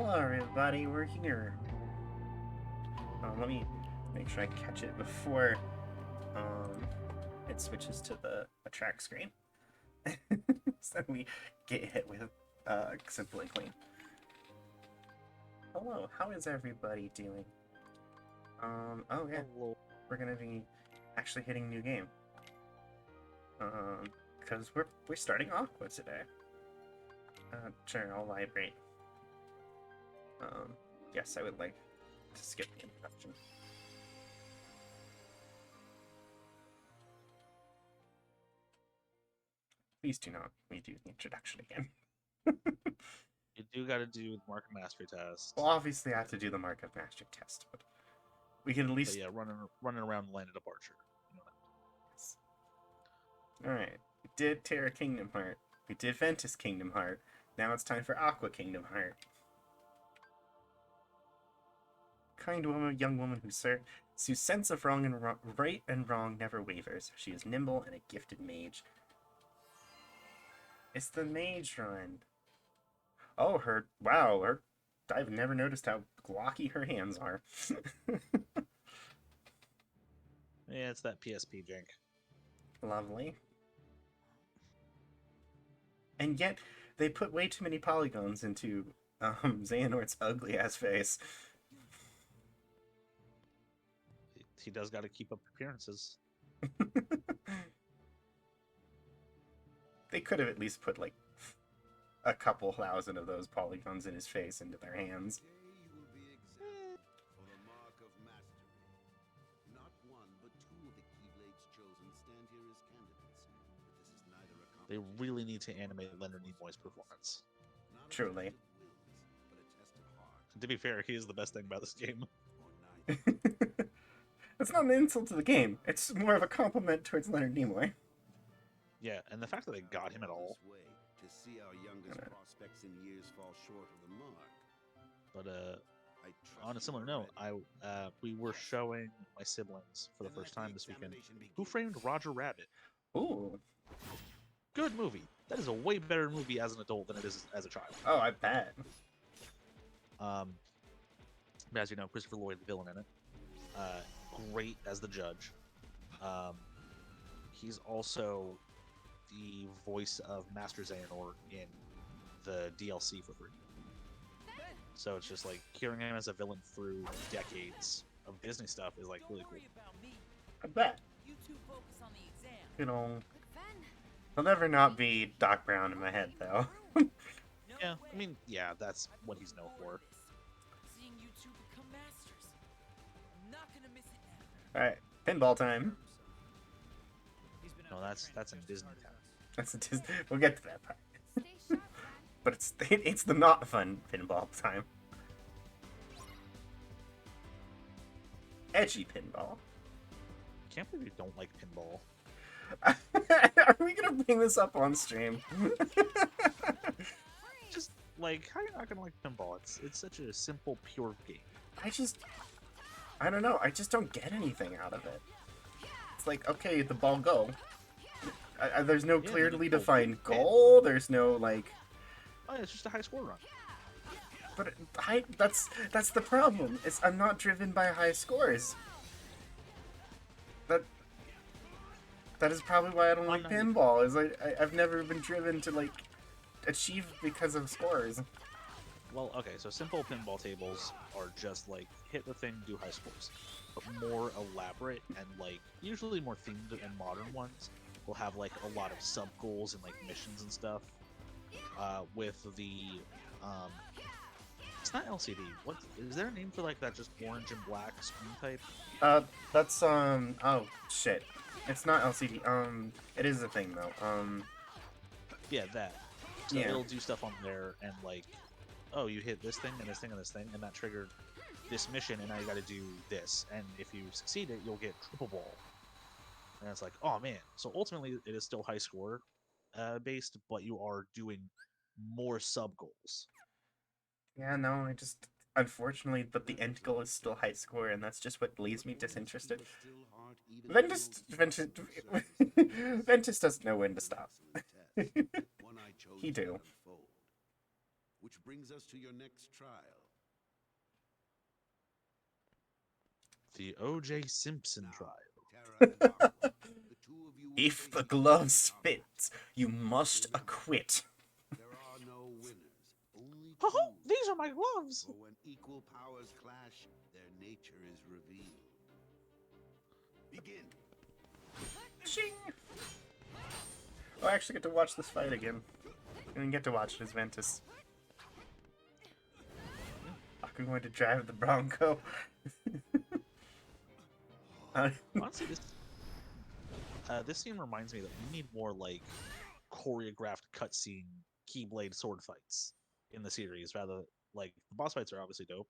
Hello, everybody. We're here. Let me make sure I catch it before um, it switches to the track screen, so we get hit with Simply Clean. Hello. How is everybody doing? Oh yeah, Hello. we're gonna be actually hitting new game. Because we're starting Aqua today. Sure, I'll vibrate. Yes, I would like to skip the introduction. Please do not redo the introduction again. You do got to do the market mastery test. Well, obviously I have to do the Mark of Mastery test, but we can at least... But yeah, running around the land of departure. You know Yes. Alright, we did Terra Kingdom Heart. We did Ventus Kingdom Heart. Now it's time for Aqua Kingdom Heart. Kind woman, young woman whose sense of right and wrong never wavers. She is nimble and a gifted mage. It's the mage run. Oh, wow, I've never noticed how glocky her hands are. Yeah, it's that PSP jank. Lovely. And yet, they put way too many polygons into Xehanort's ugly-ass face. He does got to keep up appearances. They could have at least put, like, a couple thousand of those polygons in his face into their hands. They really need to animate Leonard Nimoy's performance. Truly. To be fair, he is the best thing about this game. It's not an insult to the game. It's more of a compliment towards Leonard Nimoy. Yeah, and the fact that they got him at all. But on a similar note, we were showing my siblings for the first time this weekend Who Framed Roger Rabbit. Ooh. Good movie. That is a way better movie as an adult than it is as a child. Oh, I bet. As you know, Christopher Lloyd, the villain in it. Great as the judge. He's also the voice of Master Xehanort in the DLC for free. So it's just like hearing him as a villain through decades of Disney stuff is like really cool. I bet. You know, he'll never not be Doc Brown in my head, though. Yeah, I mean, yeah, that's what he's known for. Alright, pinball time. No, that's in Disney Town. That's a we'll get to that part. But it's the not fun pinball time. Edgy pinball. I can't believe you don't like pinball. Are we gonna bring this up on stream? Just like, how are you not gonna like pinball? It's such a simple, pure game. I don't know. I just don't get anything out of it. It's like, okay, the ball go. There's no clearly defined goal. There's no like. Oh, yeah, it's just a high score run. But that's the problem. I'm not driven by high scores. That is probably why I don't like pinball. Is I've never been driven to like achieve because of scores. Well, okay, so simple pinball tables are just like hit the thing, do high scores. But more elaborate and like usually more themed and modern ones will have like a lot of sub goals and like missions and stuff. With the it's not LCD. What is there a name for like that? Just orange and black screen type? That's oh shit. It's not LCD. It is a thing though. Yeah, that. So yeah. It'll do stuff on there and like, oh, you hit this thing and this thing and this thing, and that triggered this mission, and now you got to do this. And if you succeed it, you'll get triple ball. And it's like, oh man. So ultimately, it is still high score based, but you are doing more sub goals. Yeah, no, unfortunately, but the end goal is still high score, and that's just what leaves me disinterested. Ventus doesn't know when to stop. He do. which brings us to your next trial. The O.J. Simpson trial. Terra and Aqua, the two of you will If face the each other gloves in combat. fit, you must acquit. There are no winners, only Oh, two. these are my gloves! For when equal powers clash, their nature is revealed. Begin. Shing! Oh, I actually get to watch this fight again. I didn't get to watch it as Ventus. I'm going to drive the Bronco. Honestly, this scene reminds me that we need more like choreographed cutscene keyblade sword fights in the series. Rather, like the boss fights are obviously dope,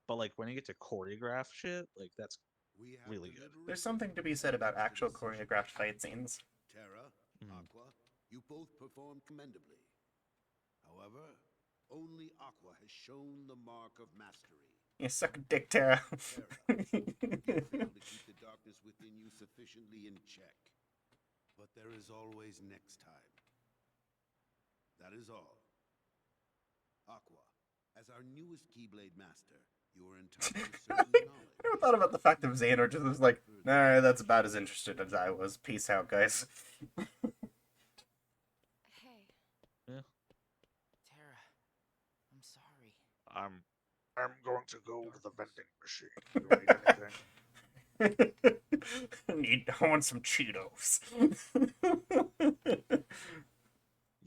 but like when you get to choreograph shit, like that's We have really good. deliberated There's something to be said about actual choreographed fight scenes. Terra, Mhm. Aqua, you both performed commendably. However, only Aqua has shown the mark of mastery. You suck a dick, Terra. Terra, you failed to keep the darkness within you sufficiently in check. But there is always next time. That is all. Aqua, as our newest Keyblade Master, you are entitled to certain I knowledge. never thought about the fact that Xehanort just was like, nah, that's about as interested as I was. Peace out, guys. Hey, Yeah. Tara, I'm sorry. I'm going to go to the vending machine. You need anything? I want some Cheetos.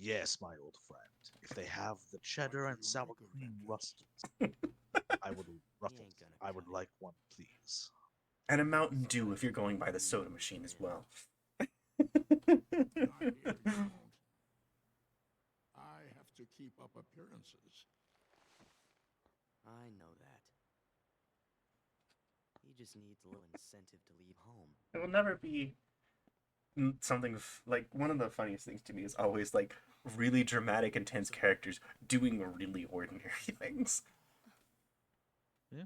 Yes, my old friend. If they have the cheddar and sour cream ruffles, I would like one, please. And a Mountain Dew if you're going by the soda machine as well. I have to keep up appearances. I know that. He just needs a little incentive to leave home. It will never be something like one of the funniest things to me is always like really dramatic, intense characters doing really ordinary things. Yeah.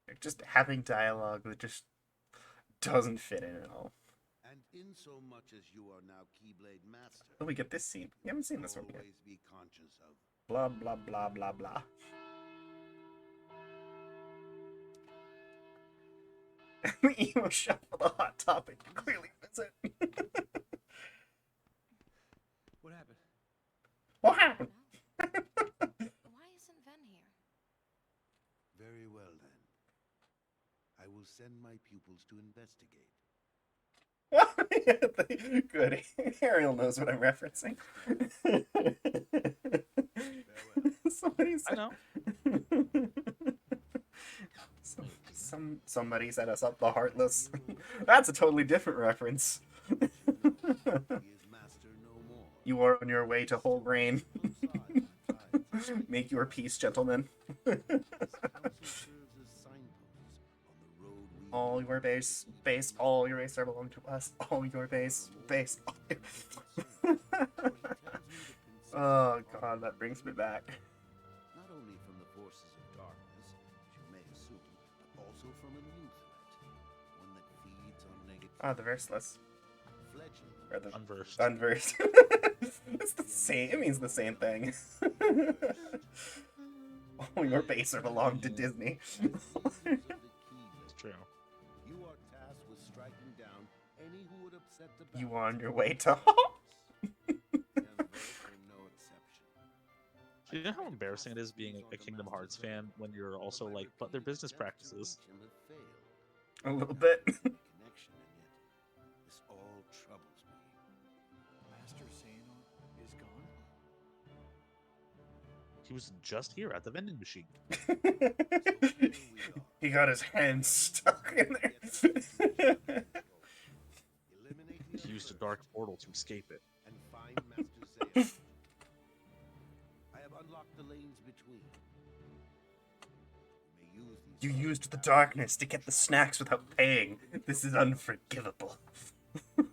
Like just having dialogue that just doesn't fit in at all. And in so much as you are now Keyblade Master, Oh, we get this scene. We haven't seen this one yet. always be conscious of Blah blah blah blah blah. The emo shop for the hot topic clearly fits it. What happened? What happened? Why isn't Ven here? very well then. I will send my pupils to investigate. Good. Ariel knows what I'm referencing. Somebody I said, know. somebody set us up the Heartless. That's a totally different reference. He is master no more. You are on your way to whole grain. Both sides and tides. Make your peace, gentlemen. This council serves as signposts on the road we All your base, all your base are belong to us. All your base. Oh god, that brings me back. not only from the forces of darkness, as you may assume, but also from a new threat, one that feeds on negative Ah, the verseless. fledgling. Or the Unversed. unversed. It's the same. It means the same thing. All your base are belong to Disney. It's true. You are tasked with striking down any who would upset the You balance. are on your way to. And those are no exception. Do you know how embarrassing it is being a Kingdom Hearts fan when you're also like, but their business practices? A little bit. Connection, and yet this all troubles me. Master Xehanort is gone? He was just here at the vending machine. He got his hand stuck in there. Eliminate the He used a others dark portal to escape it. and find Master Xehanort. I have unlocked the lanes between. You may use these You lanes used the to darkness to get the snacks without paying. This is unforgivable. The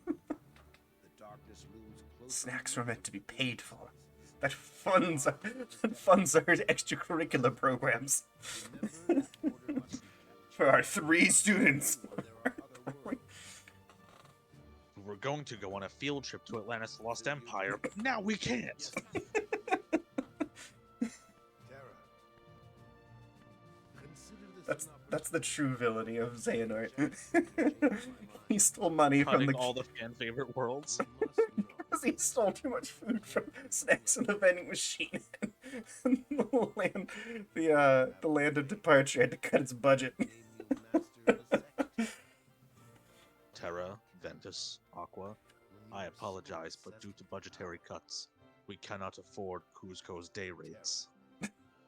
darkness looms closer Snacks to were you meant to be than paid the for. others. That funds are extracurricular programs Remember, that order must be kept. for our 3 students. There are other worlds. We were going to go on a field trip to Atlantis Lost Empire, but now we can't. That's the true villainy of Xehanort. He stole money from Hunting the all the fan favorite worlds. because he stole too much food from snacks in the vending machine. And the land of departure had to cut its budget. Terra, Ventus, Aqua, I apologize, but due to budgetary cuts, we cannot afford Kuzco's day rates.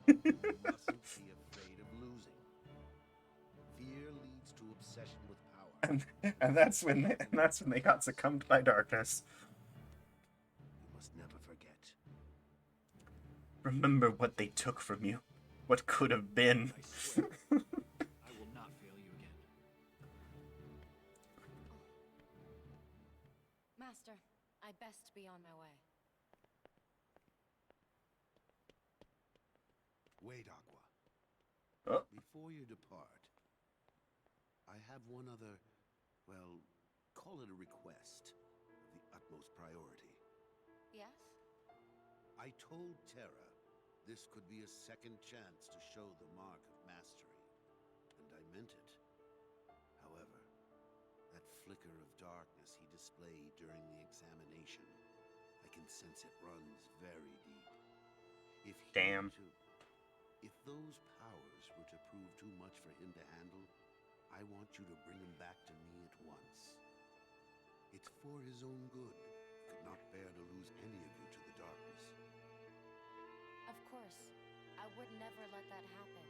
You mustn't be afraid of losing. Fear leads to obsession with power. And that's when they got succumbed by darkness. You must never forget. Remember what they took from you. What could have been. I swear, I will not fail you again. Master, I best be on my way. Wait, Aqua. Oh. Before you depart, I have one other, well, call it a request of the utmost priority. Yes? I told Terra this could be a second chance to show the mark of mastery, and I meant it. However, that flicker of darkness he displayed during the examination, I can sense it runs very deep. If he Damn. If those powers were to prove too much for him to handle, I want you to bring him back to me at once. It's for his own good. He could not bear to lose any of you to the darkness. Of course. I would never let that happen.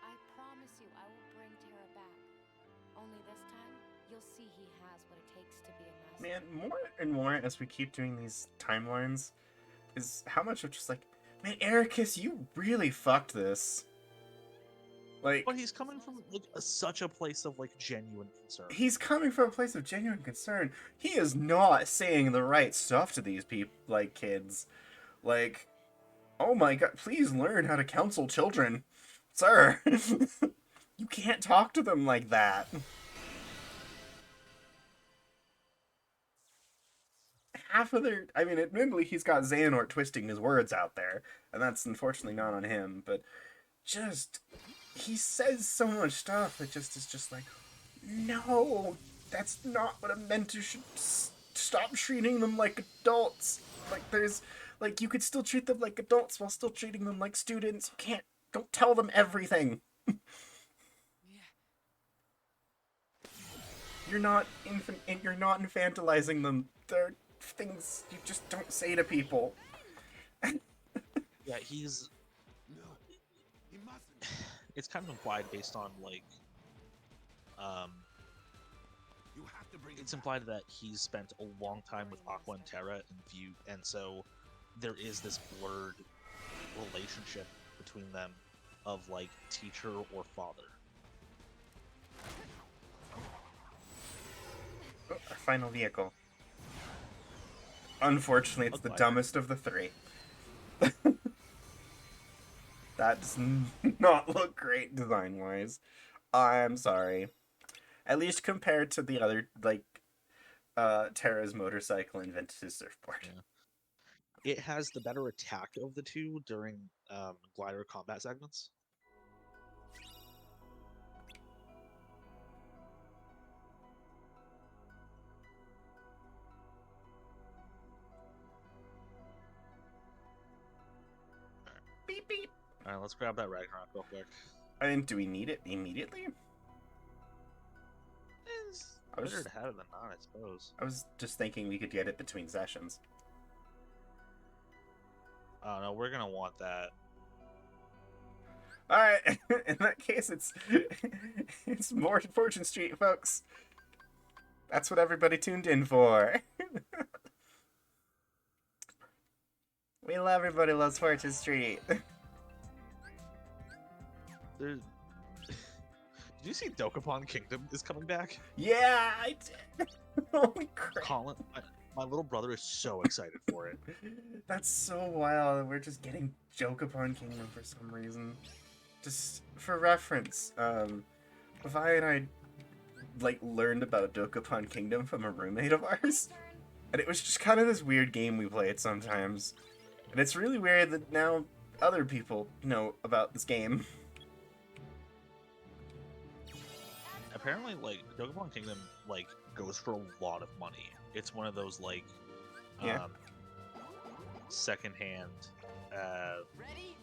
I promise you I will bring Terra back. Only this time, you'll see he has what it takes to be a master. Man, more and more as we keep doing these timelines, is how much of just like, man, Ericus, you really fucked this. Like, But he's coming from like such a place of like genuine concern. he's coming from a place of genuine concern. He is not saying the right stuff to these people, like kids. Like, oh my god, please learn how to counsel children, sir. You can't talk to them like that. Half of their, I mean, admittedly, he's got Xehanort twisting his words out there, and that's unfortunately not on him, but just, he says so much stuff that just is just like, no, that's not what a mentor should, stop treating them like adults. Like, there's, like, you could still treat them like adults while still treating them like students. You can't, don't tell them everything. You're not infantilizing them. They're things you just don't say to people. Yeah, he's. No, he mustn't. It's kind of implied based on like. You have to bring him It's back. implied that he's spent a long time with Aqua and Terra and so there is this blurred relationship between them of like teacher or father. Oh, our final vehicle. Unfortunately, it's the Okay. dumbest of the three. That does not look great design-wise. I'm sorry. At least compared to the other, like, Terra's motorcycle and Ventus' surfboard. Yeah. It has the better attack of the two during glider combat segments. Beep, beep. Alright, let's grab that Ragnarok real quick. I mean, do we need it immediately? It's I was better just- to have it than not, I suppose. I was just thinking we could get it between sessions. I don't know, we're gonna want that. Alright, in that case, it's more Fortune Street, folks. That's what everybody tuned in for. We love everybody loves Fortune Street. There's... Did you see Dokapon Kingdom is coming back? Yeah, I did. Holy crap. Colin, my little brother is so excited for it. That's so wild that we're just getting Dokapon Kingdom for some reason. Just for reference, Vi and I like learned about Dokapon Kingdom from a roommate of ours. And it was just kind of this weird game we played sometimes. And it's really weird that now other people know about this game. apparently, like, Pokemon Kingdom, like, goes for a lot of money. It's one of those, like, Yeah. secondhand, Ready?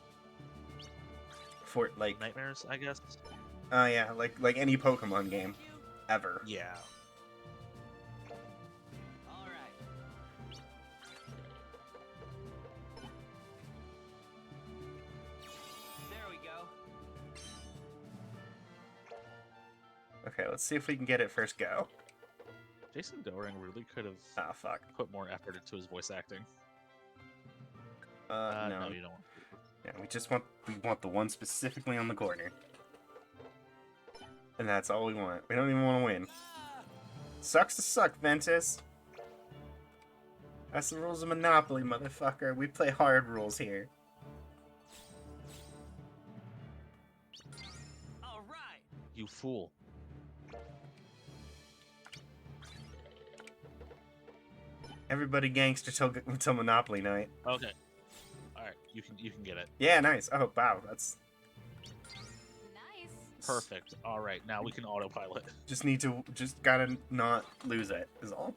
For like, nightmares, I guess. oh yeah, like any Pokemon game ever. Yeah. All right. There we go. Okay, let's see if we can get it first go. Jason Doering really could have Oh fuck. put more effort into his voice acting. No. No, you don't. Yeah, we want the one specifically on the corner. And that's all we want. We don't even want to win. Sucks to suck, Ventus. That's the rules of Monopoly, motherfucker. We play hard rules here. All right. You fool. Everybody gangster till Monopoly night. Okay. All right, you can get it. Yeah, nice. Oh, wow. That's Nice. Perfect. All right, now we can autopilot. just gotta not lose it, is all.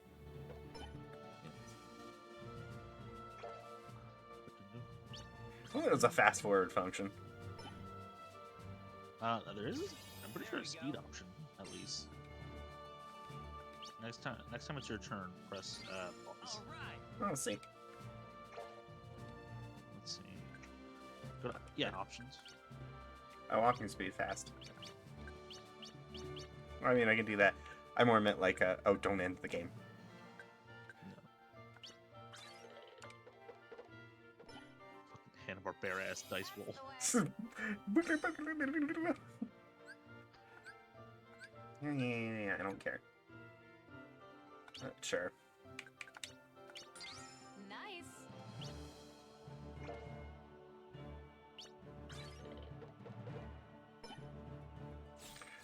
I think it was a fast forward function. There is. I'm pretty sure a speed option at least. Next time it's your turn, press pause. All right. Oh, let's see. Let's see. Go to, yeah, options. Oh, walking speed fast. I mean, I can do that. I more meant like, oh, don't end the game. Hanna-Barbera ass dice roll. Yeah, I don't care. Sure. Nice.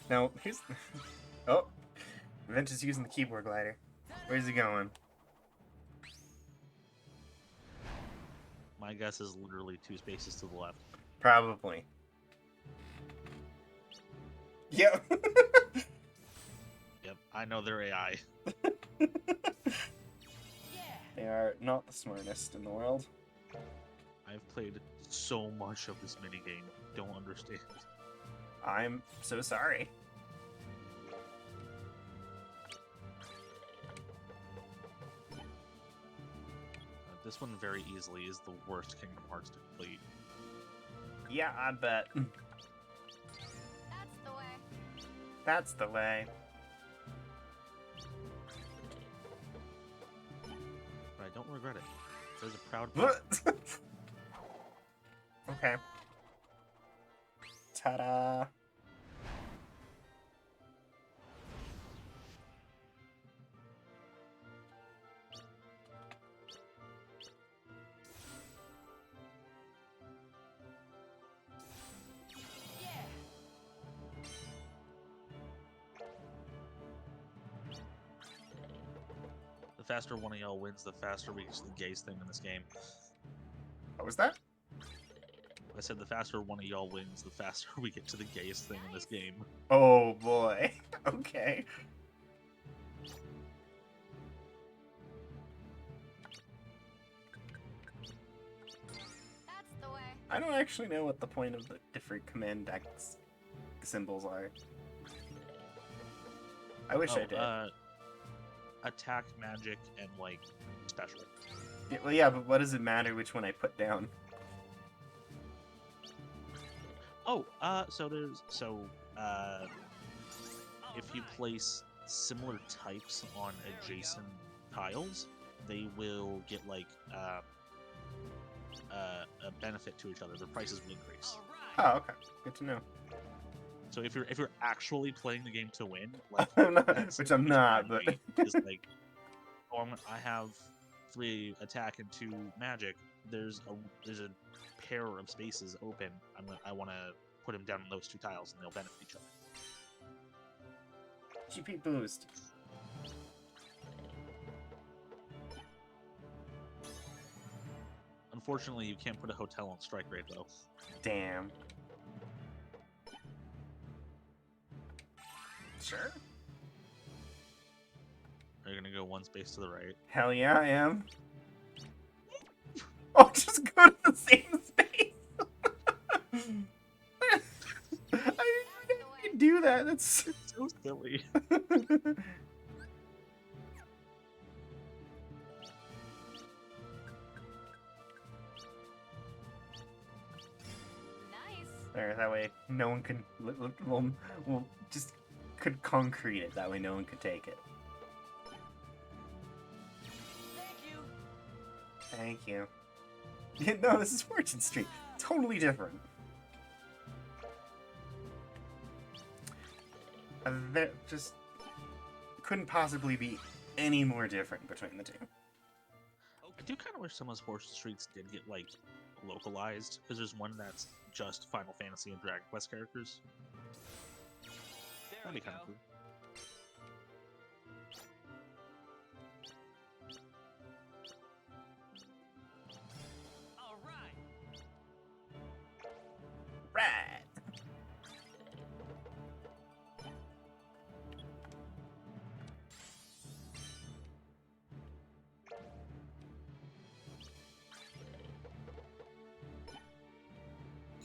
Now, here's... Oh! Ventus using the keyboard glider. Where's he going? My guess is literally 2 spaces to the left. Probably. Yep. Yep, I know they're AI. Yeah. They are not the smartest in the world. I've played so much of this minigame. Don't understand. I'm so sorry. This one very easily is the worst Kingdom Hearts to complete. Yeah, I bet. That's the way. That's the way. But I don't regret it. There's a proud What? Okay. Ta-da. Yeah. The faster one of y'all wins, the faster we get to the gayest thing in this game. What was that? I said the faster one of y'all wins, the faster we get to the gayest thing in this game. Oh boy. Okay. That's the way. I don't actually know what the point of the different command decks symbols are. I wish I did. Attack, magic, and like special. Yeah, well, yeah, but what does it matter which one I put down? Oh, if you place similar types on adjacent tiles, they will get like a benefit to each other. Their prices will increase. All right. Oh, okay. Good to know. So if you're actually playing the game to win, like I'm not, that's- which I'm not, but is like, oh, I have 3 attack and 2 magic. There's a pair of spaces open. I want to put them down on those 2 tiles, and they'll benefit each other. GP boost. Unfortunately, you can't put a hotel on strike rate though. Sure. Are you gonna go one space to the right? Hell yeah, I am. Oh, just go to the same space. I didn't do that. That's So silly. Nice. there. That way, no one can. We'll just could concrete it. That way, no one could take it. Thank you. Thank you. Yeah, no, this is Fortune Street. Totally different. That just couldn't possibly be any more different between the two. I do kind of wish some of those Fortune Streets did get like localized, because there's one that's just Final Fantasy and Dragon Quest characters. There That'd we be kind go. of cool. All right. Right.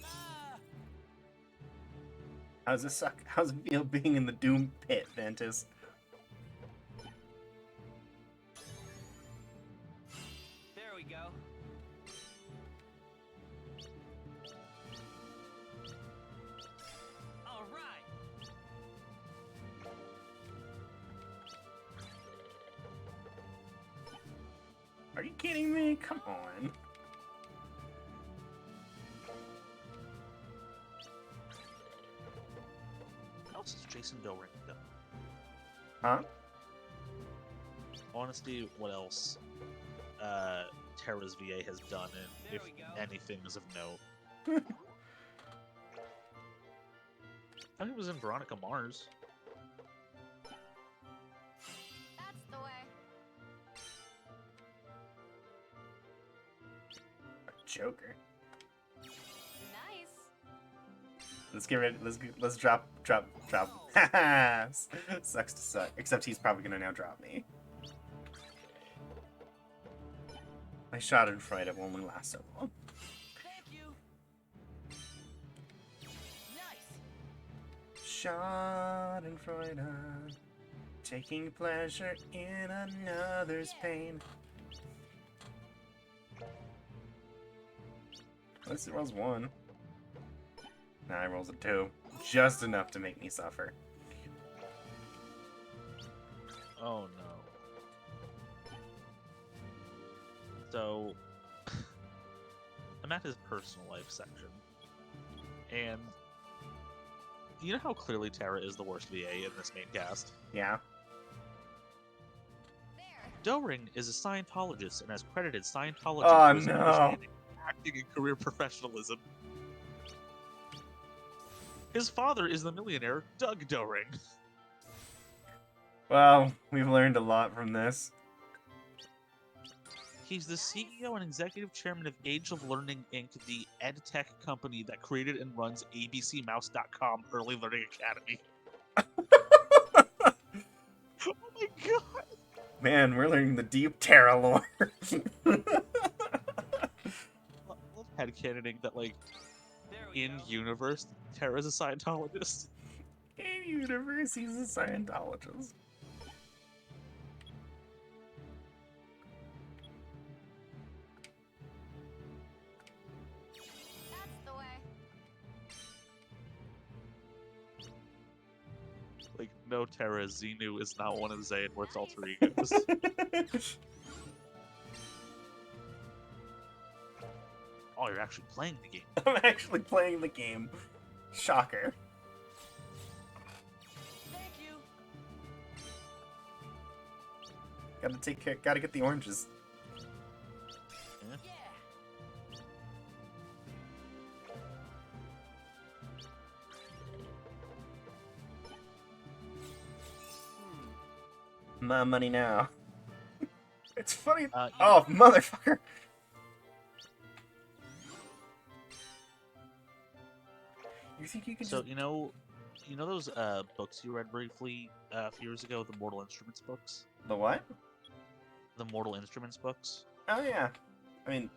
Ah. How's it suck? How's it feel being in the Doom Pit, Ventus? There we go. All right. Are you kidding me? Come on. What else is Jason Doring done? Huh? Honestly, what else Terra's VA has done, and There if we go. anything is of note. I think it was in Veronica Mars. That's the way. Joker. Nice. Let's get ready. Let's drop. Sucks to suck. Except he's probably gonna now drop me. My Schadenfreude won't last so long. Thank you. Nice. Schadenfreude, taking pleasure in another's pain. At least it rolls 1. Now it rolls a 2. Just enough to make me suffer. Oh no. So, I'm at his personal life section, and you know how clearly Terra is the worst VA in this main cast? Yeah. There. Doring is a Scientologist and has credited Scientology Oh, for his no. understanding, acting, and career professionalism. His father is the millionaire Doug Doring. Well, we've learned a lot from this. He's the CEO and executive chairman of Age of Learning Inc., the edtech company that created and runs abcmouse.com Early Learning Academy. Oh my god! Man, we're learning the deep Terra lore. I love headcanoning that, like, There we in go. universe, Terra's a Scientologist. In universe, he's a Scientologist. That's the way. Like, no, Terra, Xenu is not one of Xehanort's alter egos. Oh, you're actually playing the game. I'm actually playing the game. Shocker. Thank you. Gotta get the oranges. Yeah. My money now. It's funny. You- Oh, motherfucker. You think you can So, just... you know, You know those books you read briefly a few years ago, the Mortal Instruments books? The what? The Mortal Instruments books? Oh yeah. I mean,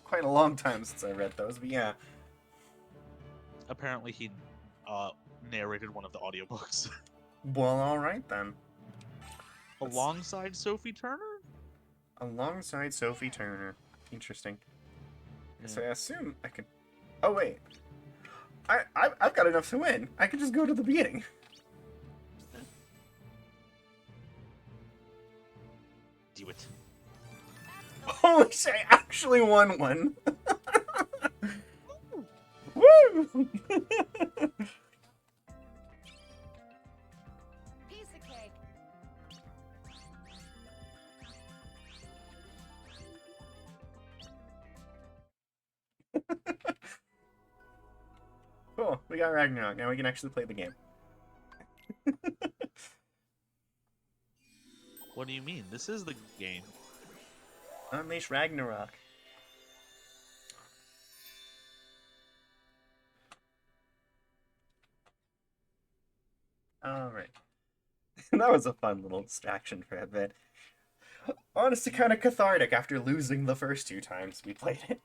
quite a long time since I read those, but yeah. Apparently he narrated one of the audiobooks. Well, alright then. Let's- Alongside Sophie Turner? Alongside Sophie Turner. Interesting. So I Yeah. assume I could... Oh, wait. I've got enough to win. I could just go to the beginning. Do it. Holy shit, I actually won one. Woo! Piece of cake. Cool, we got Ragnarok. Now we can actually play the game. What do you mean? This is the game. Unleash Ragnarok. Alright. That was a fun little distraction for a bit. Honestly, kind of cathartic after losing the first 2 times we played it.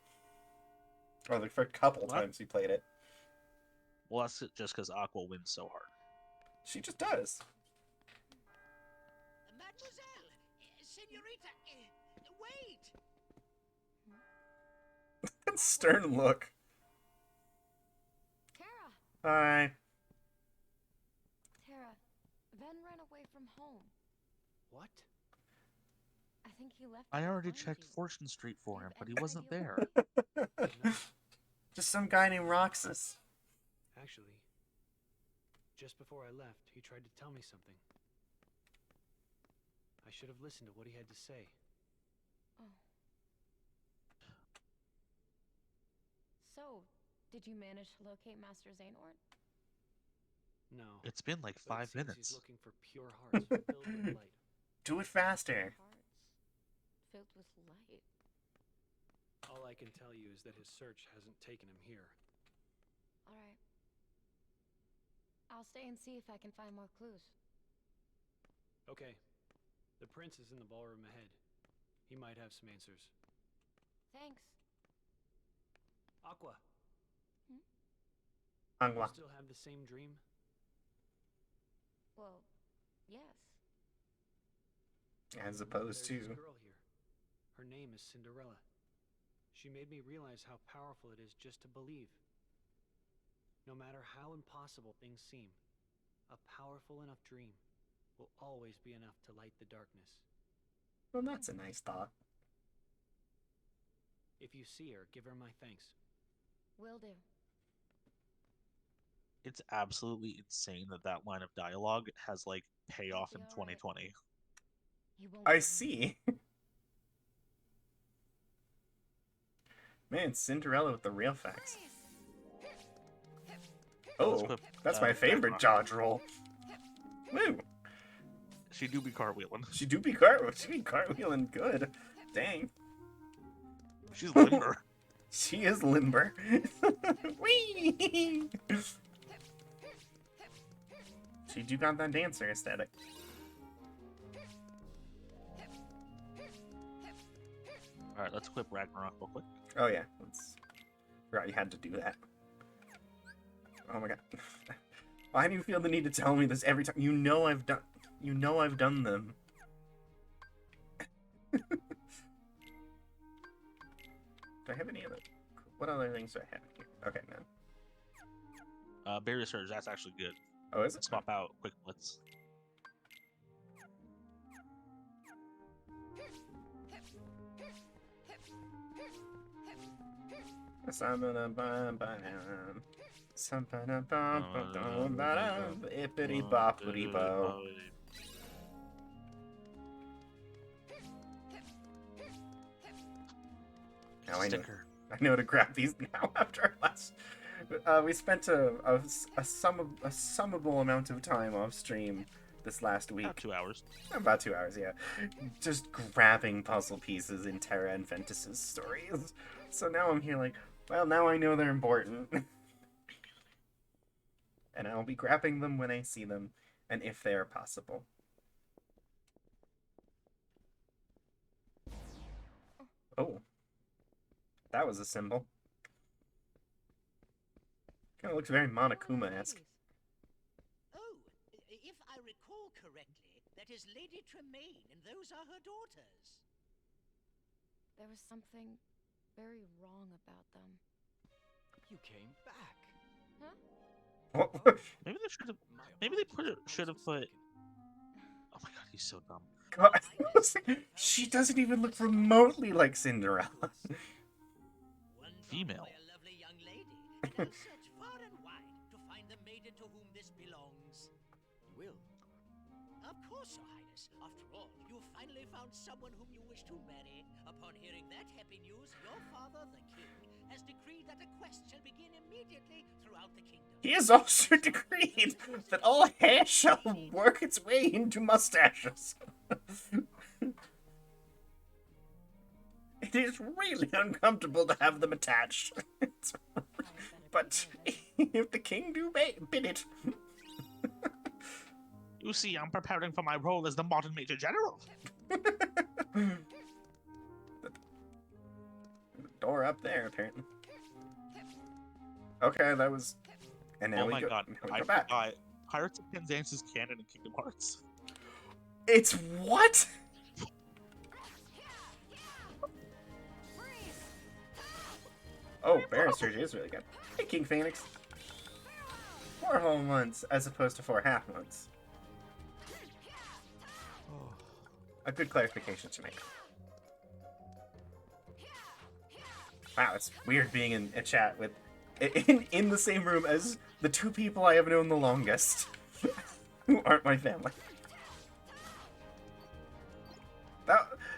Or the first couple What? times we played it. Well, that's just because Aqua wins so hard. She just does. Mademoiselle, senorita, wait. That stern look. Tara. Hi. Tara, Ben ran away from home. What? I think he left. I to already find checked you. Fortune Street for Do him, you have but he any wasn't idea there. where Just some guy named Roxas. Actually, just before I left, he tried to tell me something. I should have listened to what he had to say. Oh. So, did you manage to locate Master Xehanort? No. It's been like but 5 it seems minutes. He's looking for pure hearts filled with light. Do it faster. Hearts filled with light. All I can tell you is that his search hasn't taken him here. All right. I'll stay and see if I can find more clues. Okay. The prince is in the ballroom ahead. He might have some answers. Thanks. Aqua, Angwa. you still have the same dream? Well, yes. As opposed There's to... this girl here. Her name is Cinderella. She made me realize how powerful it is just to believe. No matter how impossible things seem, a powerful enough dream will always be enough to light the darkness. Well, that's a nice thought. If you see her, give her my thanks. Will do. It's absolutely insane that that line of dialogue has like payoff in Be all right. 2020. He won't I mind. see. Man, Cinderella with the real facts. Let's Oh, put, that's my favorite Ragnarok. dodge roll. Woo! She do be cartwheeling. She be cartwheeling good. Dang. She's limber. She is limber. Whee! She do got that dancer aesthetic. Alright, let's equip Ragnarok real quick. Oh yeah, let's... Forgot you had to do that. Oh my god. Why do you feel the need to tell me this every time? You know I've done them. Do I have any other... What other things do I have here? Okay, no. Barrier Surge, that's actually good. Oh, is it? Swap out Quick Blitz. Ippity boppity bo. Now Sticker. I know to grab these now after our last. We spent a summable amount of time off stream this last week. About 2 hours. About 2 hours, yeah. Just grabbing puzzle pieces in Terra and Ventus's stories. So now I'm here like, well, now I know they're important. and I'll be grabbing them when I see them, and if they are possible. Oh. That was a symbol. Kind of looks very Monokuma-esque. Oh, if I recall correctly, that is Lady Tremaine, and those are her daughters. There was something very wrong about them. You came back. What? Maybe they should have. My Maybe they apologies, I should have was put. mistaken. Oh my god, he's so dumb. God, I was like, she doesn't even look remotely like Cinderella. One Female. by a lovely young lady, and I'll search far and wide to find the maiden to whom this belongs. You will. Of course, Your Highness. After all, you finally found someone whom you wish to marry. Upon hearing that happy news, your father, the king, has decreed that a quest shall begin immediately throughout the kingdom. He has also decreed that all hair shall work its way into mustaches. It is really uncomfortable to have them attached. But if the king do bid it. You see, I'm preparing for my role as the modern Major General. The door up there, apparently. Okay, that was... And now Oh we my go, god, now we I go back. forgot. Pirates of Penzance is canon in Kingdom Hearts. It's what? Oh, Baron Surgery is really good. Hey, King Phoenix. 4 whole months as opposed to 4 half months. A good clarification to make. Wow, it's weird being in a chat with in the same room as the 2 people I have known the longest, who aren't my family.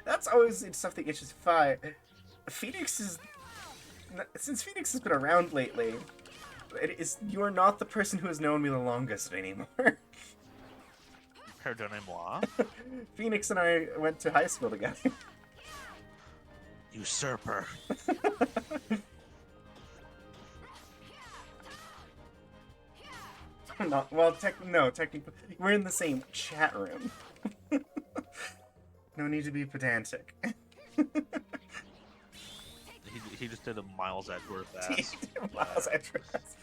That's always stuff that gets just fire. Phoenix is, since Phoenix has been around lately, you're not the person who has known me the longest anymore. Pardonnez-moi. Phoenix and I went to high school together. Usurper. Not, well, technically, we're in the same chat room. No need to be pedantic. He just did a Miles Edgeworth ass. Miles Edgeworth.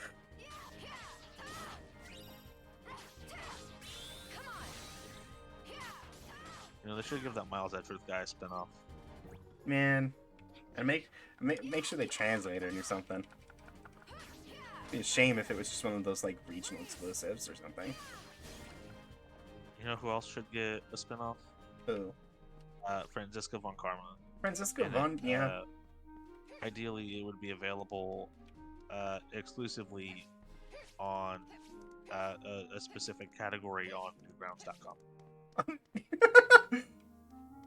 You know, they should give that Miles Edgeworth guy a spinoff. Man, and make sure they translate it or something. It'd be a shame if it was just one of those like regional exclusives or something. You know who else should get a spinoff? Who? Franziska von Karma. Francisco And Von, yeah. Ideally, it would be available exclusively on a specific category on newgrounds.com.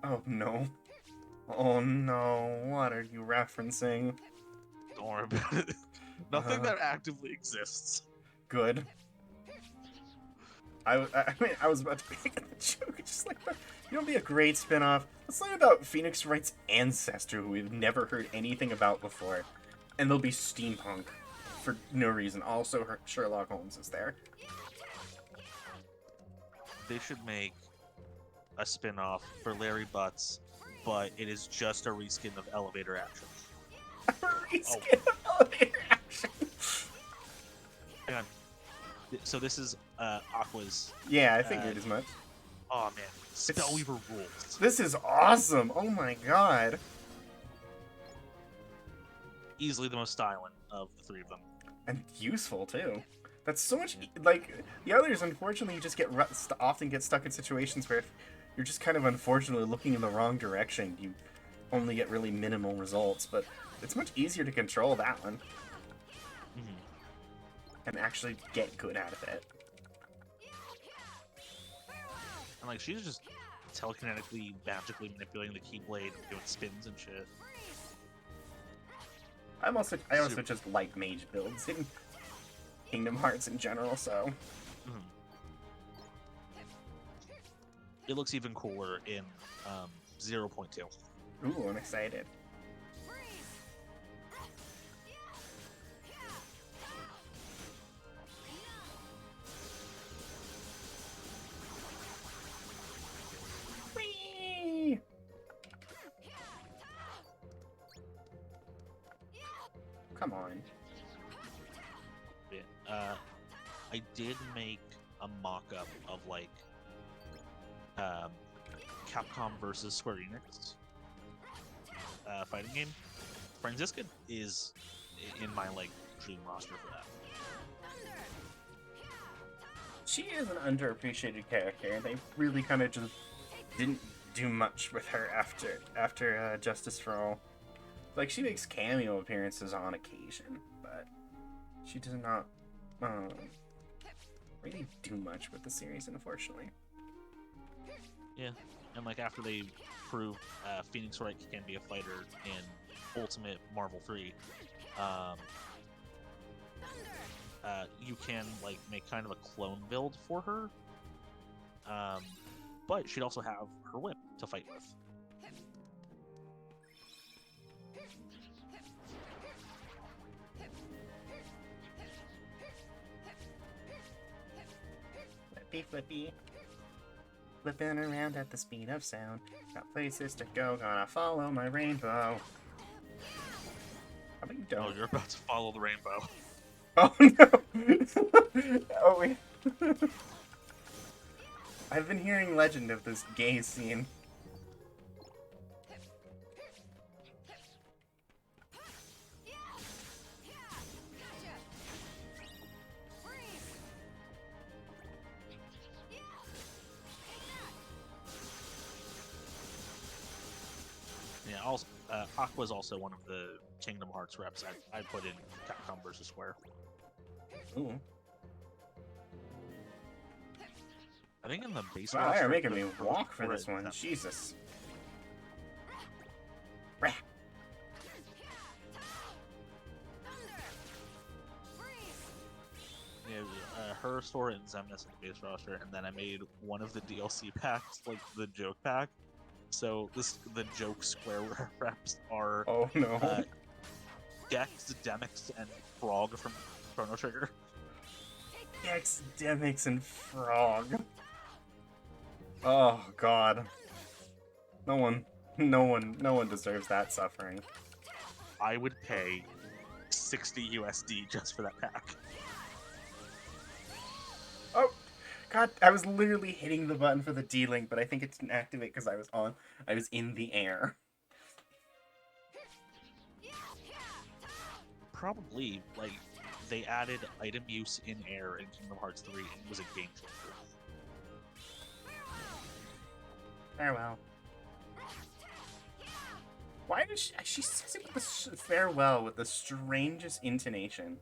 Oh no. Oh no, what are you referencing? Don't worry about it. Nothing that actively exists. Good. I mean, I was about to make the joke, just like that. You know, it'd be a great spin-off. Let's learn about Phoenix Wright's ancestor, who we've never heard anything about before. And there'll be steampunk for no reason. Also, Sherlock Holmes is there. They should make a spin-off for Larry Butts, but it is just a reskin of Elevator Action. Reskin of Elevator Action. Hang on. So this is Aqua's. Yeah, I figured as much. Oh man, Spellweaver rules. This is awesome. Oh my god. Easily the most styling of the 3 of them. And useful too. That's so much like the others. Unfortunately, you just often get stuck in situations where if you're just kind of unfortunately looking in the wrong direction, you only get really minimal results. But it's much easier to control that one and actually get good out of it. And like she's just telekinetically, magically manipulating the Keyblade and doing spins and shit. I also just like mage builds in Kingdom Hearts in general, so. It looks even cooler in 0.2. Ooh, I'm excited. I did make a mock-up of like Capcom versus Square Enix fighting game. Franziska is in my like dream roster for that. She is an underappreciated character. They really kind of just didn't do much with her after Justice for All. Like, she makes cameo appearances on occasion, but she does not really do much with the series, unfortunately. Yeah, and like after they proved Phoenix Wright can be a fighter in Ultimate Marvel 3, you can like make kind of a clone build for her, but she'd also have her whip to fight with. Flippy flippy. Flipping around at the speed of sound. Got places to go, gonna follow my rainbow. How about you don't? Oh, you're about to follow the rainbow. Oh no! Oh wait. I've been hearing legend of this gay scene. Yeah, also, Aqua is also one of the Kingdom Hearts reps I put in Capcom versus Square. Ooh. I think in the base Wow, roster, they're making the me first walk for four this is one. them. Jesus. Rah. Yeah, her story and Xemnas in the base roster, and then I made one of the DLC packs, like the joke pack. So the joke Square reps are Oh no. Gex, Demix, and Frog from Chrono Trigger. Gex, Demix, and Frog. Oh god. No one deserves that suffering. I would pay 60 USD just for that pack. Oh god, I was literally hitting the button for the D-Link, but I think it didn't activate because I was in the air. Probably, like, they added item use in air in Kingdom Hearts 3, and it was a game changer. Farewell. Why does she says it with the farewell with the strangest intonation?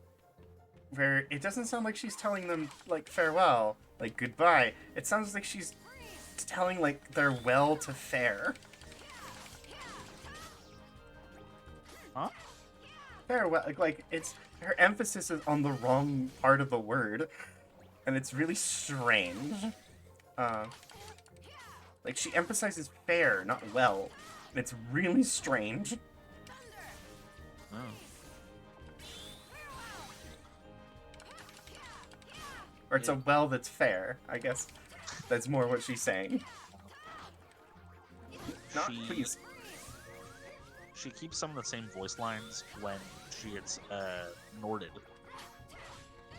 Where it doesn't sound like she's telling them, like, farewell, like, goodbye. It sounds like she's telling, like, their well to fare. Huh? Farewell, like, it's, her emphasis is on the wrong part of the word, and it's really strange. Like, she emphasizes fair, not well. And it's really strange. Oh. Or it's a well that's fair, I guess. That's more what she's saying. Not, please. She keeps some of the same voice lines when she gets Norded,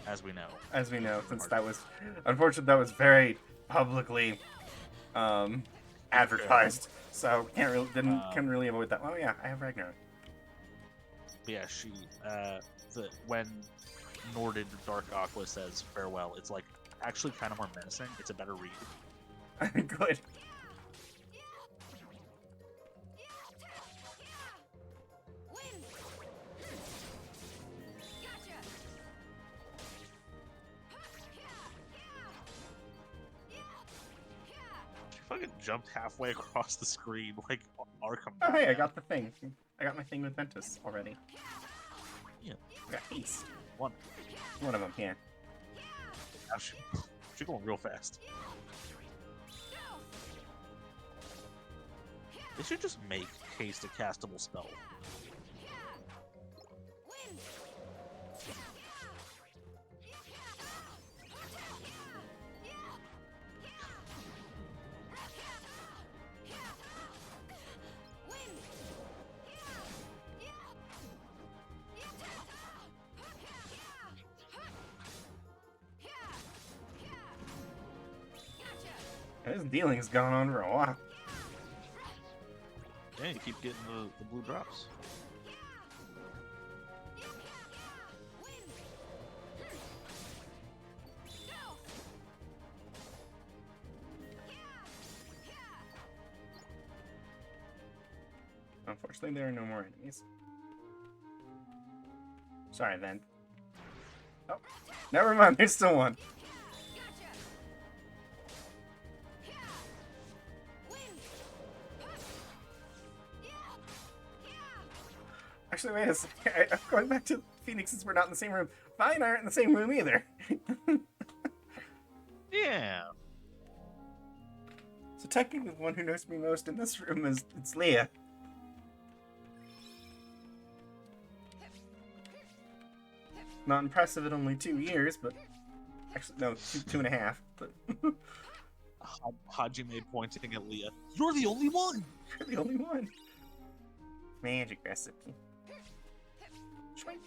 as we know. As we know, since that was... Unfortunately, that was very publicly advertised. So, couldn't really avoid that. Oh yeah, I have Ragnarok. But yeah, she, when Norded Dark Aqua says farewell, it's like actually kind of more menacing. It's a better read. Good. She fucking jumped halfway across the screen like Arkham. Oh hey, I got the thing. I got my thing with Ventus already. Yeah. I got Ace. One. One of them, yeah. Now she's going real fast. They should just make haste a castable spell. This dealing's gone on for a while. Yeah, you keep getting the blue drops. Unfortunately, there are no more enemies. Sorry, then. Oh, never mind. There's still one. Actually, wait a second. I'm going back to Phoenix since we're not in the same room. Vi and I aren't in the same room either. Yeah. So technically, the one who knows me most in this room is it's Leah. Not impressive at only 2 years, but actually no, two and a half. But Hajime pointing at Leah. You're the only one. you're the only one. Magic recipe. Schwank.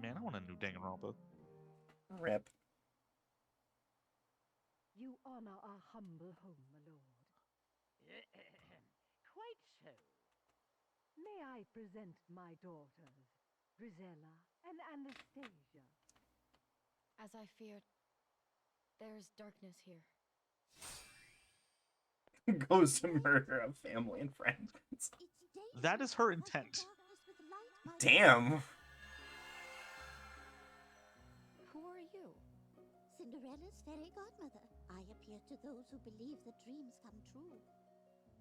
Man, I want a new Danganronpa. Rip. You honor our humble home, my lord. Quite so. May I present my daughters, Brizella and Anastasia? As I feared, there's darkness here. Goes to murder a family and friends. That is her intent. Damn. Who are you? Cinderella's fairy godmother. I appear to those who believe that dreams come true.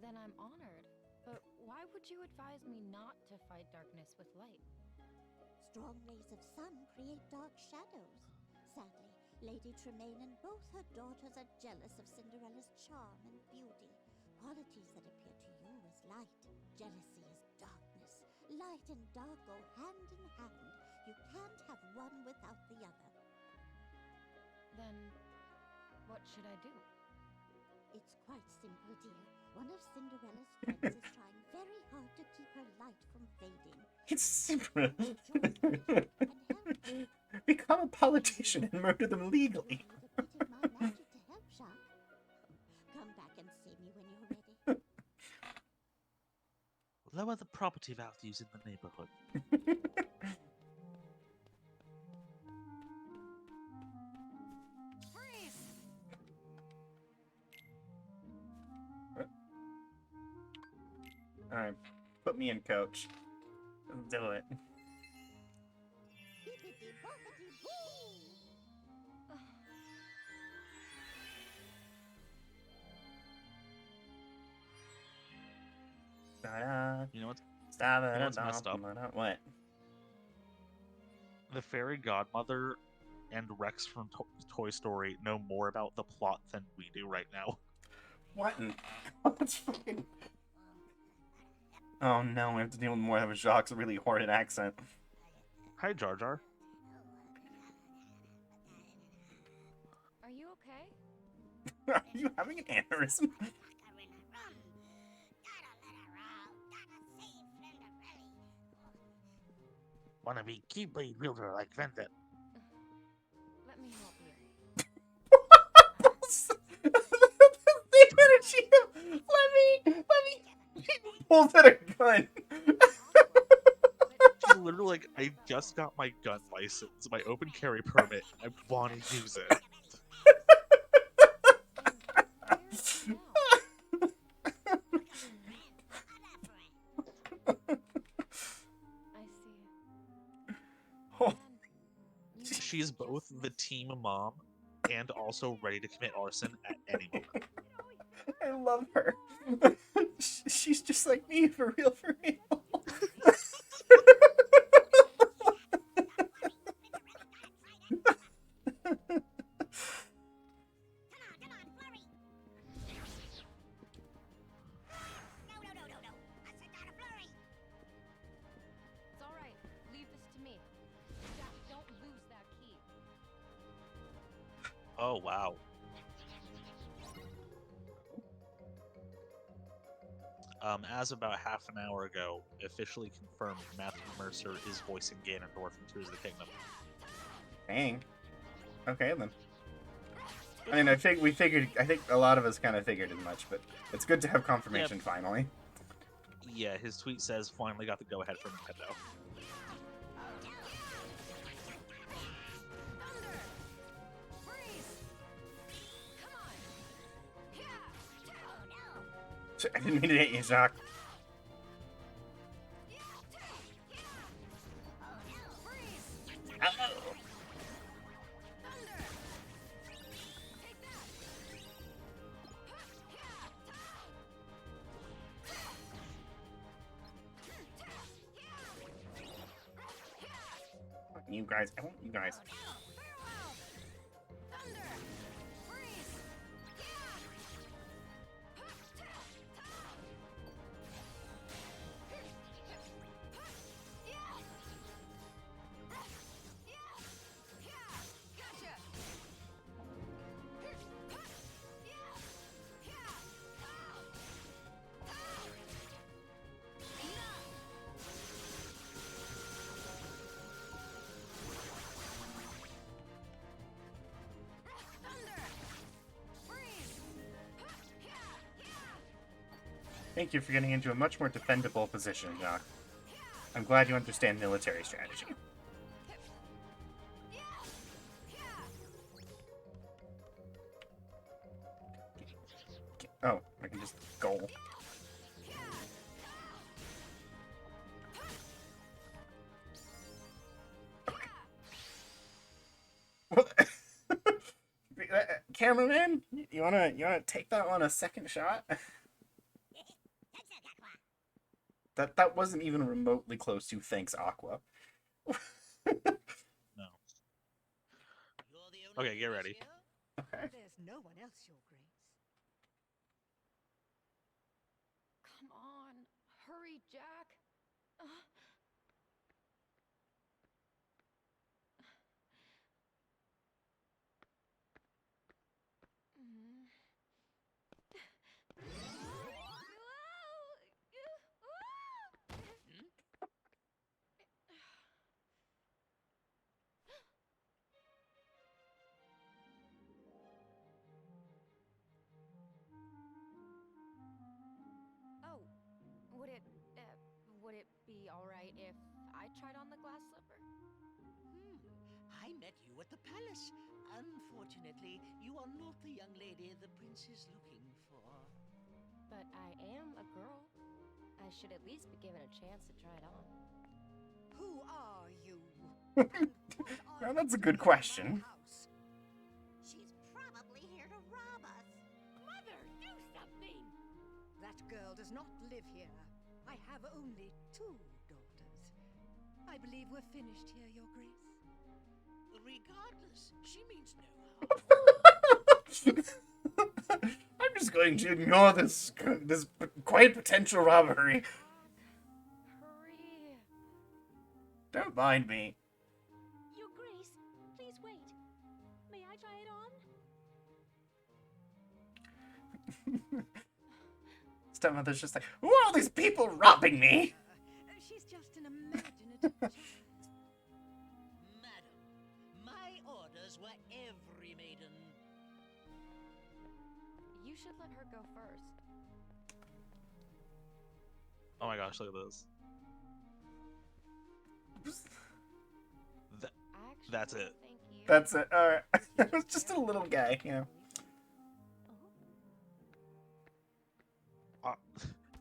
Then I'm honored. But why would you advise me not to fight darkness with light? Strong rays of sun create dark shadows. Sadly, Lady Tremaine and both her daughters are jealous of Cinderella's charm and beauty, qualities that appear to you as light. Jealousy is darkness. Light and dark go hand in hand. You can't have one without the other. Then, what should I do? It's quite simple, dear. One of Cinderella's friends is trying very hard to keep her light from fading. It's super. Become a politician and murder them legally. My magic to help, Shark. Come back and see me when you're ready. Lower the property values in the neighborhood. Alright, put me in, coach. Let's do it. You know what's Stop You know it. what's messed up? What? The fairy godmother and Rex from Toy Story know more about the plot than we do right now. What in God's fucking... Oh no, we have to deal with more of Jacques' really horrid accent. Hi, Jar Jar. Are you okay? Are you having an aneurysm? Wanna be keyblade wielder like Vendit. Let me help you. Let me pulls out a gun. She's literally like, I just got my gun license, my open carry permit, and I wanna use it. She's both the team mom and also ready to commit arson at any moment. I love her. She's just like me, for real, for real. It's alright. Leave this to me. Jack, don't lose that key. Oh, wow. As about half an hour ago, officially confirmed Matthew Mercer is voicing Ganondorf in Tears of the Kingdom. Dang. Okay, then. I mean, I think a lot of us kind of figured as much, but it's good to have confirmation finally. Yeah, his tweet says finally got the go ahead from Nintendo. I didn't mean to hit you, Jacques. Ow. You guys, I want you guys. Thank you for getting into a much more defendable position, Jacques. I'm glad you understand military strategy. Oh, I can just go. Cameraman, you wanna take that one a second shot? That wasn't even remotely close to thanks, Aqua. No. Okay, get ready. Okay. There's no one else, Your Grace. Come on, hurry, Jack. Oh, would it be all right if I tried on the glass slipper? I met you at the palace. Unfortunately, you are not the young lady the prince is looking for. But I am a girl. I should at least be given a chance to try it on. Who are you? And what are Well, you that's a doing good in question. my house? She's probably here to rob us. Mother, do something! That girl does not live here. I have only 2 daughters. I believe we're finished here, Your Grace. Regardless, she means no harm. I'm just going to ignore this quite potential robbery. Hurry. Don't mind me. Your Grace, please wait. May I try it on? Stepmother's just like, who are all these people robbing me? She's just an imaginative child. Madam, my orders were every maiden. You should let her go first. Oh my gosh, look at this. Actually, That's it. thank you. That's it. Alright. It was just a little guy, you know.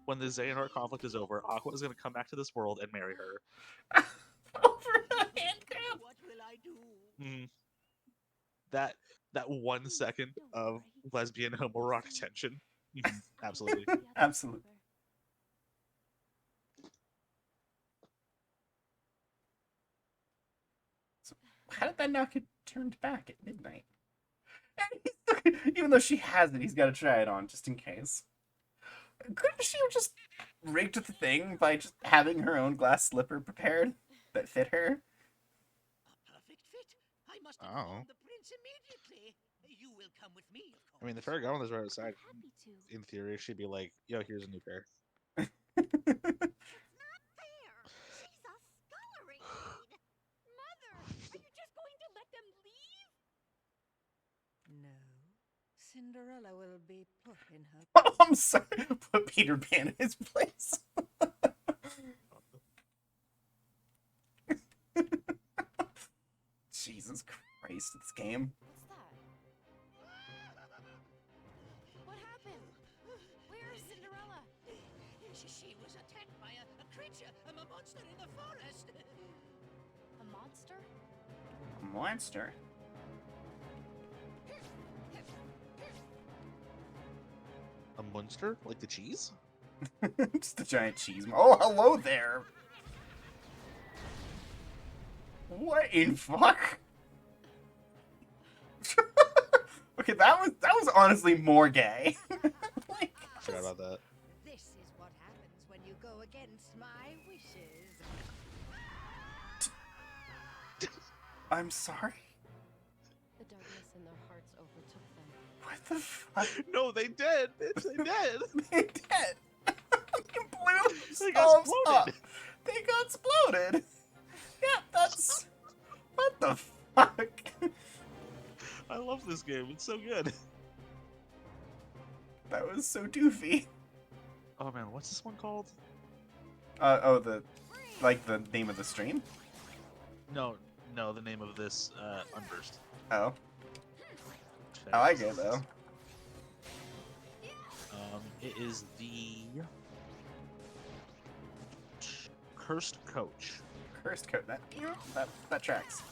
When the Xehanort conflict is over, Aqua is going to come back to this world and marry her. Over a hand grab. What will I do? That 1 second of lesbian homoerotic tension. Absolutely. Absolutely. So how did that not get turned back at midnight? Even though she has it, he's got to try it on just in case. Couldn't she have just rigged the thing by just having her own glass slipper prepared that fit her? A perfect fit. I must Oh. inform the prince immediately. You will come with me, of course. I mean, the fairy godmother's right outside. Happy to. In theory, she'd be like, yo, here's a new pair. It's not fair. She's a scullery maid. Mother, are you just going to let them leave? No. Cinderella will be put in her Oh, I'm sorry. Put Peter Pan in his place. Jesus Christ, this game. What's that? What happened? Where is Cinderella? She was attacked by a creature, a monster in the forest. A monster? A monster? A monster? Like the cheese? Just a giant cheese. Oh, hello there. What in fuck? Okay, that was honestly more gay. Like, I forgot about that. This is what happens when you go against my wishes. I'm sorry. The darkness in their hearts overtook them. What the fuck? No, they did! Bitch, they did! They did. They blew They got themselves up. exploded. They got exploded. Yeah, that's... What the fuck? I love this game, it's so good. That was so doofy. Oh man, what's this one called? Oh, like the name of the stream? No, the name of this Unversed. Oh, I like it though. It is the Cursed Coach. Cursed Coat. That that tracks.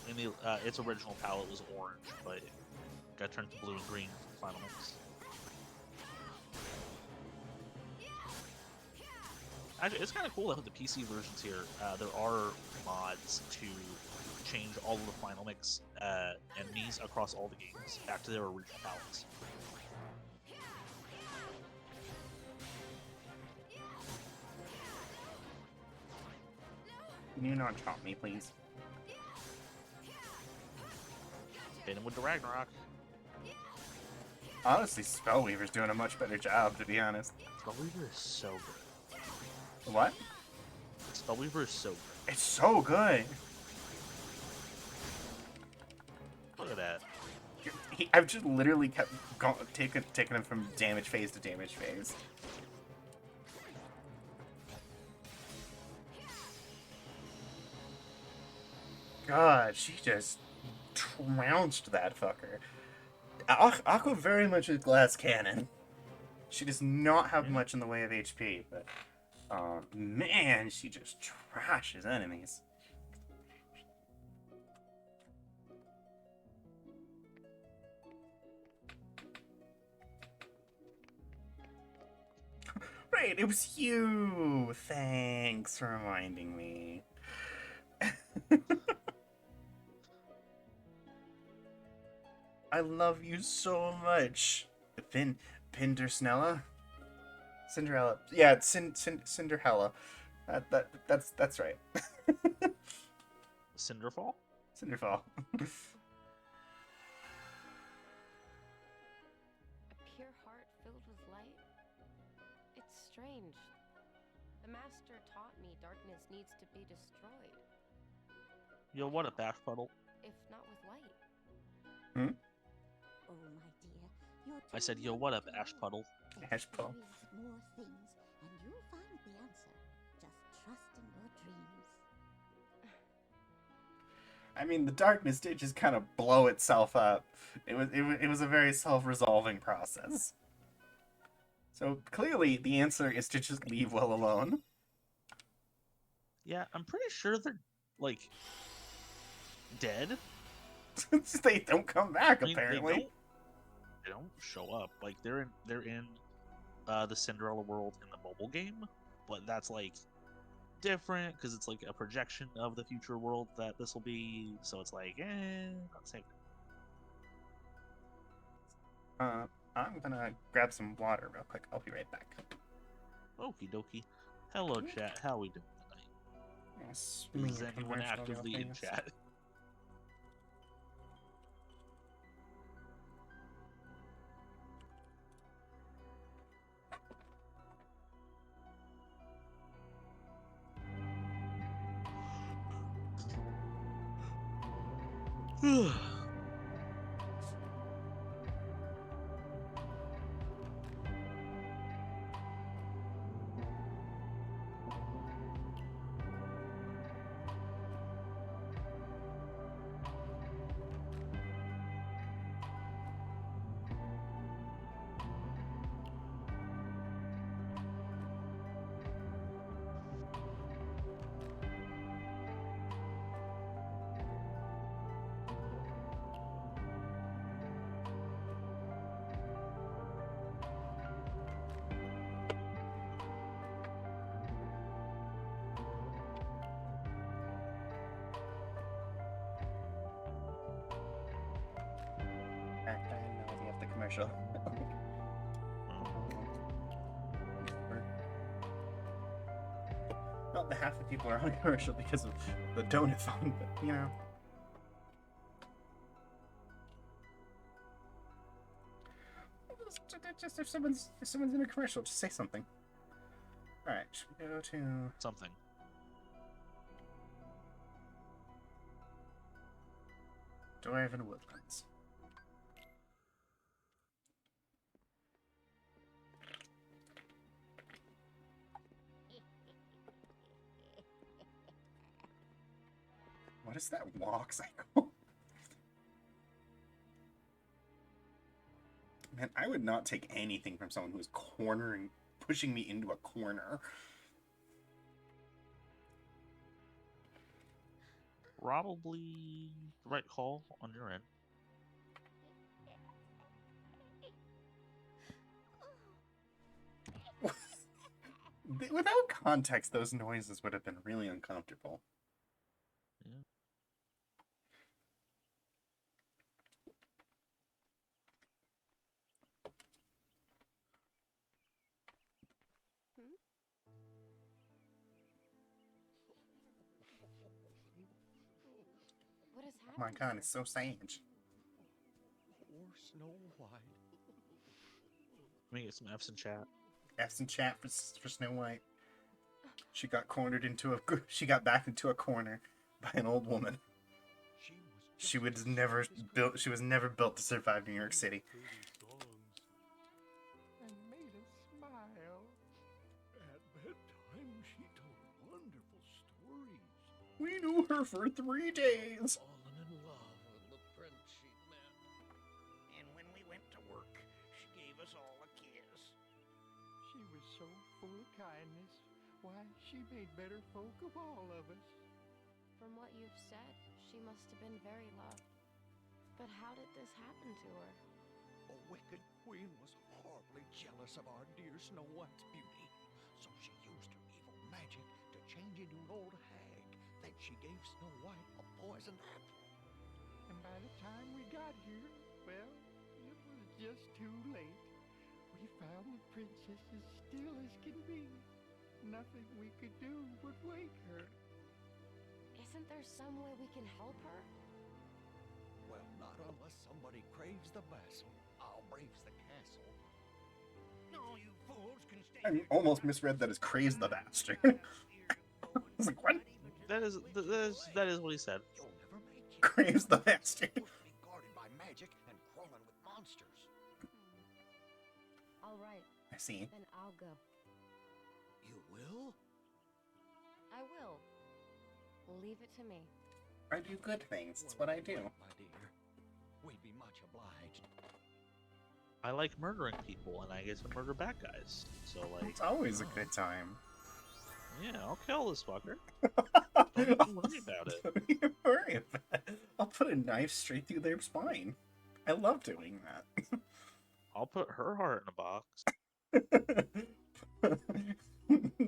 In the its original palette was orange, but it got turned to blue and green final mix. Actually, it's kind of cool that with the PC versions here, there are mods to change all of the final mix enemies across all the games back to their original palettes. Can you not chop me, please? Hit him with the Ragnarok. Honestly, Spellweaver's doing a much better job, to be honest. Spellweaver is so good. What? Spellweaver is so good. It's so good. Look at that. I've just literally kept taking him from damage phase to damage phase. God, she just trounced that fucker. Aqua very much a glass cannon. She does not have much in the way of HP, but man, she just trashes enemies. Right, it was you. Thanks for reminding me. I love you so much. Pindersnella? Cinderella. Yeah, it's Cinderella. That's right. Cinderfall? Cinderfall. A pure heart filled with light? It's strange. The master taught me darkness needs to be destroyed. Yo, what a bash puddle. If not with light. Hmm? Oh, my dear, you're I said, too yo, young what up, to Ash know. Puddle? Ash Puddle. There is more things, and you'll find the answer. Just trust in your dreams. I mean, the darkness did just kind of blow itself up. It was a very self-resolving process. So clearly, the answer is to just leave Will alone. Yeah, I'm pretty sure they're, like, dead. They don't come back, I mean, apparently. They don't show up. Like, they're in the Cinderella world in the mobile game, but that's, like, different, because it's, like, a projection of the future world that this will be, so it's like, not the same. I'm gonna grab some water real quick. I'll be right back. Okie dokie. Hello, chat. How we doing tonight? Yes. Is anyone actively in chat? I have the commercial. Not the half the people are on commercial because of the donut phone, but you know. Just if someone's in a commercial, just say something. All right, should we go to Something. Dwarven Woodlands? What is that walk cycle? Man, I would not take anything from someone who's pushing me into a corner. Probably the right call on your end. Without context, those noises would have been really uncomfortable. Yeah. What has happened? Oh my god, it's so sad. Poor Snow White. Let me get some F's in chat. F's in chat for Snow White. She got backed into a corner by an old woman. She was never built to survive New York City. And made us smile. At bedtime, she told wonderful stories. We knew her for 3 days. Fallen in love with the prince she'd met. And when we went to work, she gave us all a kiss. She was so full of kindness. Why, she made better folk of all of us. From what you've said, she must have been very loved. But how did this happen to her? A wicked queen was horribly jealous of our dear Snow White's beauty, so she used her evil magic to change into an old hag. Then she gave Snow White a poisoned apple. And by the time we got here, well, it was just too late. We found the princess as still as can be. Nothing we could do would wake her. Isn't there some way we can help her? Well, not unless somebody craves the vessel. I'll braves the castle. No, you fools can stay. I almost misread that as craze the bastard. I was like, what? That is what he said. You'll never make it. Craves the bastard. Supposed to be guarded by magic and crawling with monsters. All right, I see. then I'll go. You will? I will. Leave it to me. I do good things. It's what I do. My dear, we'd be much obliged. I like murdering people, and I get to murder bad guys. So, like, It's always a good time. yeah, I'll kill this fucker. Don't worry about it. Don't even worry about it. I'll put a knife straight through their spine. I love doing that. I'll put her heart in a box.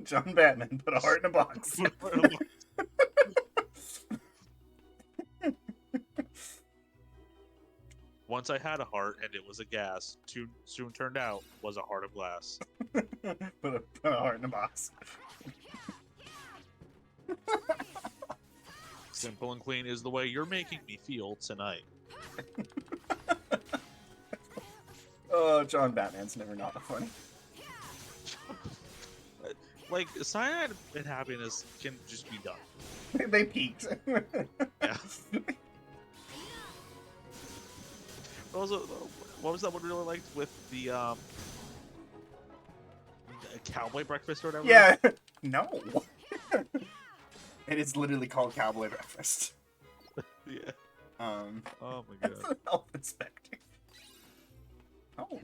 John Batman put a heart in a box. Once I had a heart, and it was a gas. Soon turned out was a heart of glass. put a heart in a box. Simple and clean is the way you're making me feel tonight. Oh, John Batman's never not funny. Like, cyanide and happiness can just be done. They peaked. Yeah. What was that one we really liked with the cowboy breakfast or whatever? Yeah. No. It is literally called Cowboy Breakfast. Yeah. Oh my That's god. an health inspector. Oh.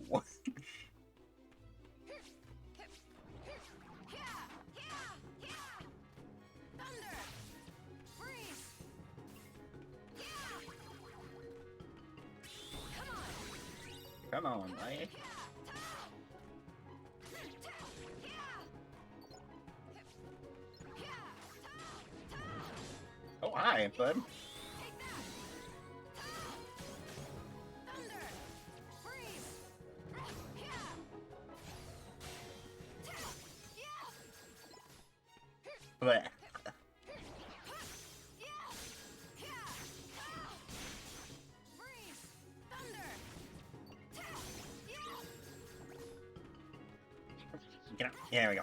Come on, buddy. Oh, hi, bud. Blech. Get out. Yeah, there we go.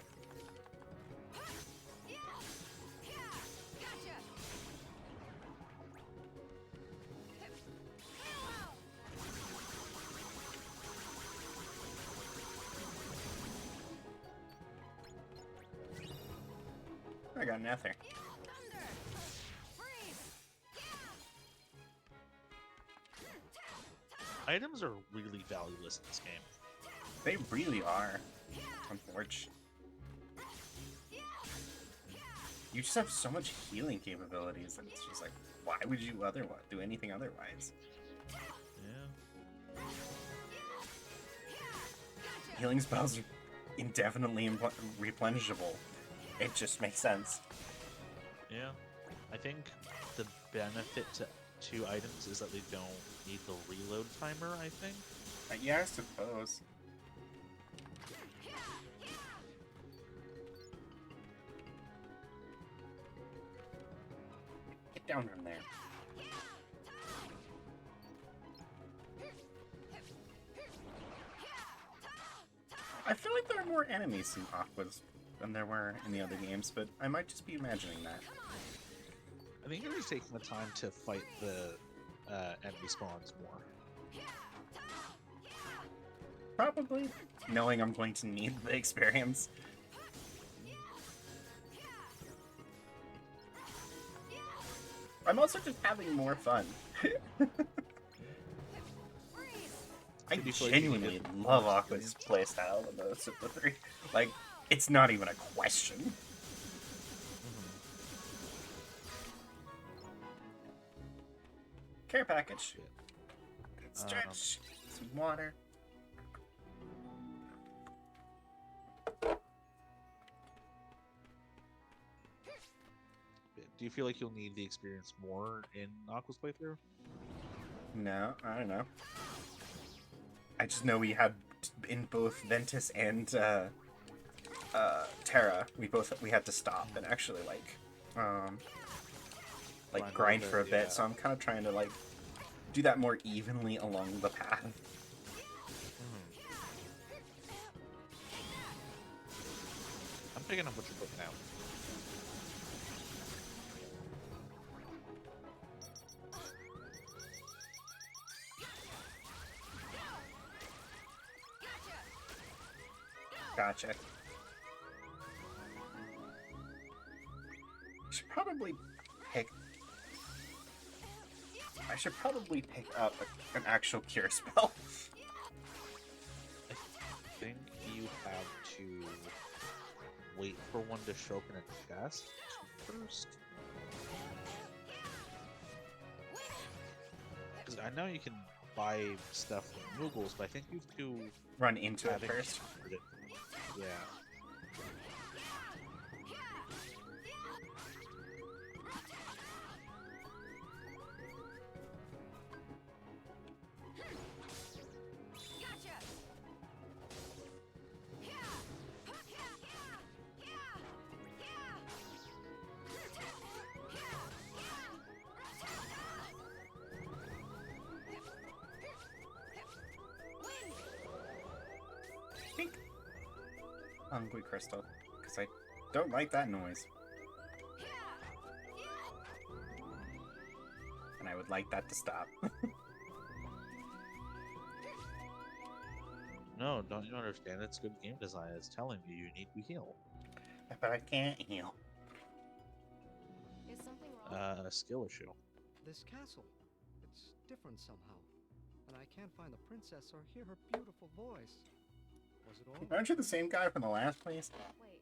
I got an ether. Items are really valueless in this game. They really are. Unfortunate. You just have so much healing capabilities that it's just like, why would you do anything otherwise? Yeah. Healing spells are indefinitely replenishable. It just makes sense. Yeah. I think the benefit to items is that they don't need the reload timer, I think. Yeah, I suppose. Get down from there. I feel like there are more enemies in Aquas than there were in the other games, but I might just be imagining that. I think you're just taking the time to fight the enemy spawns more. Probably, knowing I'm going to need the experience. I'm also just having more fun. I genuinely love Aqua's playstyle in the Super 3. Like, it's not even a question. Care package. Stretch. Some water. Do you feel like you'll need the experience more in Aqua's playthrough? No, I don't know. I just know we had in both Ventus and Terra, we had to stop and actually grind for a bit. Yeah. So I'm kind of trying to do that more evenly along the path. I'm picking up what you're putting out. Gotcha. I should probably pick up an actual cure spell. I think you have to wait for one to show up in a chest first. Because I know you can buy stuff from Moogles, but I think you have to Run into it have first. it. Yeah. Hungry crystal, because I don't like that noise. And I would like that to stop. No, don't you understand? It's good game design. It's telling you need to heal. But I can't heal. Is something wrong? A skill issue. This castle, it's different somehow. And I can't find the princess or hear her beautiful voice. Was it all? Aren't you the same guy from the last place? Wait.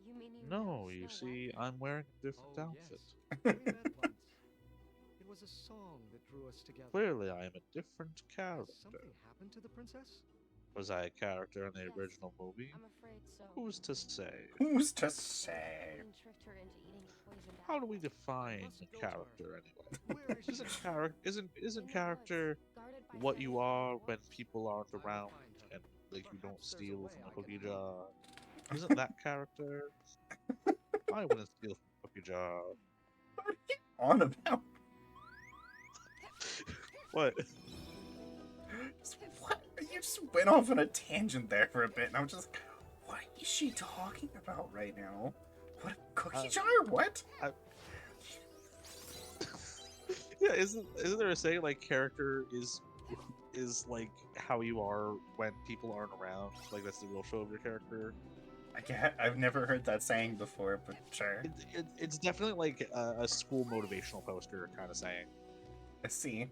You mean you No, know you Snow see, White? I'm wearing a different Oh, outfit. yes. We met once. It was a song that drew us together. Clearly, I am a different Has character. something happened to the princess? Was I a character in the Yes, original movie? I'm afraid so. Who's to say? Who's to say? Queen tricked her into eating a poisoned How do we apple. define Must a go to her. character anyway? Where is she? Isn't In the character woods, guarded by what Santa you Claus are and when dwarves. people aren't I will around find her. and like you don't Perhaps there's a steal way from I the can cookie help. jar? Isn't that character? I wouldn't steal from the cookie jar. What are you on about? What? What? You just went off on a tangent there for a bit, and I'm just like, what is she talking about right now? What, a cookie jar? What? Yeah, isn't there a saying like character is like how you are when people aren't around? Like that's the real show of your character. I've never heard that saying before, but sure. It's definitely like a school motivational poster kind of saying I see.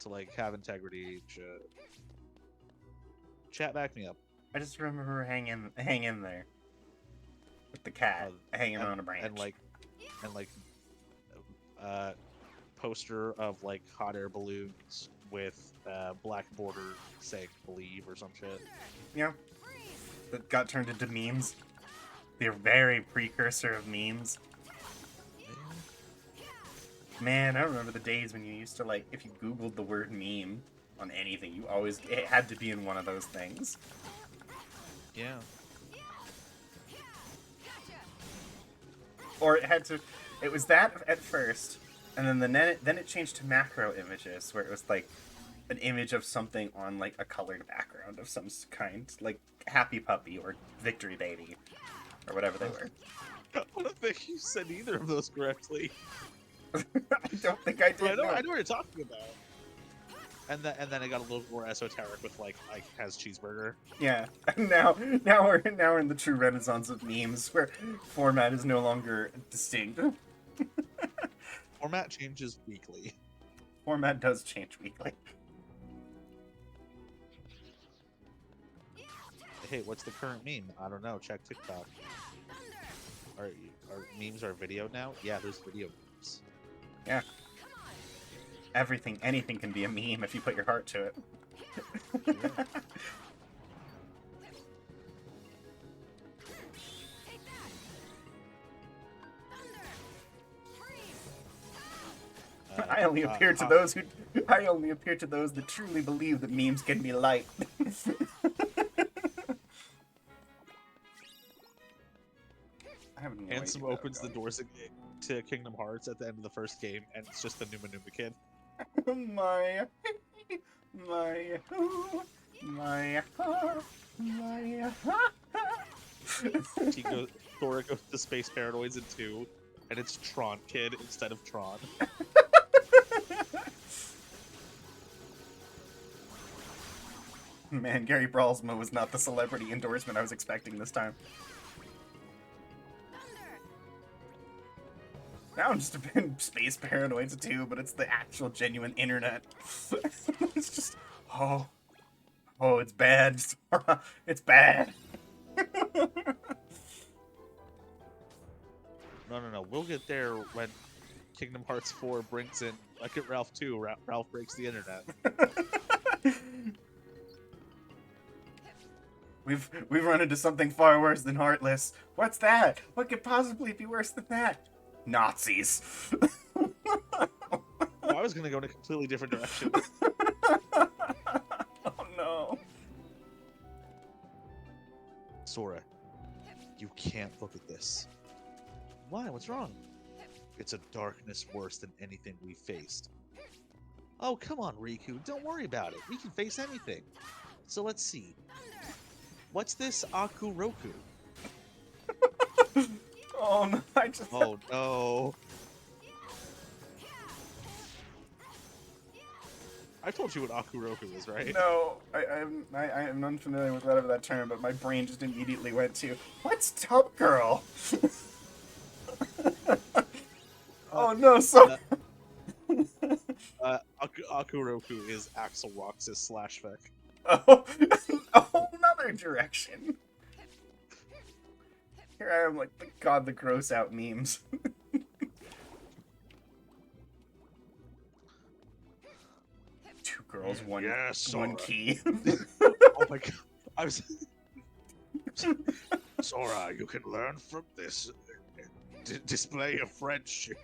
to like have integrity. Shit. Chat, back me up. I just remember her hanging there with the cat hanging on a branch. and like poster of like hot air balloons with black border saying "believe" or some shit. Yeah, that got turned into memes. They're very precursor of memes. Man, I remember the days when you used to, like, if you Googled the word meme on anything, it had to be in one of those things. Yeah. Or it was that at first, and then it changed to macro images, where it was like an image of something on like a colored background of some kind, like Happy Puppy or Victory Baby, or whatever they were. I don't think you said either of those correctly. I don't think I did. I know what you're talking about. And then it got a little more esoteric with like has cheeseburger. Yeah. Now we're in the true renaissance of memes where format is no longer distinct. Format changes weekly. Format does change weekly. Hey, what's the current meme? I don't know. Check TikTok. Are memes are video now? Yeah, there's video memes. Yeah. Anything can be a meme if you put your heart to it. Yeah. I only appear to those that truly believe that memes can be light. I have no Handsome idea opens the doors to Kingdom Hearts at the end of the first game, and it's just the Numa Numa kid. my Sora goes to Space Paranoids in 2, and it's Tron Kid instead of Tron. Man, Gary Brawlsma was not the celebrity endorsement I was expecting this time. Now I'm just a bit Space Paranoids too, but it's the actual genuine internet. It's just, oh, it's bad. It's bad. No. We'll get there when Kingdom Hearts 4 brings in Wreck-It Ralph 2. Ralph breaks the internet. We've run into something far worse than Heartless. What's that? What could possibly be worse than that? Nazis. I was gonna go in a completely different direction. Oh no. Sora, you can't look at this. Why? What's wrong? It's a darkness worse than anything we faced. Oh, come on, Riku. Don't worry about it. We can face anything. So let's see. What's this Akuroku? Oh no, Oh no. I told you what Akuroku is, right? No, I am unfamiliar with whatever that term, but my brain just immediately went to, what's Tub Girl? Oh no, sorry. Akuroku is Axel Roxas / Feck. Oh, a whole nother direction. Here I am, like, God, the gross out memes. Two girls, one key. Oh my god. I was Sora, you can learn from this. Display of friendship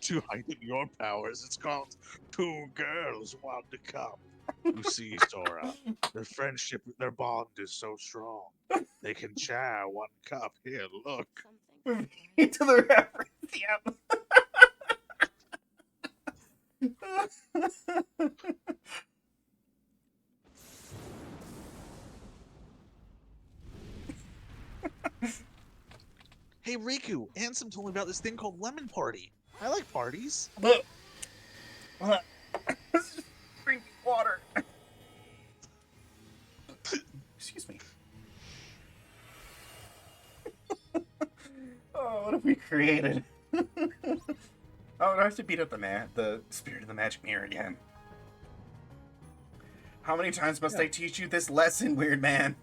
to heighten your powers. It's called Two Girls, One Cup. You see, Sora, their friendship, their bond is so strong. They can share one cup. Here, look. To the reference, yep. Hey, Riku, Ansem told me about this thing called Lemon Party. I like parties. Look. Just drinking water. Excuse me. Oh, what have we created? Oh, I have to beat up the spirit of the magic mirror again. How many times must I teach you this lesson, weird man?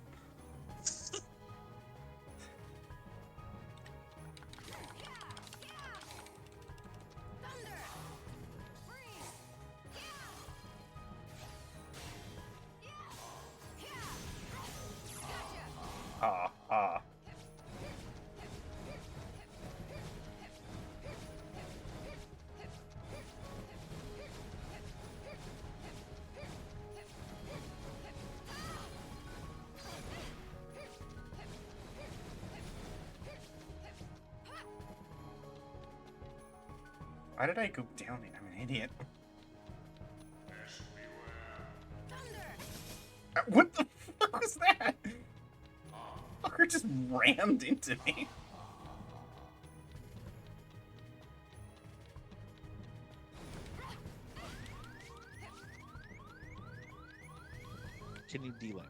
Why did I go down it? I'm an idiot. What the fuck was that? Fucker just rammed into me. Can you D-Link?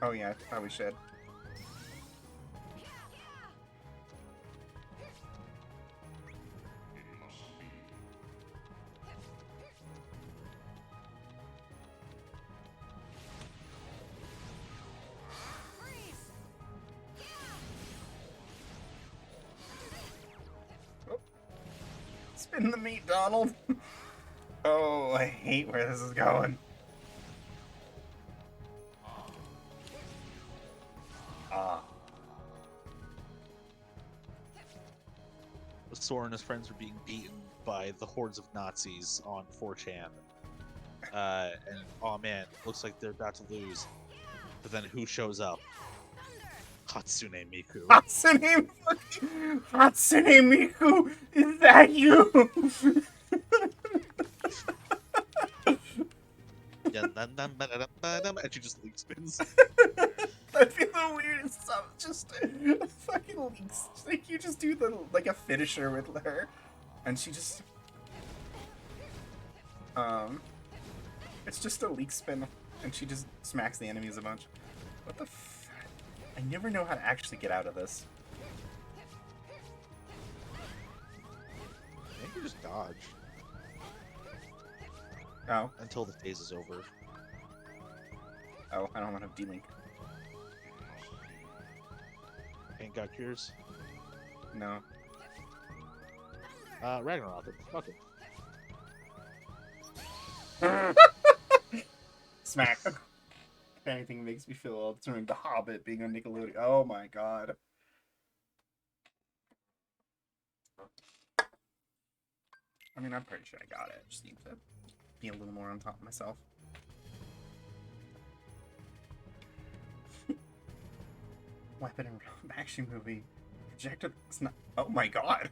Oh yeah, I probably should. Spin the meat, Donald. Oh, I hate where this is going. Sora and his friends were being beaten by the hordes of Nazis on 4chan. And, oh man, looks like they're about to lose. But then who shows up? Hatsune Miku. Hatsune Miku! Is that you? And she just leak spins. That'd be the weirdest stuff. Just a fucking leaks. Like you just do like a finisher with her, and she just it's just a leak spin, and she just smacks the enemies a bunch. What the? I never know how to actually get out of this. I think you just dodge. Oh. Until the phase is over. Oh, I don't want to have D-Link. Ain't got cures? No. Ragnarok. Fuck it. Smack. If anything makes me feel old, it's The Hobbit being on Nickelodeon. Oh my god. I mean, I'm pretty sure I got it. I just need to be a little more on top of myself. Weapon and action movie. Projected. It's not. Oh my god.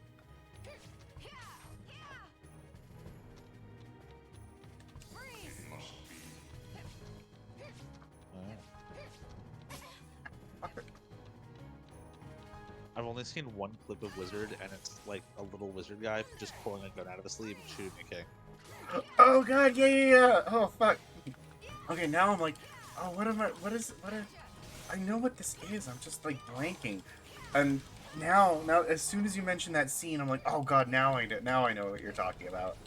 I've only seen one clip of Wizard, and it's like a little wizard guy just pulling a gun out of his sleeve and shooting a king. Oh god, yeah. Oh fuck. Okay, now I'm like, oh, what I know what this is. I'm just like blanking. And now, as soon as you mention that scene, I'm like, oh god, now I know what you're talking about.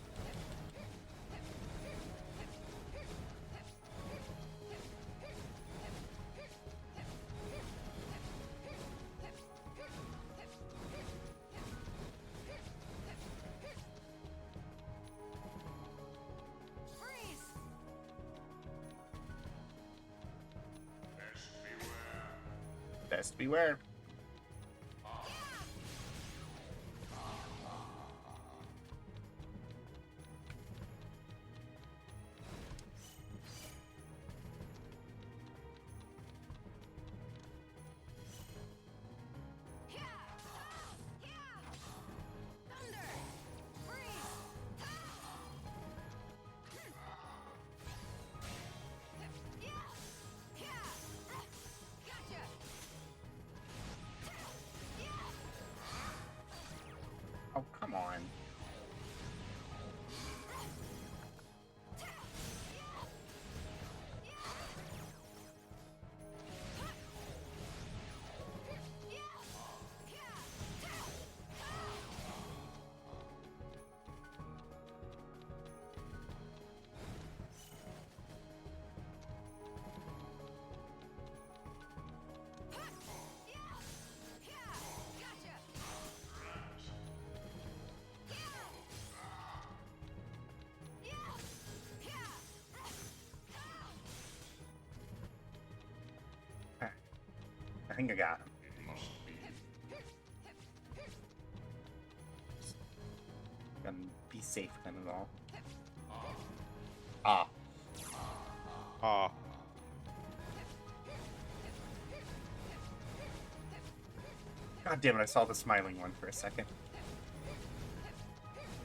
Best beware. Oh, come on. I think I got him. Gonna be safe then and all. Ah. Ah. God damn it, I saw the smiling one for a second.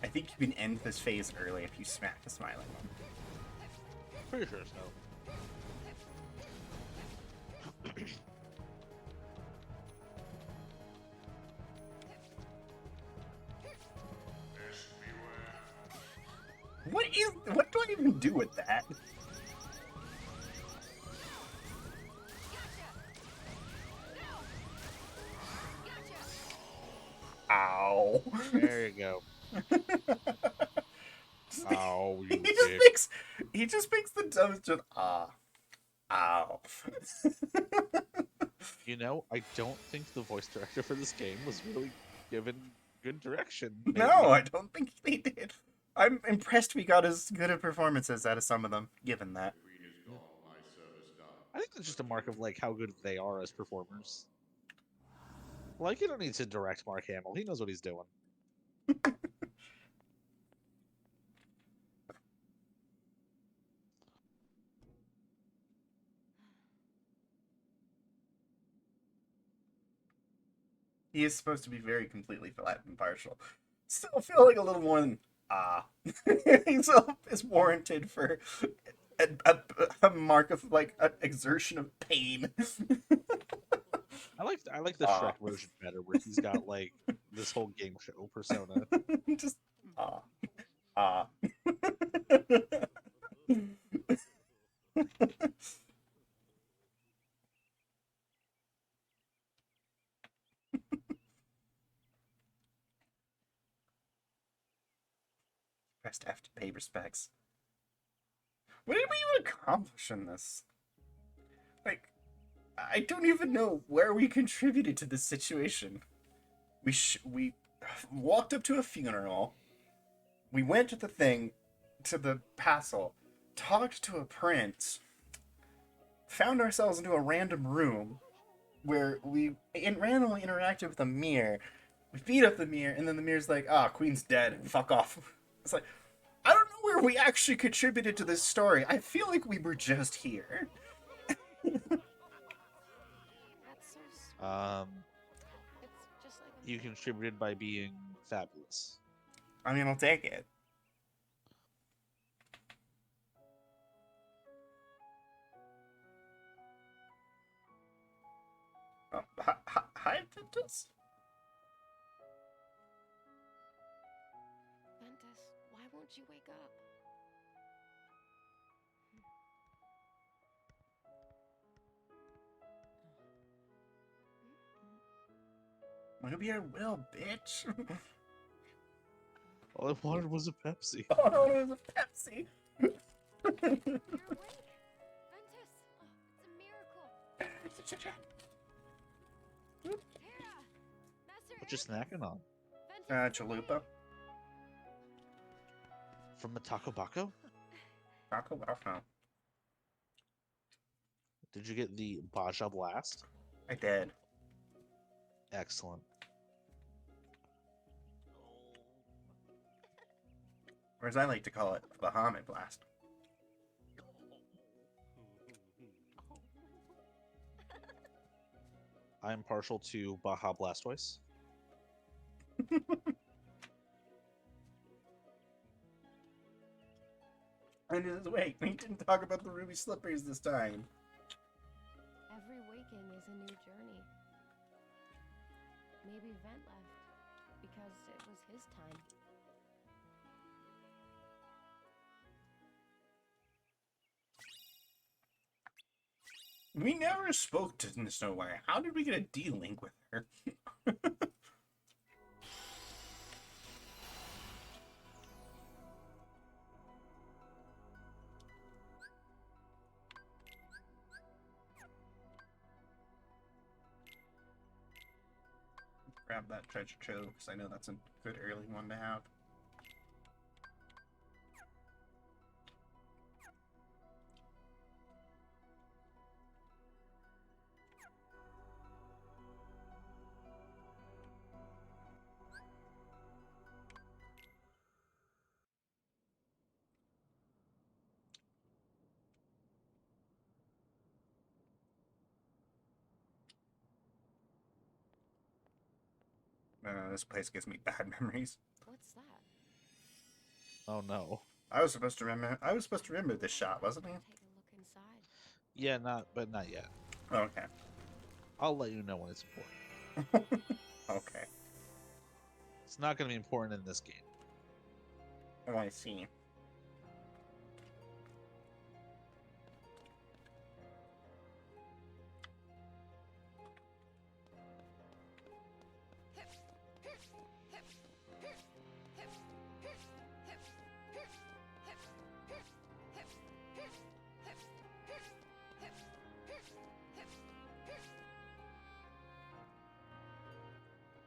I think you can end this phase early if you smack the smiling one. Pretty sure so. What do I even do with that? Ow. There you go. Ow, you he just makes the dumbest just ow. You know, I don't think the voice director for this game was really given good direction. Maybe. No, I don't think they did. I'm impressed we got as good of performances out of some of them, given that. I think that's just a mark of like how good they are as performers. Like, you don't need to direct Mark Hamill. He knows what he's doing. He is supposed to be very completely flat and partial. Still feel like a little more than is warranted for a mark of like an exertion of pain. I like the Shrek version better, where he's got like this whole game show persona. Just Pressed F to pay respects. What did we even accomplish in this? Like, I don't even know where we contributed to this situation. We walked up to a funeral. We went to the thing, to the castle, talked to a prince, found ourselves into a random room where we randomly interacted with a mirror. We beat up the mirror, and then the mirror's like, Queen's dead, fuck off. It's like, I don't know where we actually contributed to this story. I feel like we were just here. That's so sweet. It's just like You contributed by being fabulous. I mean, I'll take it. Hi, Ventus? won't you wake up? Maybe I will, bitch. All I wanted was a Pepsi. Oh, it was a Pepsi. You're awake? Ventus! Oh, it's a miracle. Tara! Master What you snacking on? Ventus, Chalupa. From the Taco Baco? Taco Bell. Did you get the Baja Blast? I did. Excellent. Or as I like to call it, Bahamut Blast. I'm partial to Baja Blastoise. And wait, we didn't talk about the ruby slippers this time. every waking is a new journey. Maybe Vent left because it was his time. We never spoke to Snow White. How did we get a D-Link with her? Grab that treasure trove, because I know that's a good early one to have. This place gives me bad memories. What's that? Oh no. I was supposed to remember this shot, wasn't I? Take a look inside. Yeah, not yet. Oh, okay. I'll let you know when it's important. Okay. It's not going to be important in this game. Oh, I see.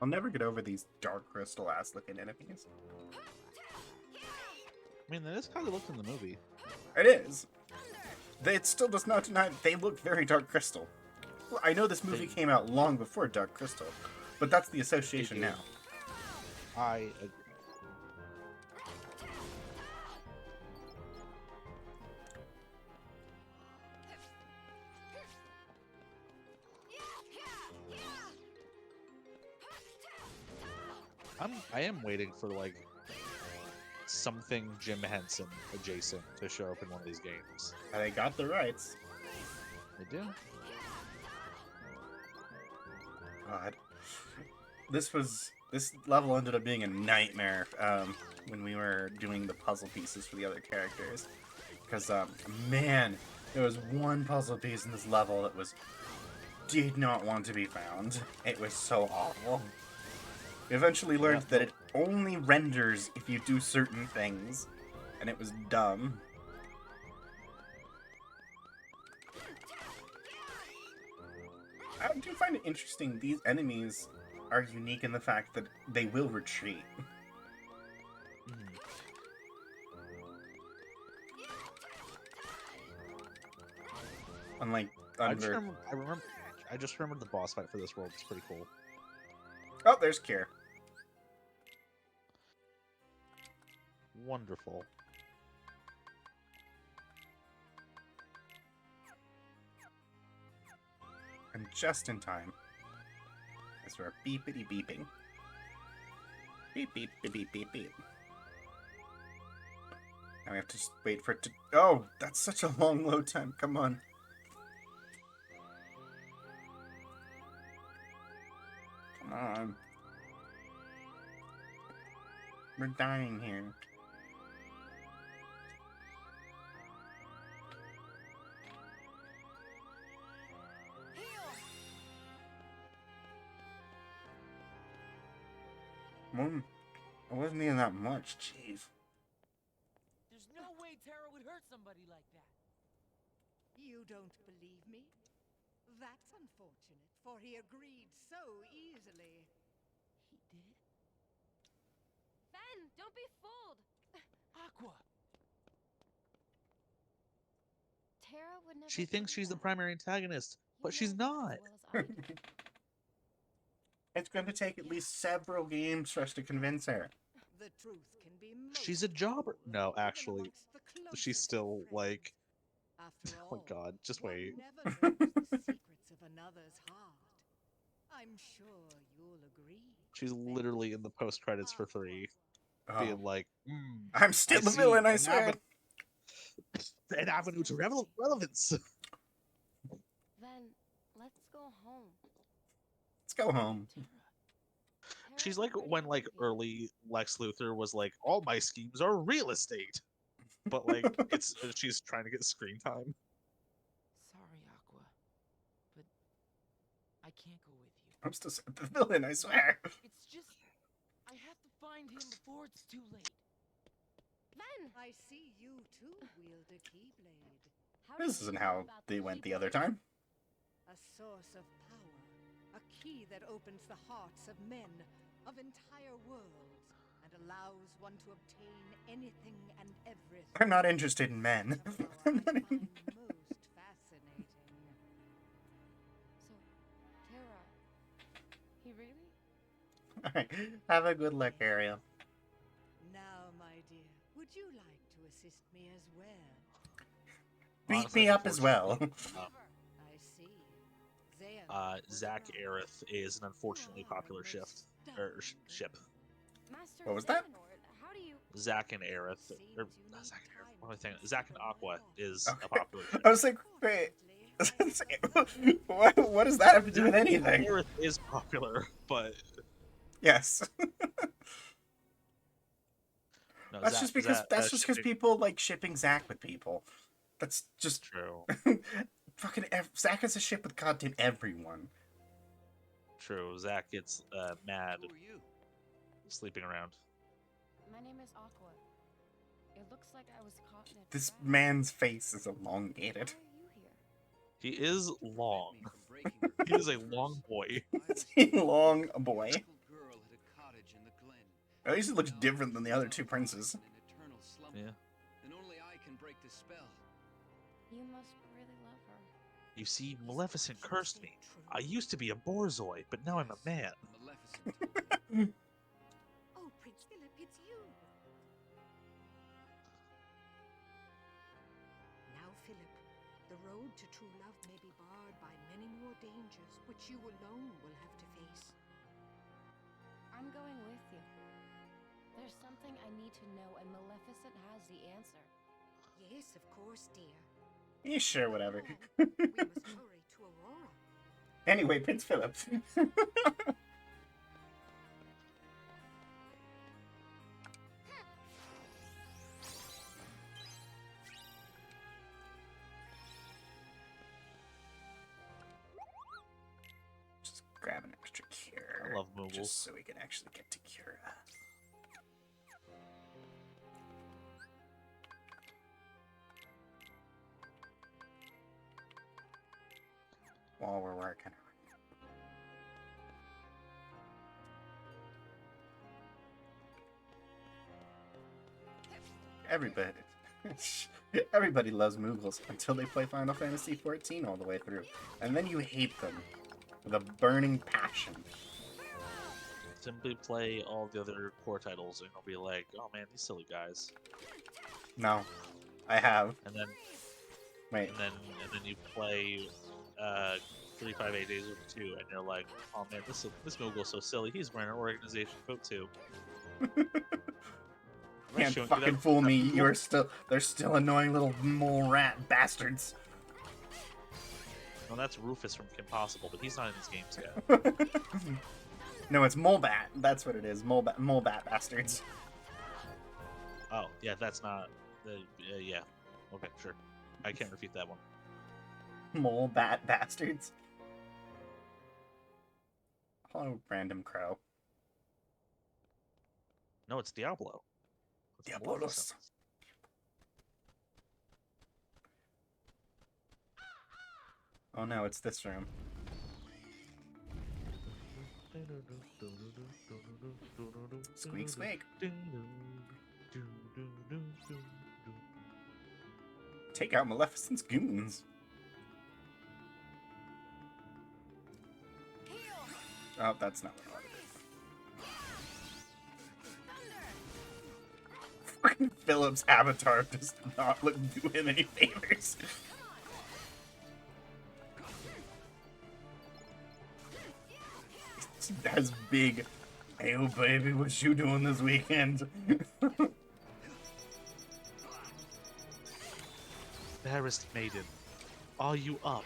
I'll never get over these dark crystal ass looking enemies. I mean, that is how they looked in the movie. It is. It still does not deny they look very Dark Crystal. Well, I know this movie came out long before Dark Crystal, but that's the association They did. now. I agree. I am waiting for like something Jim Henson adjacent to show up in one of these games. And they got the rights. They do. God. This level ended up being a nightmare when we were doing the puzzle pieces for the other characters. Because, man, there was one puzzle piece in this level that did not want to be found. It was so awful. We eventually learned that it only renders if you do certain things, and it was dumb. I do find it interesting, these enemies are unique in the fact that they will retreat. Unlike I under... just remembered the boss fight for this world. It's pretty cool. Oh, there's Kier. Wonderful. And just in time. As we're beepity beeping. Beep beep beep beep beep beep. Now we have to just wait for it to... Oh, that's such a long load time. Come on. Come on. We're dying here. It wasn't even that much. Jeez. There's no way Tara would hurt somebody like that. You don't believe me? That's unfortunate, for he agreed so easily. He did? Ben, don't be fooled. Aqua! Tara would never. She do thinks she's the that. primary antagonist, You but she's know that not. as well as I do. It's going to take at least several games for us to convince her. The truth can be most She's a jobber. cruel, No, even actually, amongst the she's closest still friends. like, After oh my all, god, just one wait. never knows the secrets of another's heart. I'm sure you'll agree. She's literally in the post credits for 3, being like, I'm still I the see villain, I an swear. an avenue to relevance. Ben, let's go home. Let's go home. She's Tara's like already when like leaving. early Lex Luthor was like, all my schemes are real estate, but like she's trying to get screen time. Sorry, Aqua. But I can't go with you. I'm still the villain, I swear. It's just... I have to find him before it's too late. Ben, I see you too wield a keyblade. how do This you isn't know how about they the went the Keyblade? other time. A source of power. A key that opens the hearts of men, of entire worlds, and allows one to obtain anything and everything. I'm not interested in men. It's a power I find most fascinating. So, Tara, he really? Alright, have a good look, Ariel. Now, my dear, would you like to assist me as well? Beat Honestly, me up as well. Never. I see. Xehanort was Zach right. Aerith is an unfortunately You are a popular most ship. stunning Ship. Master What was that? Xehanort, how do you? Zach and Aerith, Seems or you not need Zach and Aerith. time What am I to thinking? Zach and consider Aqua my is a Okay. popular ship. I was like, wait. What does that have to do with anything? Aerith is popular, but Yes. no, That's Zach, just because shipping- people like shipping Zack with people. That's just True. fucking Zack is a ship with goddamn everyone. True. Zach gets mad Who are you? sleeping around. My name is Aqua. It looks like I was caught in a This trap. man's face is elongated. Why are you here? He is long. Me from breaking her He is a curse. long boy. I It's was a long boy. a little girl at a cottage in the glen. At least it looks Now different than the other she's two princes. in an eternal slumber, Yeah. and only I can break the spell. You must really love her. You see, Maleficent cursed me. I used to be a Borzoi, but now I'm a man. Maleficent. Oh, Prince Philip, it's you. Now, Philip, the road to true love may be barred by many more dangers, which you alone will have to face. I'm going with you. There's something I need to know, and Maleficent has the answer. Yes, of course, dear. Yeah, sure, whatever. We must hurry to Aurora. Anyway, Prince Philip. Just grab an extra cure. I love Moogles. Just so we can actually get to Cura. While we're working. Everybody loves Moogles until they play Final Fantasy XIV all the way through. And then you hate them with a burning passion. Simply play all the other core titles, and you'll be like, "Oh man, these silly guys." No, I have. And then, Wait, and then you play 358 Days with 2, and you're like, "Oh man, this Moogle's so silly. He's wearing an organization coat too." can't showing you fucking that- fool that me. Moogle? They're still annoying little mole rat bastards. No, that's Rufus from Kim Possible, but he's not in these games yet. No, it's Molebat. That's what it is. Molebat bastards. Oh, yeah, that's not. Yeah. Okay, sure. I can't refute that one. Molebat bastards. Hello, random crow. No, it's Diablo. It's Diablos. Maleficent. Oh no, it's this room. Squeak, squeak. Take out Maleficent's goons. Oh, that's not what I wanted to do. Fucking Philip's avatar does not do him any favors. That's big. Hey, oh baby, what you doing this weekend? Fairest maiden, are you up?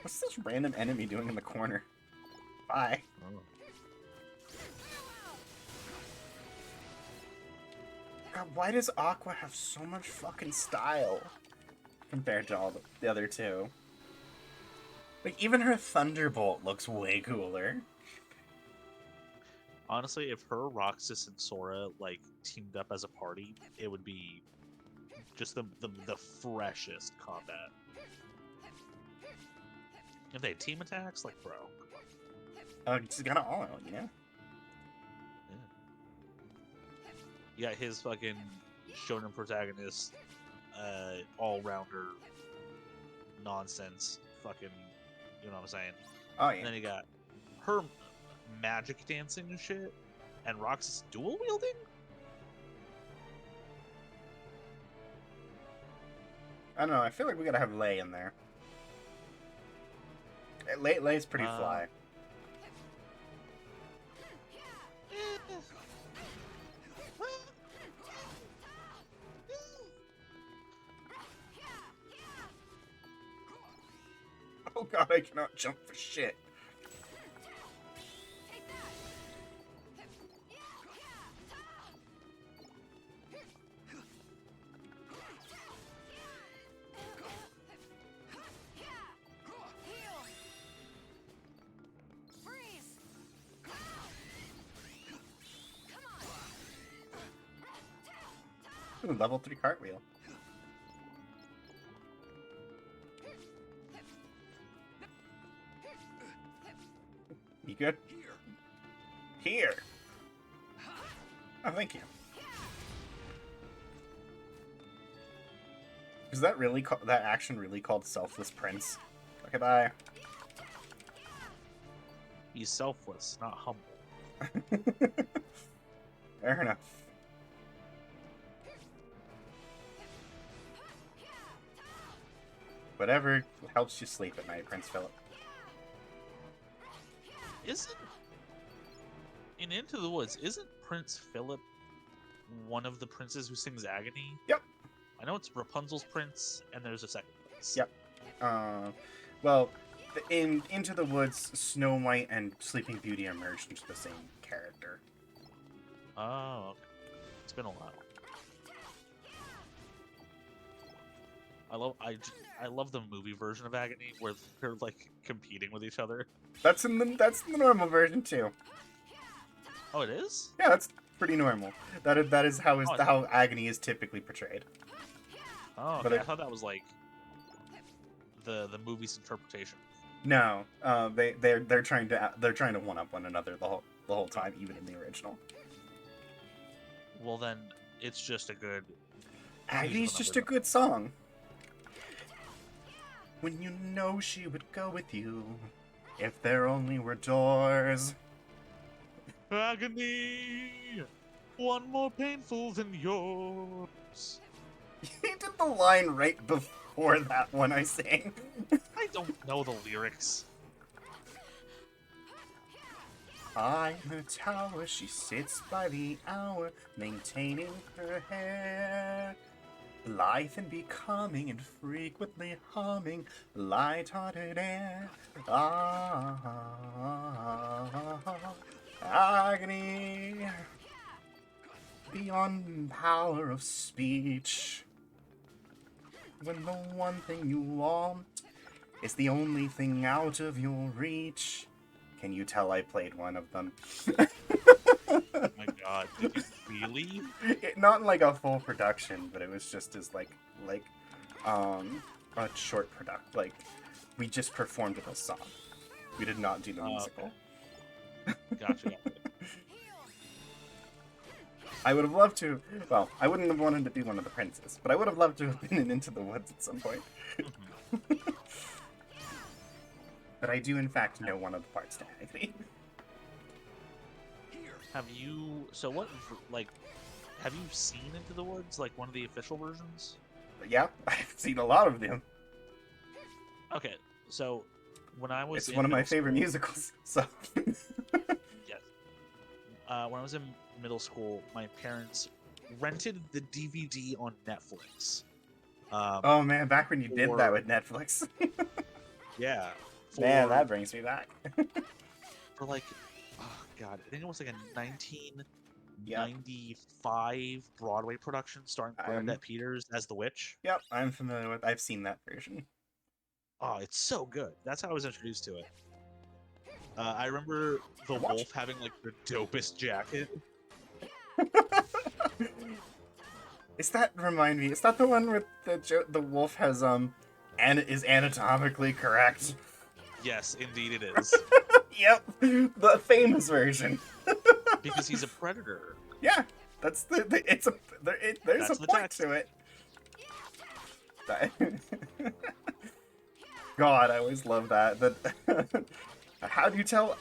What's this random enemy doing in the corner? Bye. Oh. God, why does Aqua have so much fucking style compared to all the other two? Like, even her Thunderbolt looks way cooler. Honestly, if her, Roxas, and Sora like teamed up as a party, it would be just the freshest combat. If they had team attacks, like, bro, come on. Just got it all out, you know? Yeah. You got his fucking shonen protagonist, all-rounder nonsense, fucking, you know what I'm saying? Oh, yeah. And then you got her magic dancing and shit, and Roxas dual wielding? I don't know, I feel like we gotta have Lei in there. Lei's pretty fly. Oh god, I cannot jump for shit. Ooh, level 3 cartwheel. You good? Here. Oh, thank you. Is that really that action really called Selfless Prince? Okay, bye. He's selfless, not humble. Fair enough. Whatever helps you sleep at night, Prince Philip. Into the Woods, isn't Prince Philip one of the princes who sings Agony? Yep. I know it's Rapunzel's prince, and there's a second prince. Yep. Well, in Into the Woods, Snow White and Sleeping Beauty are merged into the same character. Oh, okay. It's been a while. I love the movie version of Agony where they're like competing with each other. That's in the normal version too. Oh, it is? Yeah, that's pretty normal. That is how Agony is typically portrayed. Oh, okay. I thought that was like the movie's interpretation. No, they're trying to one up one another the whole time, even in the original. Well, then it's just a good. Agony's just a good song. When you know she would go with you, if there only were doors. Agony, one more painful than yours. You did the line right before that one I sang. I don't know the lyrics. I'm her tower, she sits by the hour, maintaining her hair. Lithe and becoming and frequently humming, light-hearted air. Agony, beyond power of speech. When the one thing you want is the only thing out of your reach. Can you tell I played one of them? Oh my god, did you really? Not in like a full production, but it was just as like a short product. Like, we just performed the song. We did not do the musical. Okay. Gotcha. I would have loved to. Well, I wouldn't have wanted to be one of the princes, but I would have loved to have been in Into the Woods at some point. But I do, in fact, know one of the parts technically. Have you? So what? Like, have you seen Into the Woods? Like one of the official versions? But yeah, I've seen a lot of them. Okay, so when I was It's one of my middle favorite school- musicals. So. Yes. When I was in middle school, my parents rented the DVD on Netflix. Oh man, back when you did that with Netflix. Yeah. Man, that brings me back. For like, oh god, I think it was like a 1995 Broadway production starring Bernadette Peters as the witch. Yep, I'm familiar with. I've seen that version. Oh, it's so good. That's how I was introduced to it. I remember the wolf having like the dopest jacket. Is that the one with the wolf has and is anatomically correct? Yes, indeed it is. Yep, the famous version. Because he's a predator. Yeah, that's there's That's a the point text. to it. God, I always love that. How do you tell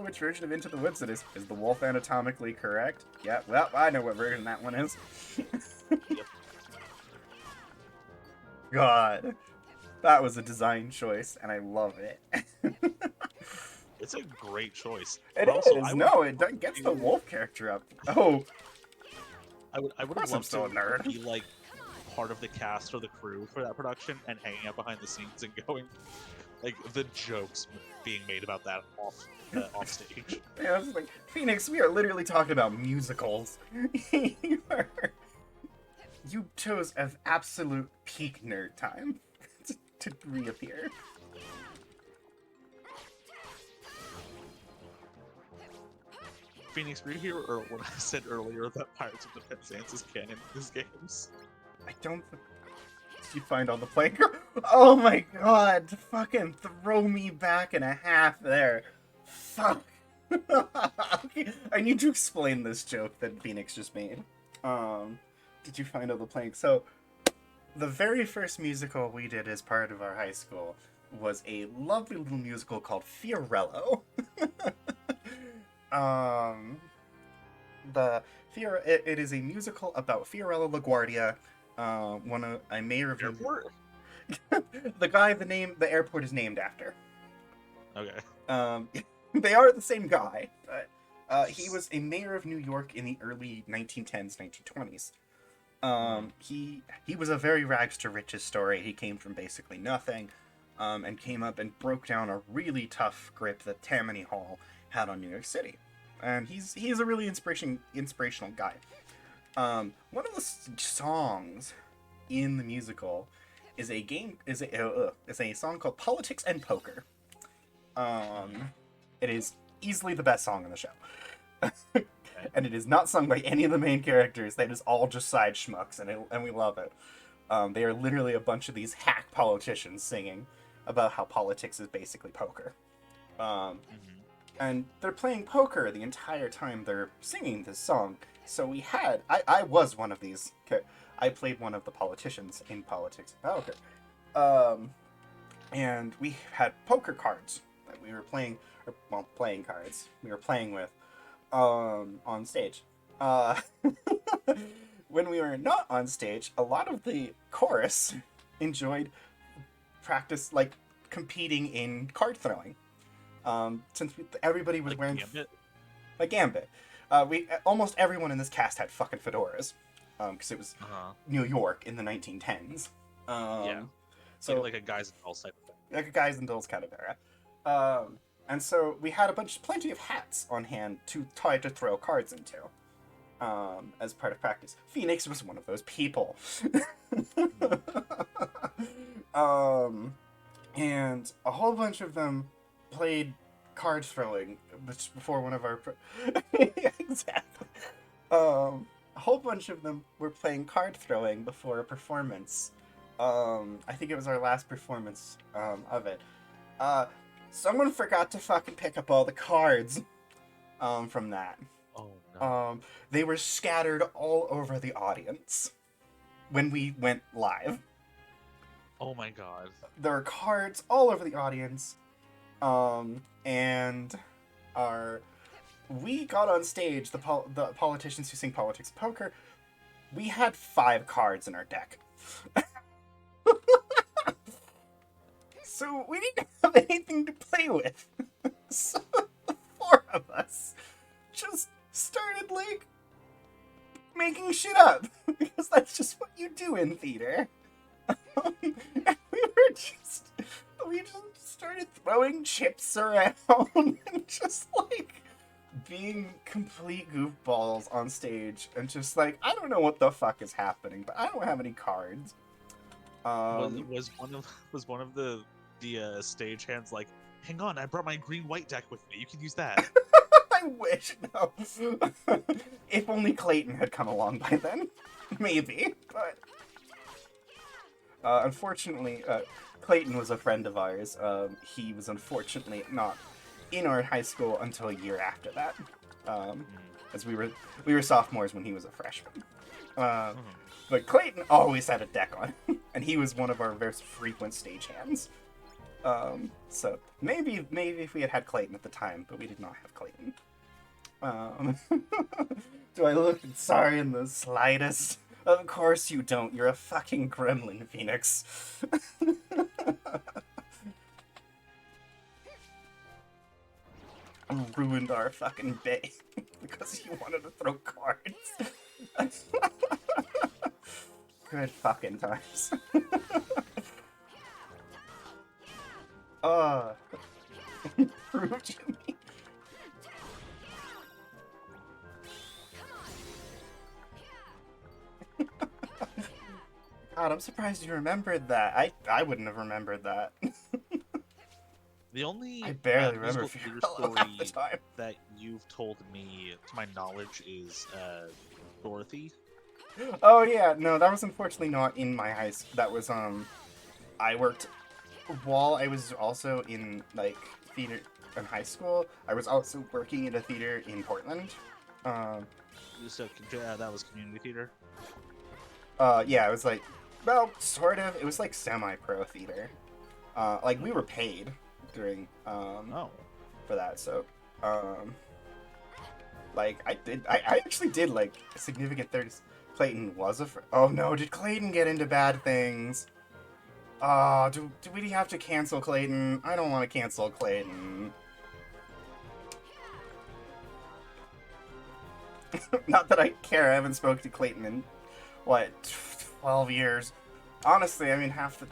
which version of Into the Woods it is? Is the wolf anatomically correct? Yeah, well, I know what version that one is. God, that was a design choice, and I love it. It's a great choice. It But is. also, It gets the wolf character up. Oh, I would have course I'm loved still to a nerd. be like part of the cast or the crew for that production and hanging out behind the scenes and going like the jokes being made about that off stage. Yeah, I was like, Phoenix, we are literally talking about musicals. You chose an absolute peak nerd time to reappear. Phoenix, were you here or when I said earlier that Pirates of the Penzance is canon in these games? I don't. Did you find all the playing? Oh my god! Fucking throw me back in a half there. Fuck. I need to explain this joke that Phoenix just made. Did you find all the playing? So, the very first musical we did as part of our high school was a lovely little musical called Fiorello. It is a musical about Fiorello LaGuardia, a mayor of Airport? the airport is named after. Okay. They are the same guy, but he was a mayor of New York in the early 1910s, 1920s. He was a very rags to riches story. He came from basically nothing, and came up and broke down a really tough grip that Tammany Hall had on New York City. And he's a really inspirational guy. One of the songs in the musical is a song called Politics and Poker. It is easily the best song in the show. And it is not sung by any of the main characters. That is all just side schmucks, and we love it. They are literally a bunch of these hack politicians singing about how politics is basically poker. And they're playing poker the entire time they're singing this song. So I was one of these. I played one of the politicians in Politics and Poker. And we had poker cards that we were playing, playing cards we were playing with on stage. When we were not on stage, a lot of the chorus enjoyed competing in card throwing. Since everybody was wearing Gambit? Like Gambit. Almost everyone in this cast had fucking fedoras, because it was New York in the 1910s. Yeah. So like a guys and dolls type of thing. Like a guys and dolls kind of era. And so we had plenty of hats on hand to try to throw cards into, as part of practice. Phoenix was one of those people. and a whole bunch of them played card throwing before one of our exactly. A whole bunch of them were playing card throwing before a performance. I think it was our last performance of it. Someone forgot to fucking pick up all the cards from that. Oh no. They were scattered all over the audience when we went live. Oh my god. There are cards all over the audience, and we got on stage, the politicians who sing politics poker. We had 5 cards in our deck. So we didn't have anything to play with. So the 4 of us just started, like, making shit up. Because that's just what you do in theater. And we just started throwing chips around and just, like, being complete goofballs on stage. And just, like, I don't know what the fuck is happening, but I don't have any cards. Was one of the stagehands like, hang on, I brought my green-white deck with me. You can use that. I wish, no. If only Clayton had come along by then. Maybe, but... unfortunately, Clayton was a friend of ours. He was unfortunately not in our high school until a year after that. As we were sophomores when he was a freshman. But Clayton always had a deck on him, and he was one of our very frequent stagehands. So maybe if we had Clayton at the time, but we did not have Clayton. Do I look sorry in the slightest? Of course you don't. You're a fucking gremlin, Phoenix. Ruined our fucking day because you wanted to throw cards. Good fucking times. Rude Jimmy. God, I'm surprised you remembered that. I wouldn't have remembered that. The only I barely remember musical theater half the story time. that you've told me, to my knowledge, is Dorothy. Oh yeah, no, that was unfortunately not in my high school. That was I worked while I was also in like theater in high school. I was also working in a theater in Portland. So that was community theater. Yeah, it was like, well, sort of. It was like semi-pro theater. Like we were paid during for that. So like I actually did like a significant 30s. Clayton was a oh no, did Clayton get into bad things? Do we have to cancel Clayton? I don't want to cancel Clayton. Not that I care, I haven't spoken to Clayton in, what, 12 years. Honestly, I mean, half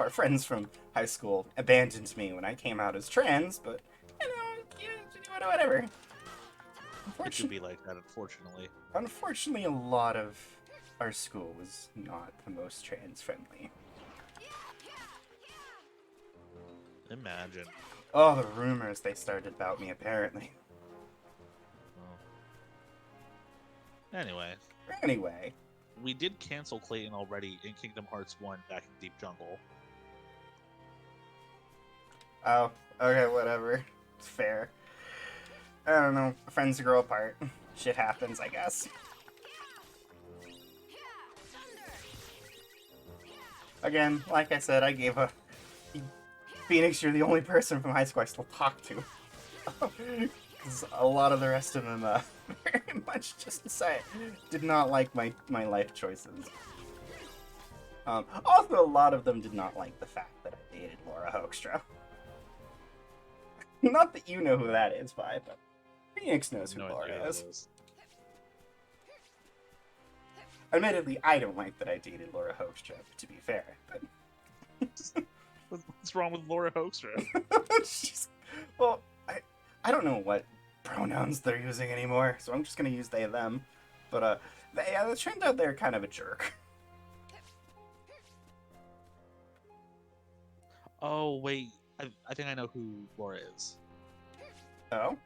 our friends from high school abandoned me when I came out as trans, but, you know, whatever. It should be like that, unfortunately. Unfortunately, a lot of our school was not the most trans-friendly. Imagine. Oh, the rumors they started about me, apparently. Anyway. We did cancel Clayton already in Kingdom Hearts 1 back in Deep Jungle. Oh, okay, whatever. It's fair. I don't know. Friends grow apart. Shit happens, I guess. Again, like I said, I gave a... Phoenix, you're the only person from high school I still talk to. Because a lot of the rest of them, very much just to say, did not like my life choices. Also, a lot of them did not like the fact that I dated Laura Hoekstra. Not that you know who that is, Vi, but Phoenix knows who Laura is. Admittedly, I don't like that I dated Laura Hoekstra, to be fair, but... What's wrong with Laura Hoekstra? Well, I don't know what pronouns they're using anymore, so I'm just gonna use they, them. But, it turns out they're kind of a jerk. Oh wait, I think I know who Laura is. Oh?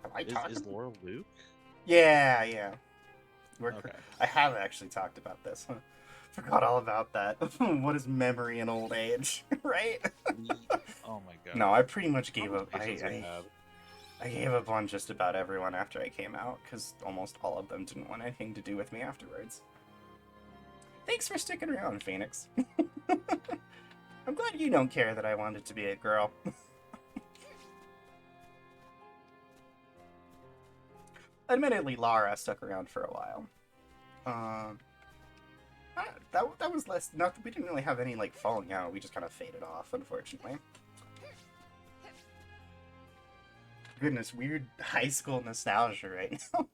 Have I talked Is about... Laura Luke? Yeah. Okay. I have actually talked about this. Forgot all about that. What is memory in old age, right? Oh my god. No, I pretty much How gave much up. patience we had. I gave up on just about everyone after I came out, because almost all of them didn't want anything to do with me afterwards. Thanks for sticking around, Phoenix. I'm glad you don't care that I wanted to be a girl. Admittedly, Lara stuck around for a while. That was less. Not we didn't really have any like falling out. We just kind of faded off, unfortunately. Goodness, weird high school nostalgia right now.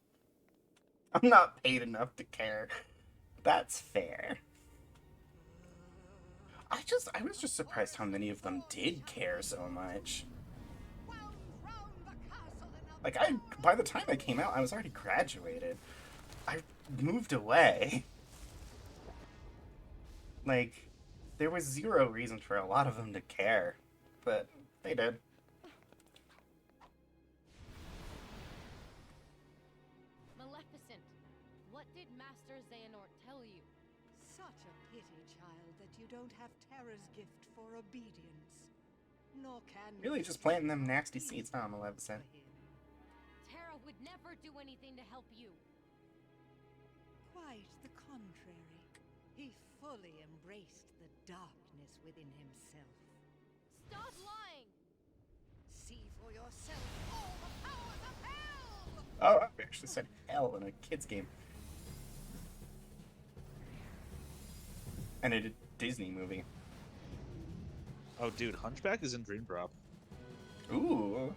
I'm not paid enough to care. That's fair. I was just surprised how many of them did care so much. Like, by the time I came out, I was already graduated. I moved away. Like, there was zero reason for a lot of them to care, but they did. Maleficent, what did Master Xehanort tell you? Such a pity, child, that you don't have Terra's gift for obedience. Nor can you Really just planting them stand nasty easy seeds, huh, Maleficent? for him. Terra would never do anything to help you. Quite the contrary. He fully embraced the darkness within himself. Stop lying! See for yourself all the powers of hell! Oh, I actually said hell in a kid's game. And a Disney movie. Oh, dude, Hunchback is in Dream Drop. Ooh.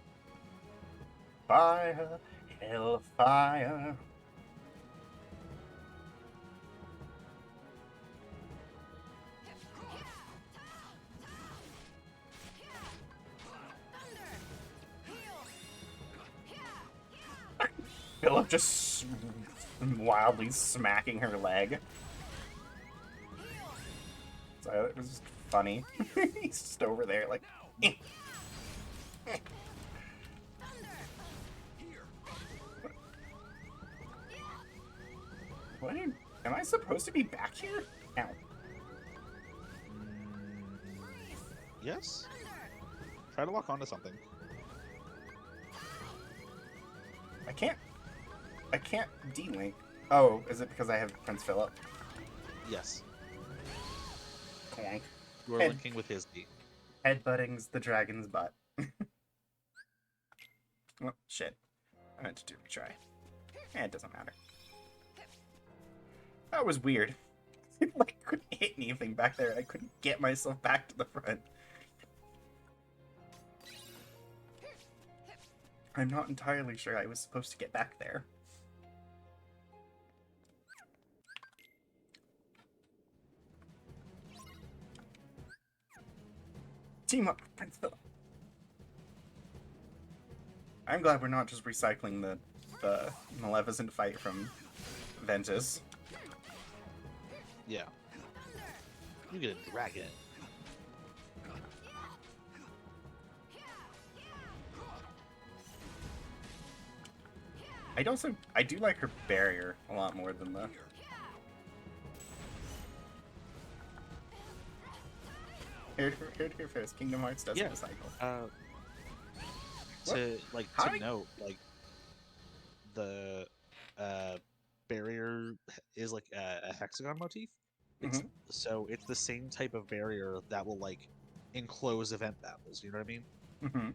Fire, hellfire. Philip just wildly smacking her leg. So it was just funny. He's just over there like. Eh. Eh. What am I supposed to be back here? Ow. Yes? Try to lock onto something. I can't D-Link. Oh, is it because I have Prince Philip? Yes. Clank. You are linking with his D. Headbutting's the dragon's butt. Oh, shit. I meant to do a retry. It doesn't matter. That was weird. I couldn't hit anything back there. I couldn't get myself back to the front. I'm not entirely sure I was supposed to get back there. Team up, Prince Philip. I'm glad we're not just recycling the Maleficent fight from Ventus. Yeah. You get a dragon. I do like her barrier a lot more than the... Here first, Kingdom Hearts doesn't recycle. To note, like, the barrier is like a hexagon motif. So it's the same type of barrier that will like enclose event battles. You know what I mean? Mm-hmm.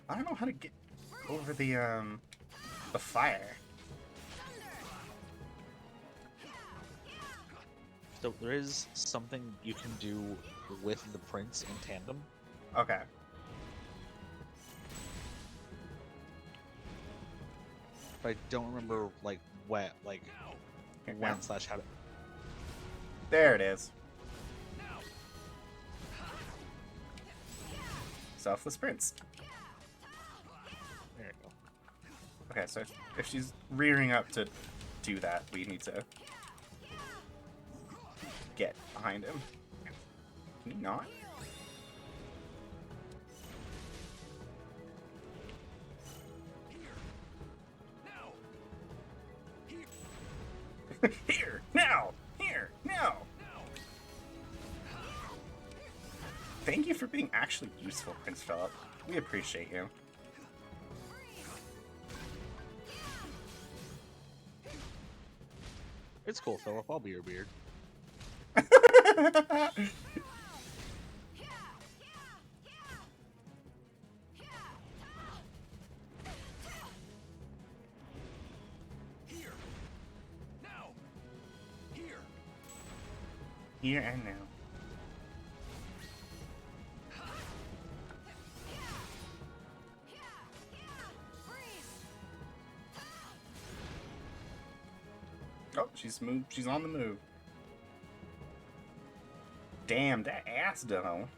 I don't know how to get over the fire. So there is something you can do with the prince in tandem. Okay. But I don't remember like when slash how to. There it is. Selfless Prince. There you go. Okay, so if she's rearing up to do that, we need to get behind him. Can he not? Here, now! Here, now! Thank you for being actually useful, Prince Philip. We appreciate you. It's cool, Philip. I'll be your beard. Here and now. Oh, she's moved. She's on the move. Damn, that ass though.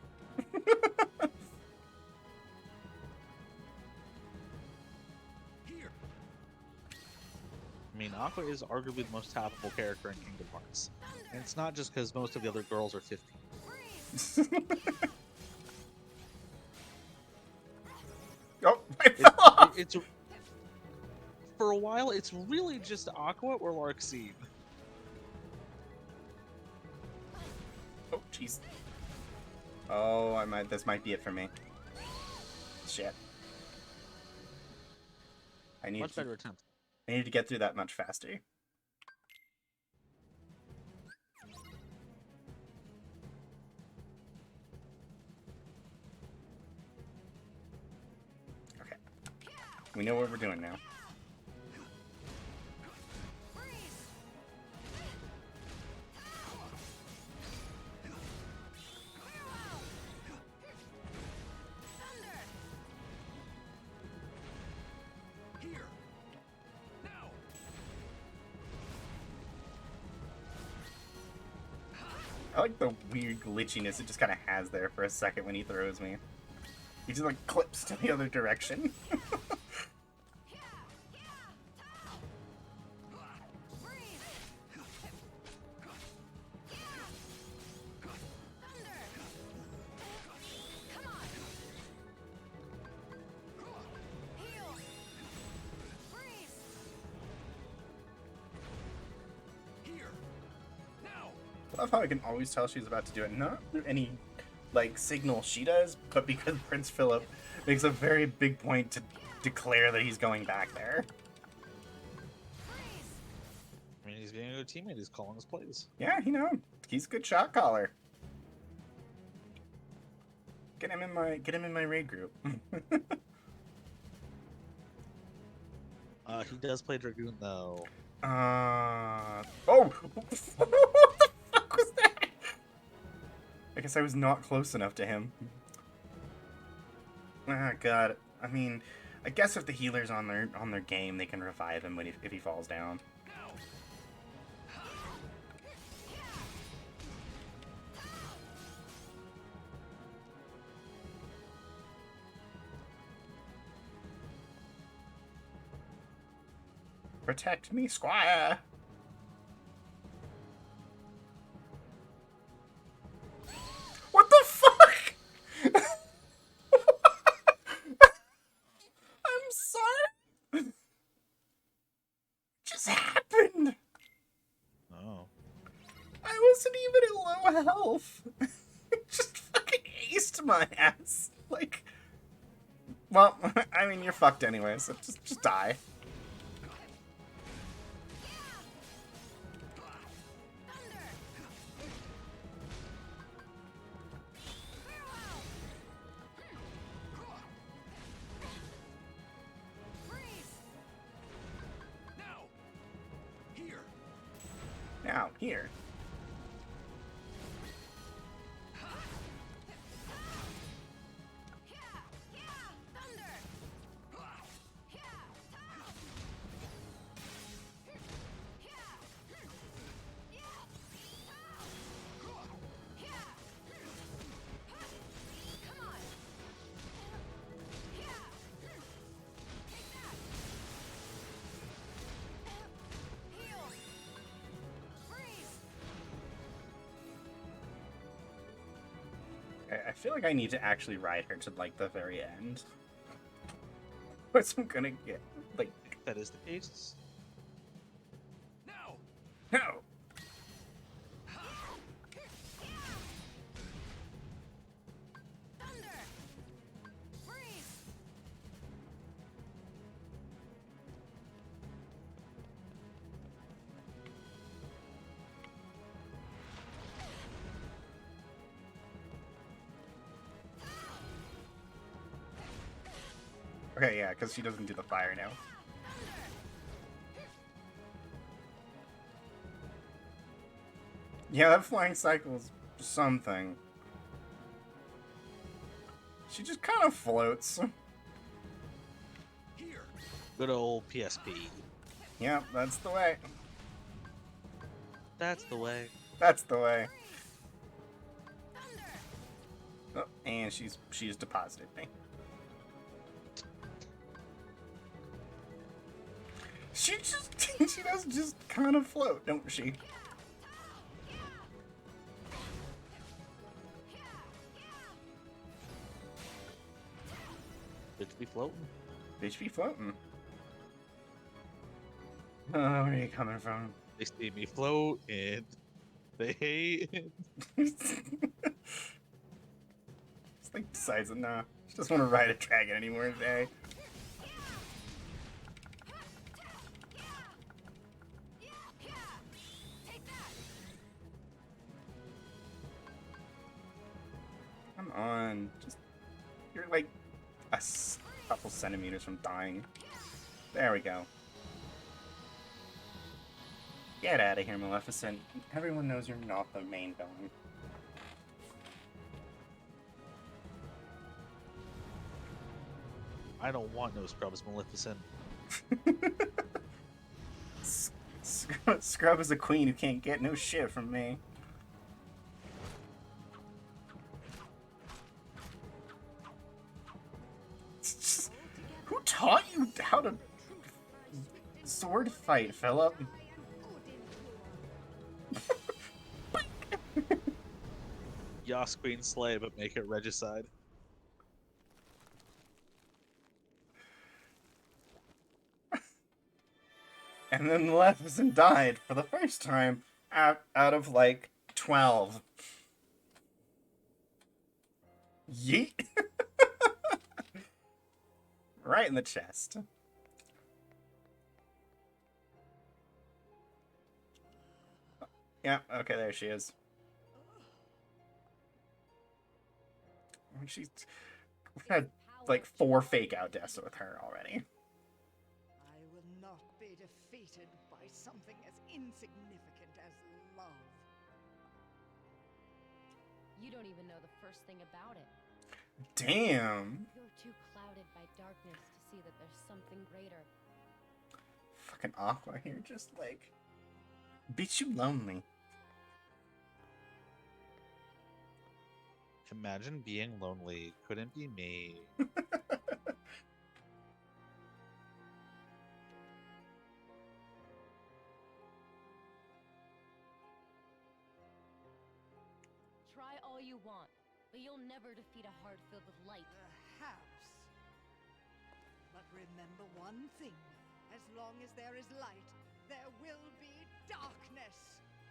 I mean, Aqua is arguably the most tappable character in Kingdom Hearts. And it's not just because most of the other girls are 15. Oh, I fell off. It's for a while, it's really just Aqua or Larxene. Oh, jeez. Oh, this might be it for me. Shit. Much better attempt. I need to get through that much faster. Okay. We know what we're doing now. I like the weird glitchiness it just kind of has there for a second when he throws me. He just like clips to the other direction. I love how I can always tell she's about to do it, not through any, like, signal she does, but because Prince Philip makes a very big point to declare that he's going back there. I mean, he's being a good teammate. He's calling his plays. Yeah, you know, he's a good shot caller. Get him in my raid group. He does play Dragoon, though. Oh! What the fuck was that? I guess I was not close enough to him. Ah, God. I mean, I guess if the healer's on their game, they can revive him if he falls down. Protect me, Squire! What the fuck? I'm sorry. What just happened? Oh. I wasn't even at low health. It just fucking aced my ass. Like, well, I mean, you're fucked anyway, so just die. Now, here. feel like I need to actually ride her to, like, the very end. What's I'm gonna get? Like, If that is the case, no! Thunder! Freeze! Okay, yeah, because she doesn't do the fire now. Yeah, that flying cycle is something. She just kind of floats. good old PSP. Yeah, that's the way. That's the way. That's the way. Oh, and she's deposited me. She does just kind of float, don't she? Bitch be floating. Bitch be floating. Oh, where are you coming from? They see me floating. They hate it. It's like decides that nah, she doesn't want to ride a dragon anymore today. Come on, just you're like a couple centimeters from dying. There we go. Get out of here, Maleficent. Everyone knows you're not the main villain. I don't want no scrubs, Maleficent. Scrub is a queen who can't get no shit from me. Who taught you how to sword fight, Philip? Yas Queen Slay, but make it regicide. And then Maleficent died for the first time out of like 12. Yeet. Right in the chest. Yeah, okay, there she is. She's we've had like 4 fake out deaths with her already. I will not be defeated by something as insignificant as love. You don't even know the first thing about it. Damn. You're too clouded by darkness to see that there's something greater. Fucking Aqua here, just like bitch, you lonely. Imagine being lonely. Couldn't be me. Try all you want, but you'll never defeat a heart filled with light. Perhaps. But remember one thing. As long as there is light, there will be darkness.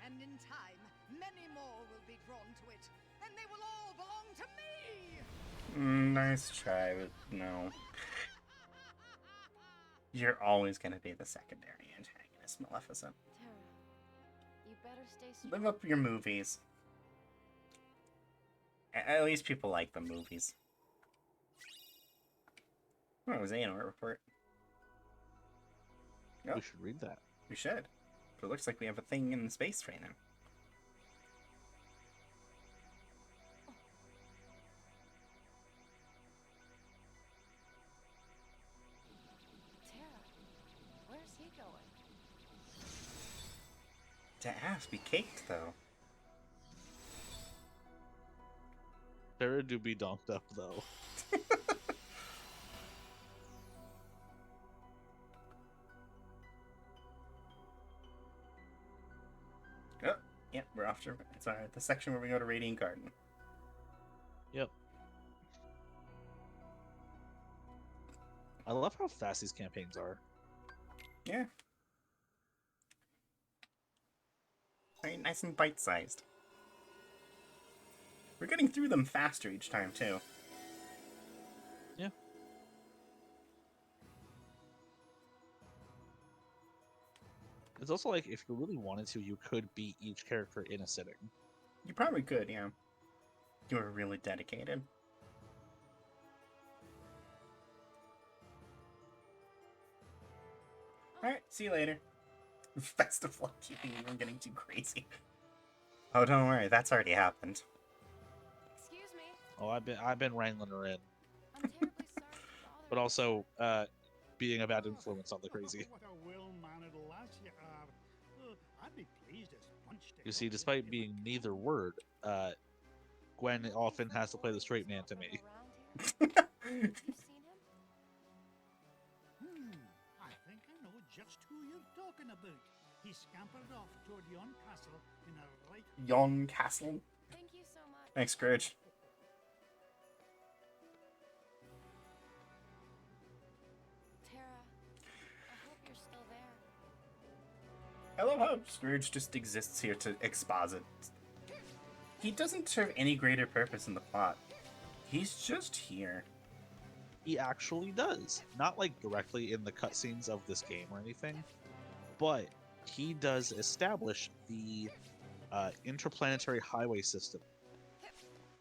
And in time, many more will be drawn to it. And they will all belong to me! Nice try, but no. You're always gonna be the secondary antagonist, Maleficent. Tara, you better stay strong. Live up your movies. At least people like the movies. Oh, it was A&R report. We Yep, should read that. we should. But it looks like we have a thing in space right now. Tara, where's he going? To ass be caked, though. Sarah do be donked up though. Oh, yeah, we're off to the section where we go to Radiant Garden. Yep. I love how fast these campaigns are. Yeah. Very nice and bite-sized. We're getting through them faster each time, too. Yeah. It's also like, if you really wanted to, you could beat each character in a sitting. You probably could, yeah. You were really dedicated. Alright, see you later. Best of luck keeping you from getting too crazy. Oh, don't worry, that's already happened. Excuse me. Oh, I've been wrangling her in, I'm terribly sorry to bother but you. also being a bad influence on the crazy. What a well-mannered lass you are. I'd be pleased as punch to You see, help despite being neither word, Gwen often has to play the straight man to me. Around here? Have you seen him? I think I know just who you're talking about. He scampered off toward yon castle in a right... Yon Castle. Thank you so much. Thanks, Scrooge. Tara, I hope you're still there. I love how Scrooge just exists here to exposit. He doesn't serve any greater purpose in the plot. He's just here. He actually does. Not like directly in the cutscenes of this game or anything, but he does establish the interplanetary highway system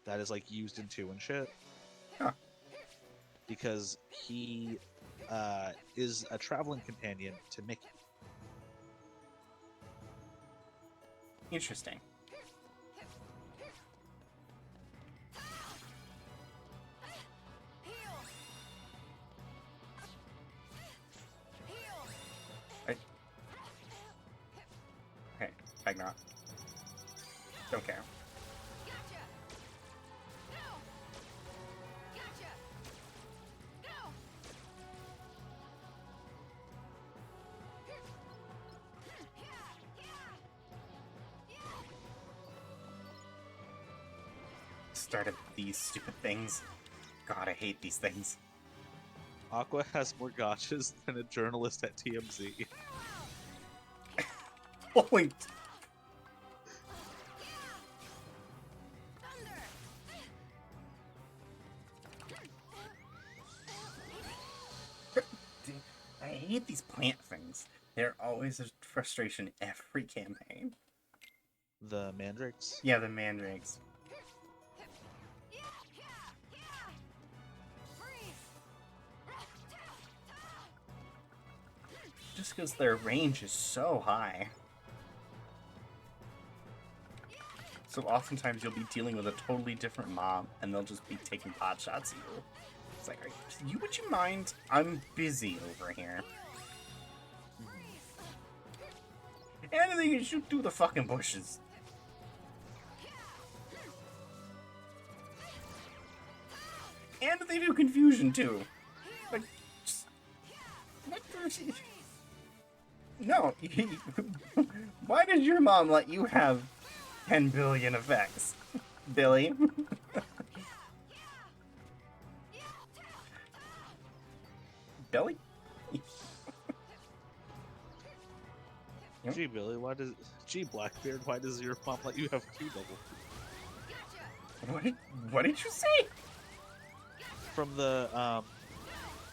that is like used in 2 and shit. Huh. Because he is a traveling companion to Mickey. Interesting. Okay, bag not. Don't care. Gotcha. No. Gotcha. No. Started these stupid things. God, I hate these things. Aqua has more gotchas than a journalist at TMZ. Holy. I hate these plant things. They're always a frustration every campaign. The mandrakes. Yeah, the mandrakes. Just because their range is so high. So oftentimes you'll be dealing with a totally different mob, and they'll just be taking pot shots at you. It's like, would you mind? I'm busy over here. And then you can shoot through the fucking bushes. And they do confusion too. Like, just, what the... No, why did your mom let you have 10 billion effects, Billy? Billy? Gee, Billy, Gee, Blackbeard, why does your mom let you have Q double? What did you say? From the,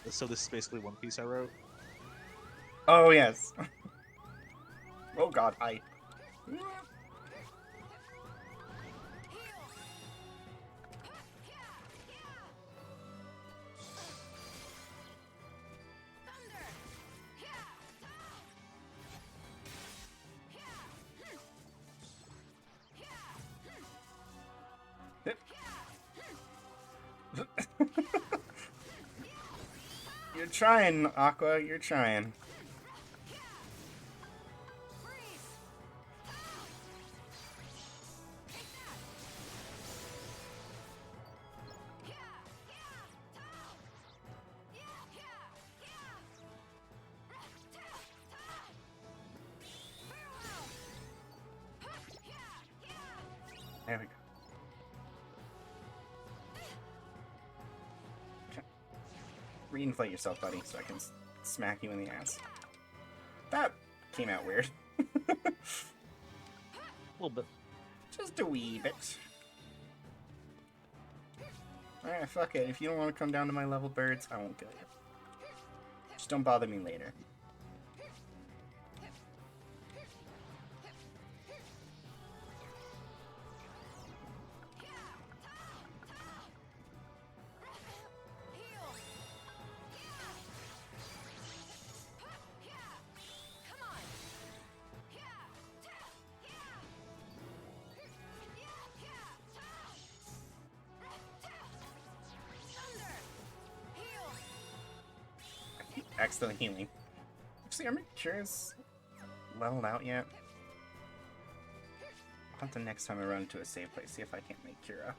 so this is basically One Piece I wrote. Oh, yes. Oh god, hi. You're trying, Aqua, you're trying. There we go. Reinflate yourself, buddy, so I can smack you in the ass. That came out weird. A little bit. Just a wee bit. Alright, fuck it. If you don't want to come down to my level, birds, I won't kill you. Just don't bother me later. Accidentally healing. Actually, are my cures leveled out yet? I'll have to next time I run into a save place, see if I can't make Cura.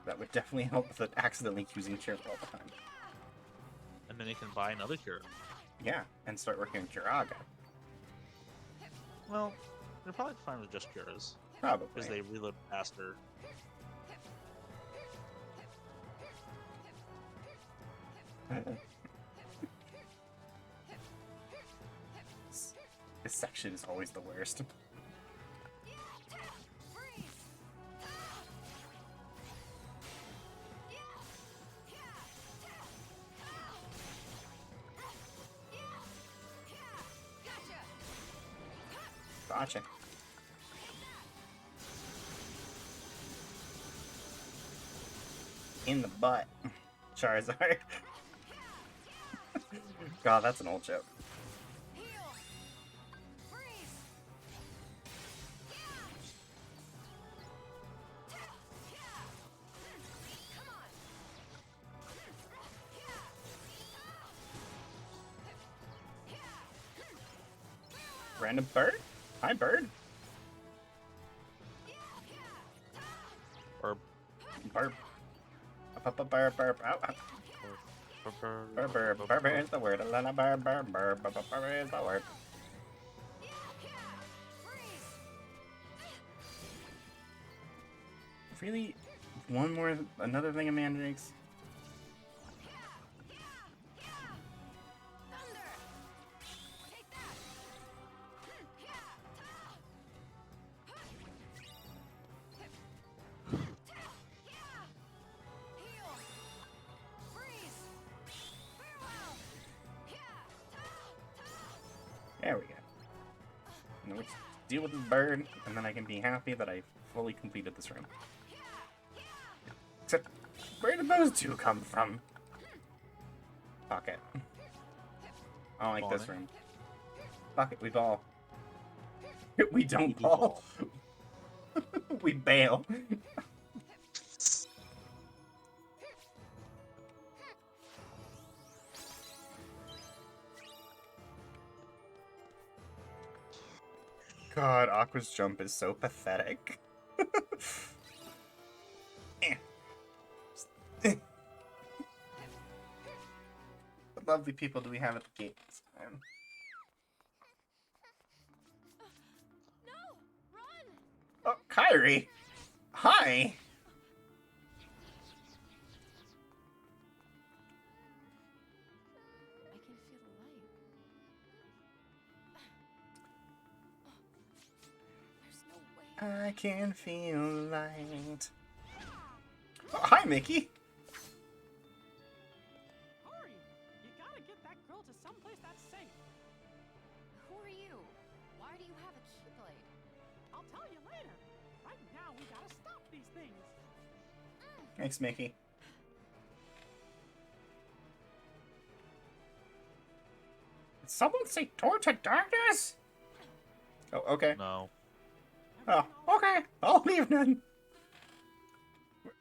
That would definitely help with accidentally using Cura all the time. And then you can buy another cure. Yeah, and start working on Curaga. Well, you're probably fine with just cures. Probably. Because they reload faster. This section is always the worst. Gotcha. In the butt. Charizard. God, that's an old joke. Random bird? Hi, bird. Burp. Burp. Burp, burp. Ow, ow. Burp, burp, burp is the word. Burp, burp, burp, burp, burp is the word. Really? Another thing of mandrakes? There we go. Now let's deal with this bird, and then I can be happy that I fully completed this room. Except, where did those two come from? Fuck it. I don't like this room. Fuck it, we ball. We don't ball. We bail. God, Aqua's jump is so pathetic. What lovely people do we have at the gate this time? No! Run! Oh, Kyrie! Hi! I can feel the light. There's no way. I can feel light. Oh, hi, Mickey! Hurry! You gotta get that girl to someplace that's safe. Who are you? Why do you have a keyblade? I'll tell you later. Right now, we gotta stop these things. Thanks, Mickey. Did someone say Torch of Darkness? Oh, okay. No. Oh, okay. I'll leave then.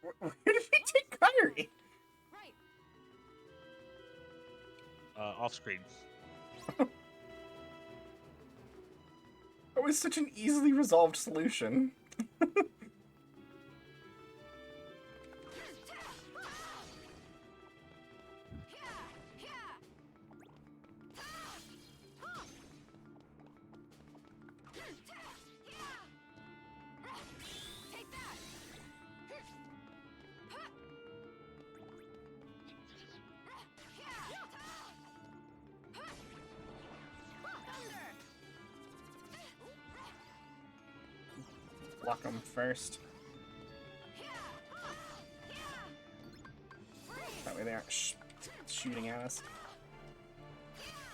Where did we take Kyrie? Right. Off screen. That was such an easily resolved solution. pluck them first. That way they aren't shooting at us.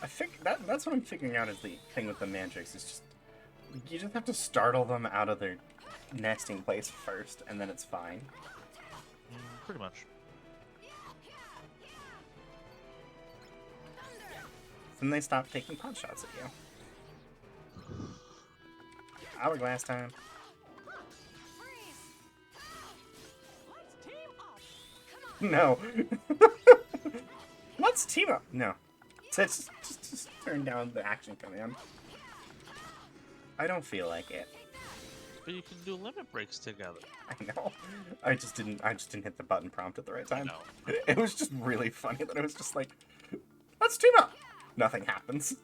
I think that's what I'm figuring out is the thing with the Mantrix. Is just you just have to startle them out of their nesting place first, and then it's fine. Pretty much. Then they stop taking pot shots at you. Hourglass time. No. Let's team up. No. Just turn down the action command. I don't feel like it. But you can do limit breaks together. I know. I just didn't hit the button prompt at the right time. I know. It was just really funny that it was just like, let's team up. Nothing happens.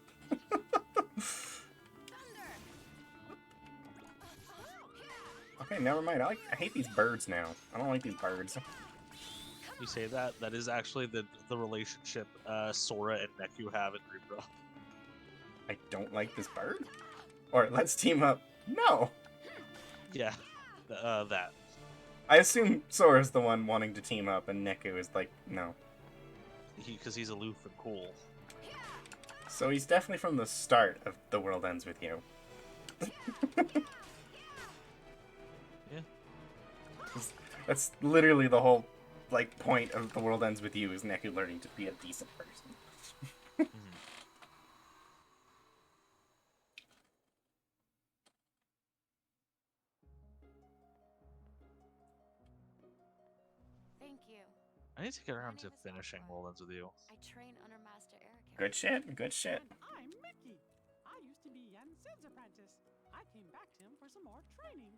Okay, never mind. I hate these birds now. I don't like these birds. You say that? That is actually the relationship Sora and Neku have in Rebro. I don't like this bird? Or let's team up. No! Yeah, that. I assume Sora's the one wanting to team up and Neku is like, no. Because he's aloof and cool. So he's definitely from the start of The World Ends With You. Yeah. That's literally the whole like point of The World Ends With You is Neku learning to be a decent person. Thank you. I need to get around to finishing World Ends With You. I train under Master Eric. Good shit, good shit. And I'm Mickey. I used to be Sid's apprentice. I came back to him for some more training.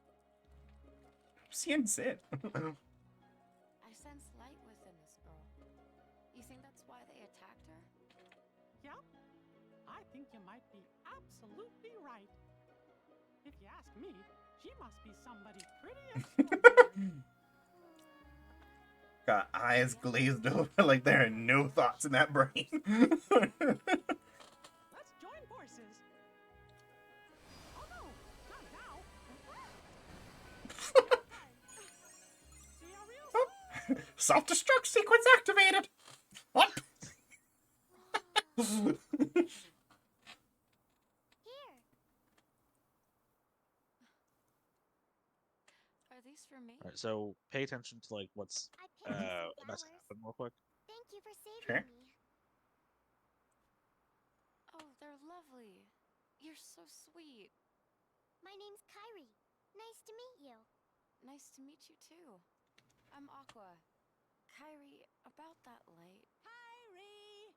Seeing Sid. I sense light within this girl. You think that's why they attacked her? Yep. I think you might be absolutely right. If you ask me, she must be somebody pretty extraordinary. Got eyes glazed over like there are no thoughts in that brain. Let's join forces. Oh no, not now. See how real? Self-destruct sequence activated! What? Are these for me? Alright, so pay attention to like what's about to happen real quick. Thank you for saving Sure. me. Oh, they're lovely. You're so sweet. My name's Kyrie. Nice to meet you. Nice to meet you too. I'm Aqua. Kyrie, about that light. Kyrie!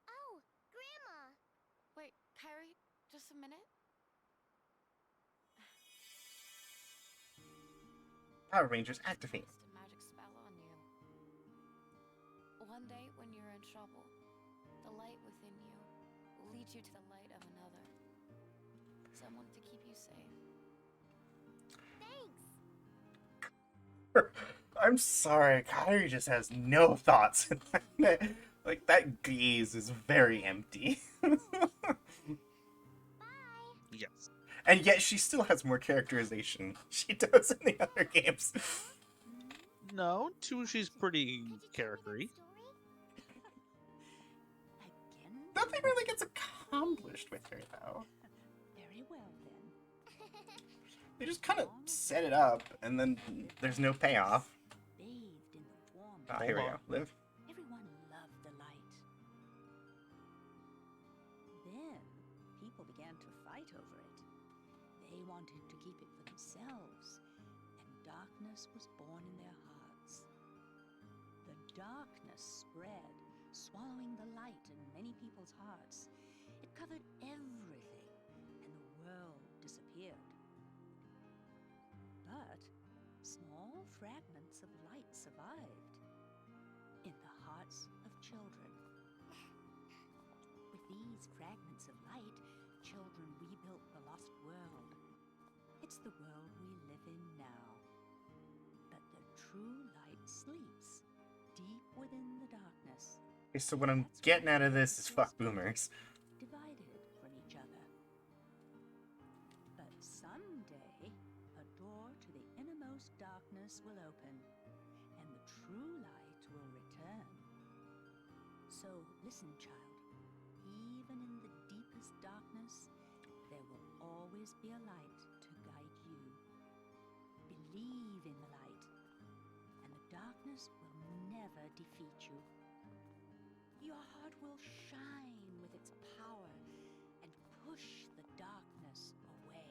Oh, Grandma! Wait, Kyrie, just a minute. Power Rangers activate. Cast a magic spell on you. One day when you're in trouble, the light within you will lead you to the light of another. Someone to keep you safe. Thanks! I'm sorry, Kyrie just has no thoughts. Like, that gaze is very empty. Yes. And yet she still has more characterization she does in the other games. No, she's pretty charactery. Again? Nothing really gets accomplished with her, though. Very well then. They just kind of set it up, and then there's no payoff. Bathed in the warm Ah, here we Hold go. on. Live. Everyone loved the light. Then, people began to fight over it. They wanted to keep it for themselves, and darkness was born in their hearts. The darkness spread, swallowing the light in many people's hearts. It covered everything, and the world disappeared. But small fragments of light survived in the hearts of children. With these fragments of light, children rebuilt the lost world. It's the world we live in now. But the true light sleeps deep within the darkness, Okay, so what I'm getting out of this is fuck boomers. divided from each other. But someday, a door darkness will open, and the true light will return. So listen, child. Even in the deepest darkness, there will always be a light to guide you. Believe in the light, and the darkness will never defeat you. Your heart will shine with its power and push the darkness away.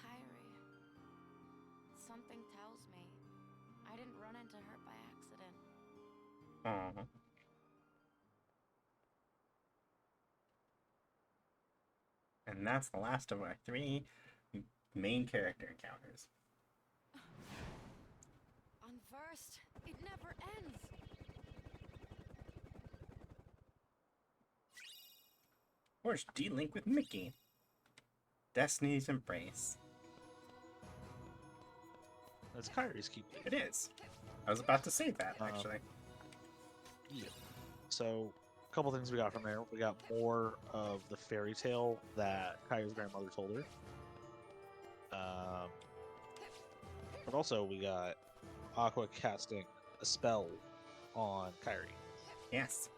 Kyrie, something tells me I didn't run into her by accident. Aww. And that's the last of our 3 main character encounters. Unversed, it never ends. Or D-Link with Mickey. Destiny's Embrace. That's Kyrie's keep. It is. I was about to say that, actually. Yeah. So, a couple things we got from there. We got more of the fairy tale that Kyrie's grandmother told her. But also, we got Aqua casting a spell on Kyrie. Yes.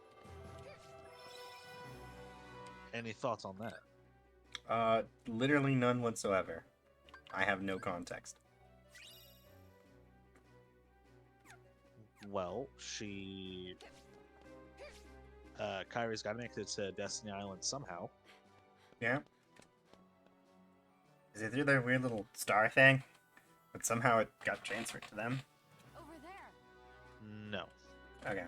Any thoughts on that? Literally none whatsoever. I have no context. Well, Kyrie's got to make it to Destiny Island somehow. Yeah? Is it through their weird little star thing? But somehow it got transferred to them? Over there. No. Okay.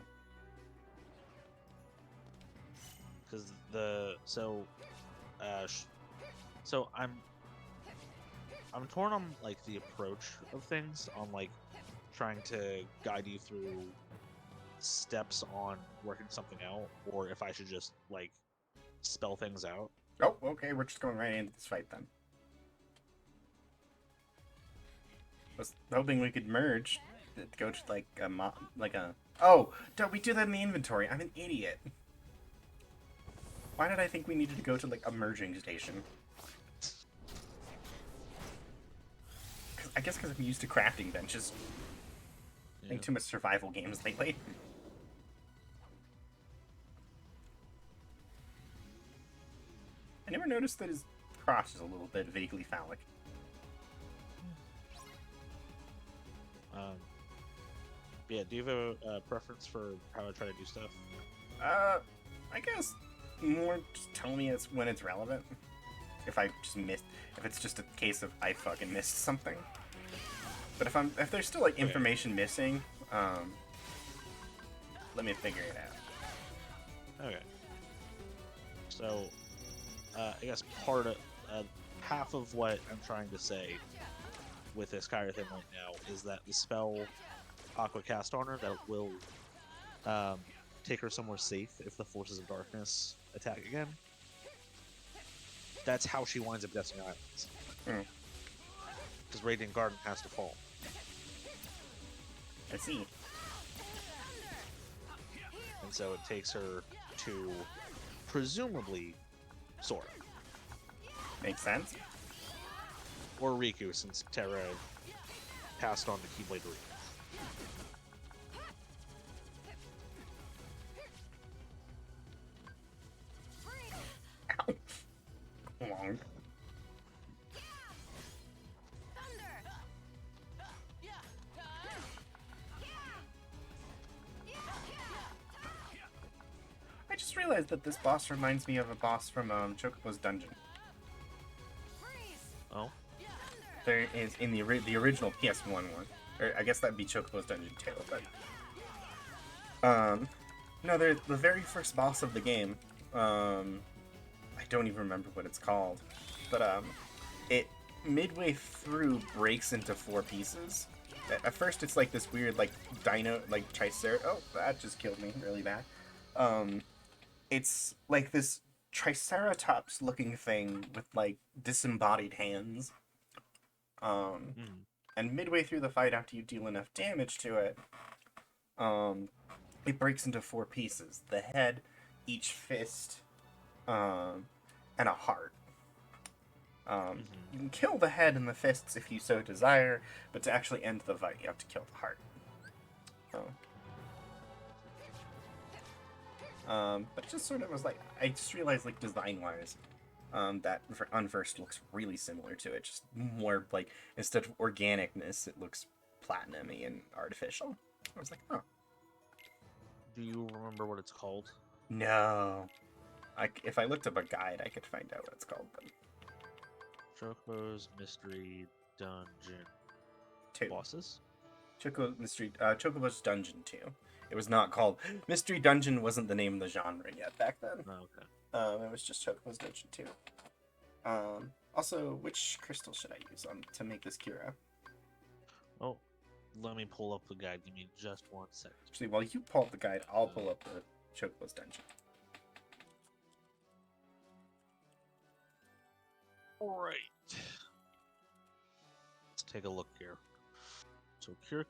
Because I'm torn on like the approach of things, on like trying to guide you through steps on working something out, or if I should just like spell things out. Oh, okay, we're just going right into this fight then. Was hoping we could merge, go to like a oh, don't we do that in the inventory? I'm an idiot. Why did I think we needed to go to like a merging station? I guess because I'm used to crafting benches. Yeah. Playing too much survival games lately. I never noticed that his crotch is a little bit vaguely phallic. Yeah, do you have a preference for how I try to do stuff? I guess more just tell me when it's relevant. If I just missed, if it's just a case of I fucking missed something. But if there's still like information missing, let me figure it out. Okay. So, I guess half of what I'm trying to say with this Kyrie thing right now is that the spell Aqua cast on her that will take her somewhere safe if the forces of darkness attack again. That's how she winds up Destiny Islands. Because Radiant Garden has to fall. I see. And so it takes her to presumably Sora. Makes sense. Or Riku, since Terra passed on the Keyblade Riku. Long. I just realized that this boss reminds me of a boss from Chocobo's Dungeon. Oh? There is in the original PS1 one, or I guess that'd be Chocobo's Dungeon 2, but no, they're the very first boss of the game. I don't even remember what it's called, but it midway through breaks into 4 pieces. At first, it's like this weird like dino like triceratops. Oh, that just killed me really bad. It's like this triceratops looking thing with like disembodied hands. And midway through the fight, after you deal enough damage to it, it breaks into 4 pieces: the head, each fist, and and a heart. You can kill the head and the fists if you so desire, but to actually end the fight, you have to kill the heart. But it just sort of was like, I just realized, like, design-wise, that Unversed looks really similar to it. Just more, like, instead of organicness, it looks platinum-y and artificial. I was like, oh. Do you remember what it's called? No. If I looked up a guide, I could find out what it's called. But... Chocobo's Mystery Dungeon 2. Bosses? Chocobo's Dungeon 2. It was not called... Mystery Dungeon wasn't the name of the genre yet back then. Oh, okay. It was just Chocobo's Dungeon 2. Also, which crystal should I use to make this Kira? Oh, let me pull up the guide. Give me just 1 second. Actually, while you pull up the guide, I'll pull up the Chocobo's Dungeon. Alright. Let's take a look here. So, Kira.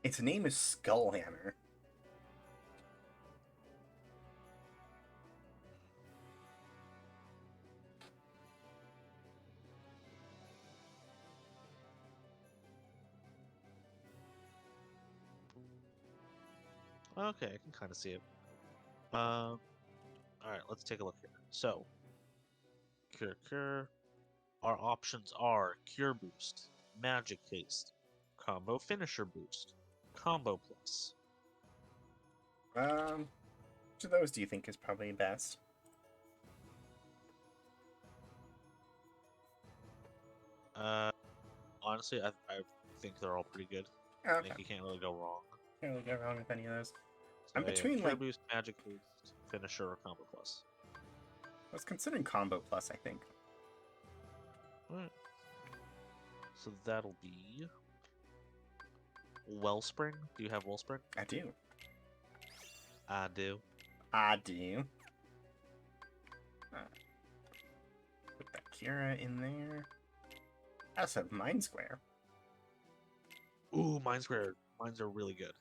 Its name is Skullhammer. Okay, I can kind of see it. Alright, let's take a look here. So, Cure. Our options are Cure Boost, Magic Haste, Combo Finisher Boost, Combo Plus. Which of those do you think is probably best? Honestly, I think they're all pretty good. Okay. I think you can't really go wrong. Can't really go wrong with any of those. So, I'm between, Cure like... Boost, Magic Haste, Finisher, or Combo Plus. I was considering Combo Plus, I think. Alright. So that'll be... Wellspring? Do you have Wellspring? I do. I do. I do. Put that Kira in there. I also have Mind Square. Ooh, Mind Square. Mines are really good.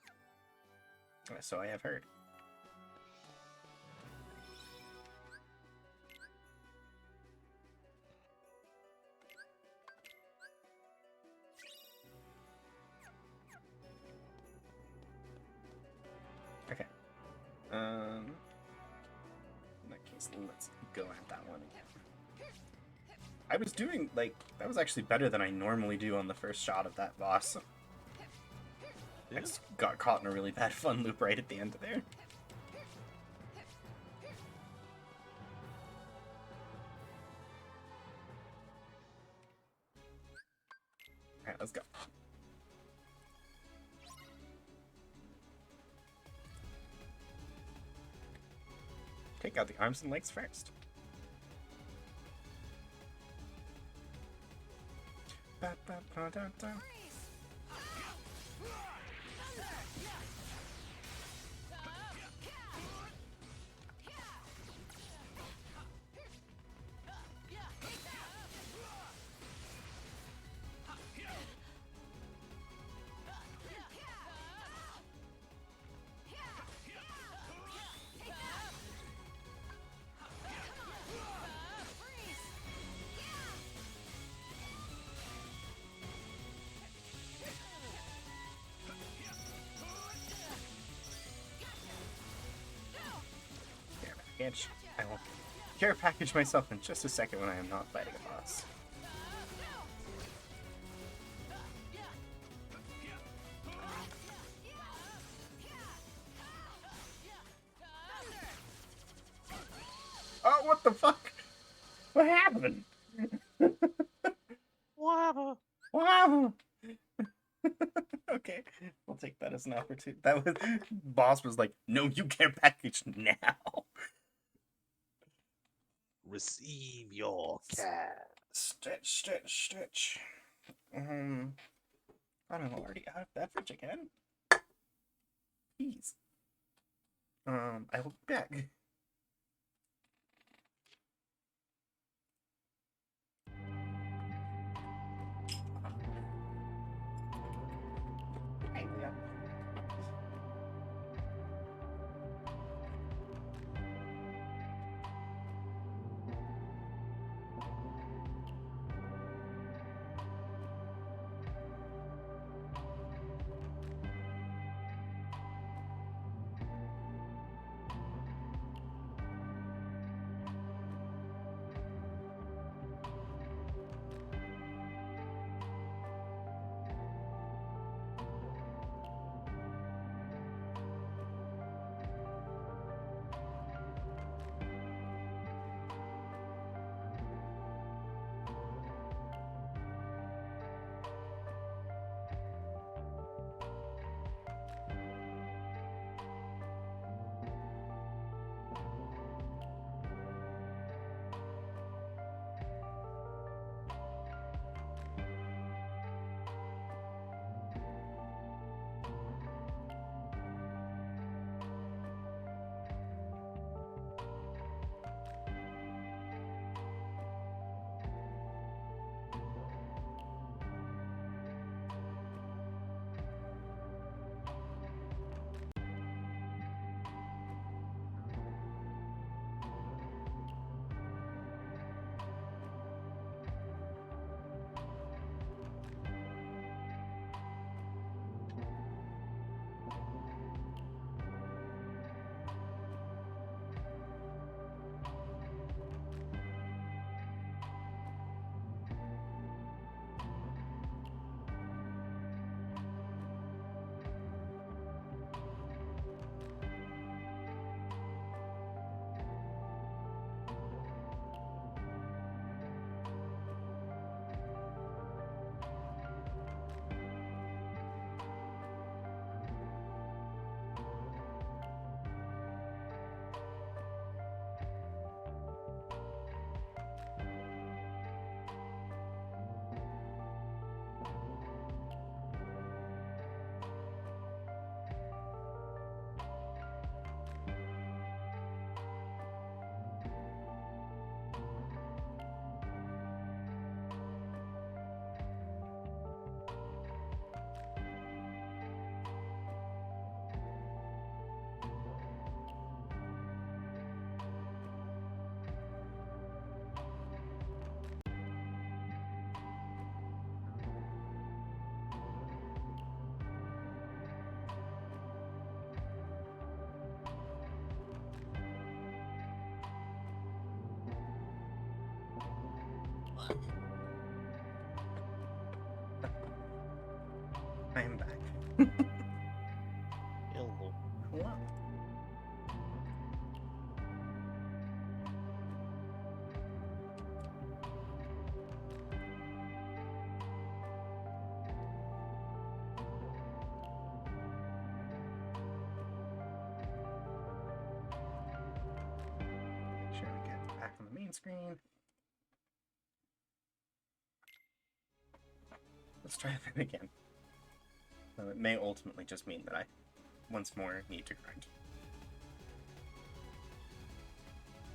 So I have heard. Okay. In that case, let's go at that one again. I was doing, like, that was actually better than I normally do on the first shot of that boss. I just got caught in a really bad fun loop right at the end of there. Alright, let's go. Take out the arms and legs first. Ba-ba-ba-da-da. I will care package myself in just a second when I am not fighting a boss. Oh, what the fuck? What happened? What happened? What happened? Okay, we'll take that as an opportunity. That was boss was like, no, you can't package now. Receive your cat. Stretch. I'm already out of beverage again. Jeez. I will be back. Hey, Leon. I am back. Hello. Hello. Make sure we get back on the main screen. Let's try that again. It may ultimately just mean that I, once more, need to grind.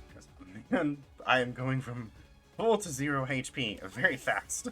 Because, man, I am going from full to 0 HP very fast.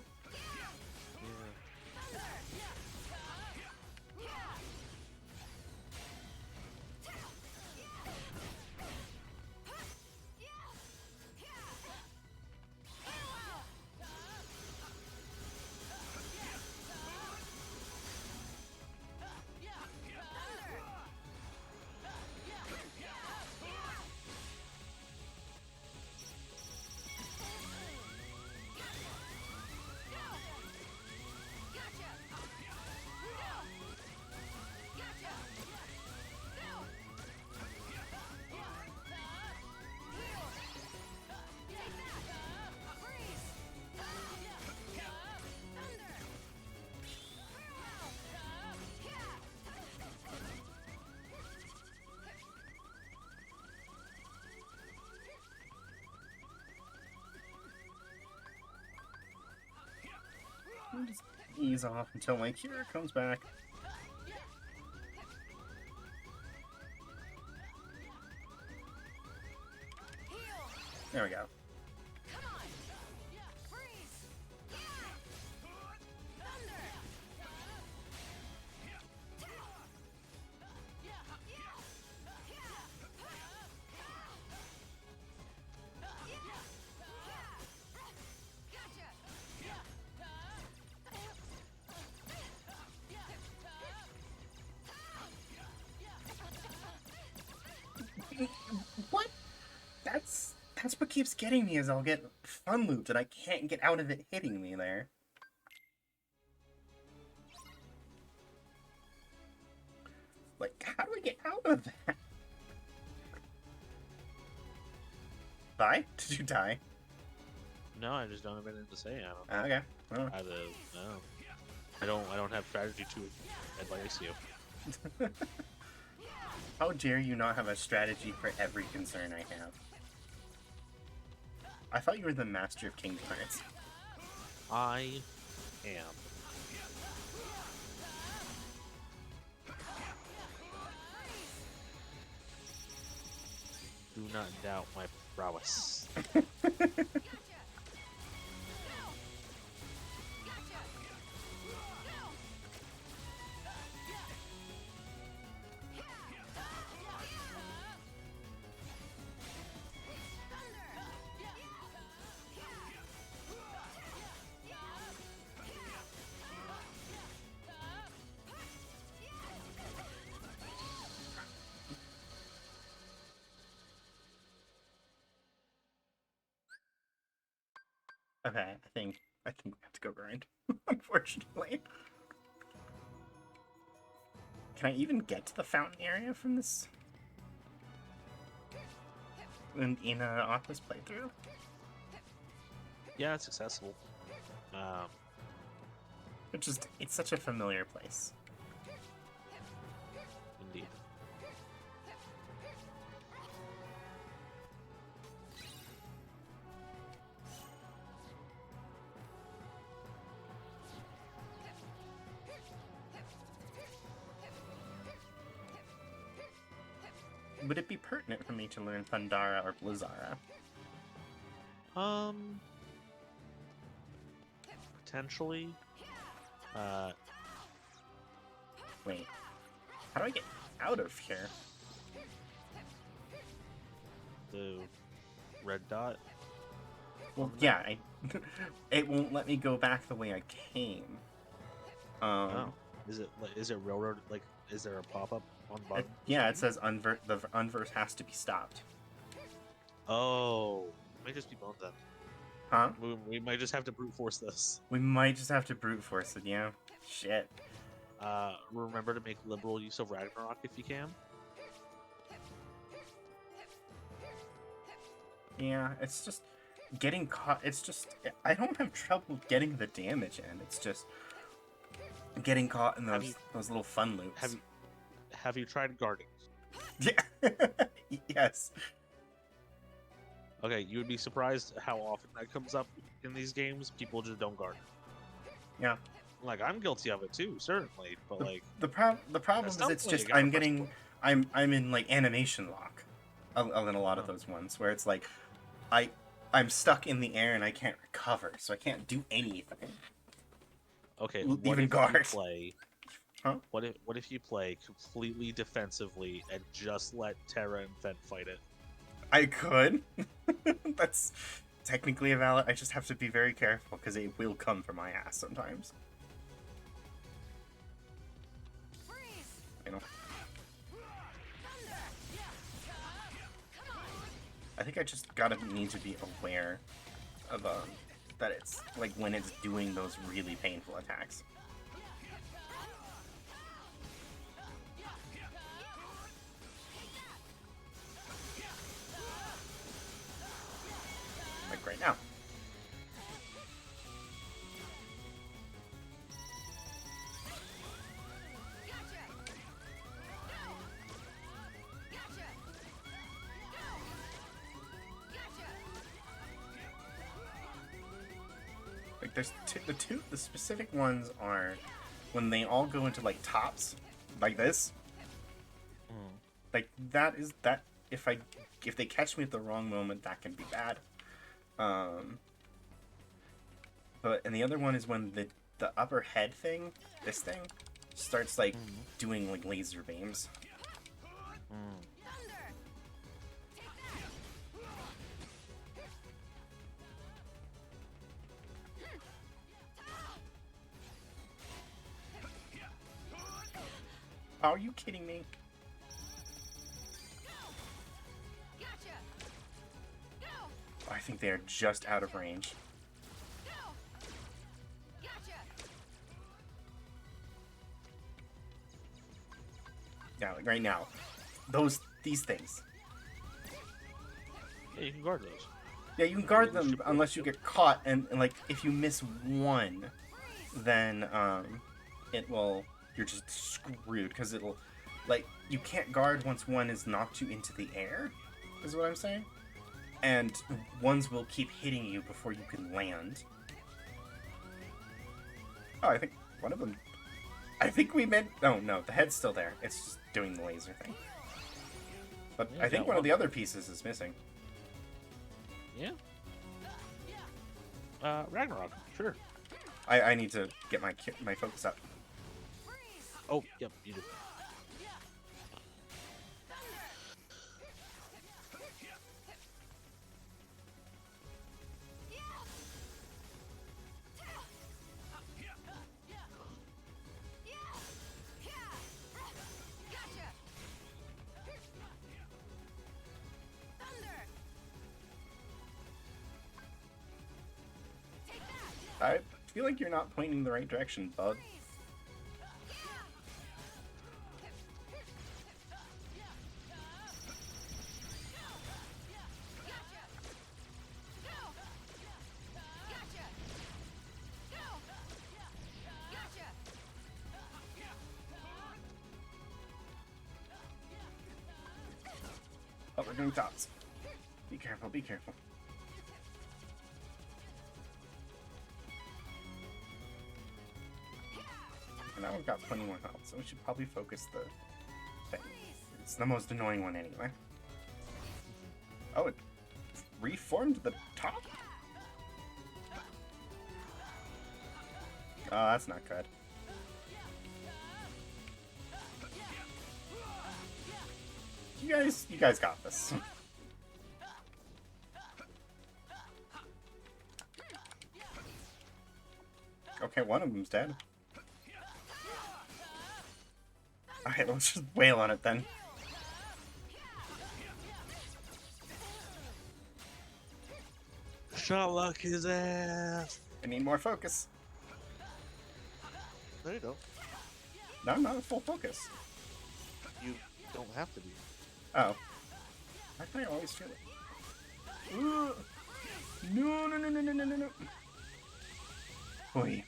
Just ease off until my cure comes back. There we go. What? That's what keeps getting me, is I'll get fun looped and I can't get out of it hitting me there. Like, how do I get out of that? Die? Did you die? No, I just don't have anything to say. I don't. Okay. Well. No. I don't have strategy to advise you. How dare you not have a strategy for every concern I have? I thought you were the master of Kingdom Hearts. I am. Do not doubt my prowess. Okay, I think we have to go grind. Unfortunately. Can I even get to the fountain area from this? In Aqua's playthrough? Yeah, it's accessible. It's such a familiar place. Indeed. Would it be pertinent for me to learn Thundara or Blizzara? Potentially. Wait. How do I get out of here? The red dot? Well, yeah, it won't let me go back the way I came. Oh. Is it railroad, like, is there a pop-up on the bottom? Yeah, it says the unverse has to be stopped. Oh, it may just be bones then. Huh? We might just have to brute force this. We might just have to brute force it, yeah. Shit. Remember to make liberal use of Ragnarok if you can. Yeah, it's just getting caught. It's just I don't have trouble getting the damage in. It's just getting caught in those little fun loops. Have you tried guarding? Yeah. Yes. Okay, you would be surprised how often that comes up in these games. People just don't guard. Yeah. Like, I'm guilty of it too, certainly, but like the problem is it's just I'm in like animation lock in a lot of those ones where it's like I'm stuck in the air and I can't recover, so I can't do anything. Okay, Even guard. Huh? What if you play completely defensively and just let Terra and Fen fight it? I could. That's technically a valid. I just have to be very careful because it will come for my ass sometimes. You know. I think I just need to be aware of that it's like when it's doing those really painful attacks. Like right now. Like there's the specific ones are when they all go into like tops like this. Like that if they catch me at the wrong moment, that can be bad. But and the other one is when the upper head thing, this thing, starts like doing like laser beams. Are you kidding me? I think they are just out of range. Yeah, like right now. These things. Yeah, you can guard those. Yeah, you can guard them unless you get caught, and like if you miss one, then you're just screwed because it'll like you can't guard once one is knocked you into the air, is what I'm saying. And ones will keep hitting you before you can land. Oh, I think one of them. I think we meant. Oh no, the head's still there. It's just doing the laser thing. But Yeah, I think one of the other pieces is missing. Yeah. Ragnarok, sure. I need to get my focus up. Oh, yep, you do. I feel like you're not pointing the right direction, bud. Oh, we're doing tops. Be careful, be careful. And that one's got plenty more health, so we should probably focus the thing. It's the most annoying one anyway. Oh, it reformed the top? Oh, that's not good. You guys got this. Okay, one of them's dead. Alright, let's just wail on it then. Shot lock his ass. I need more focus. There you go. No, I'm not at full focus. You don't have to be. Oh. Why can I always feel it? Ooh. No, no, no, no, no, no, no, no. Boy.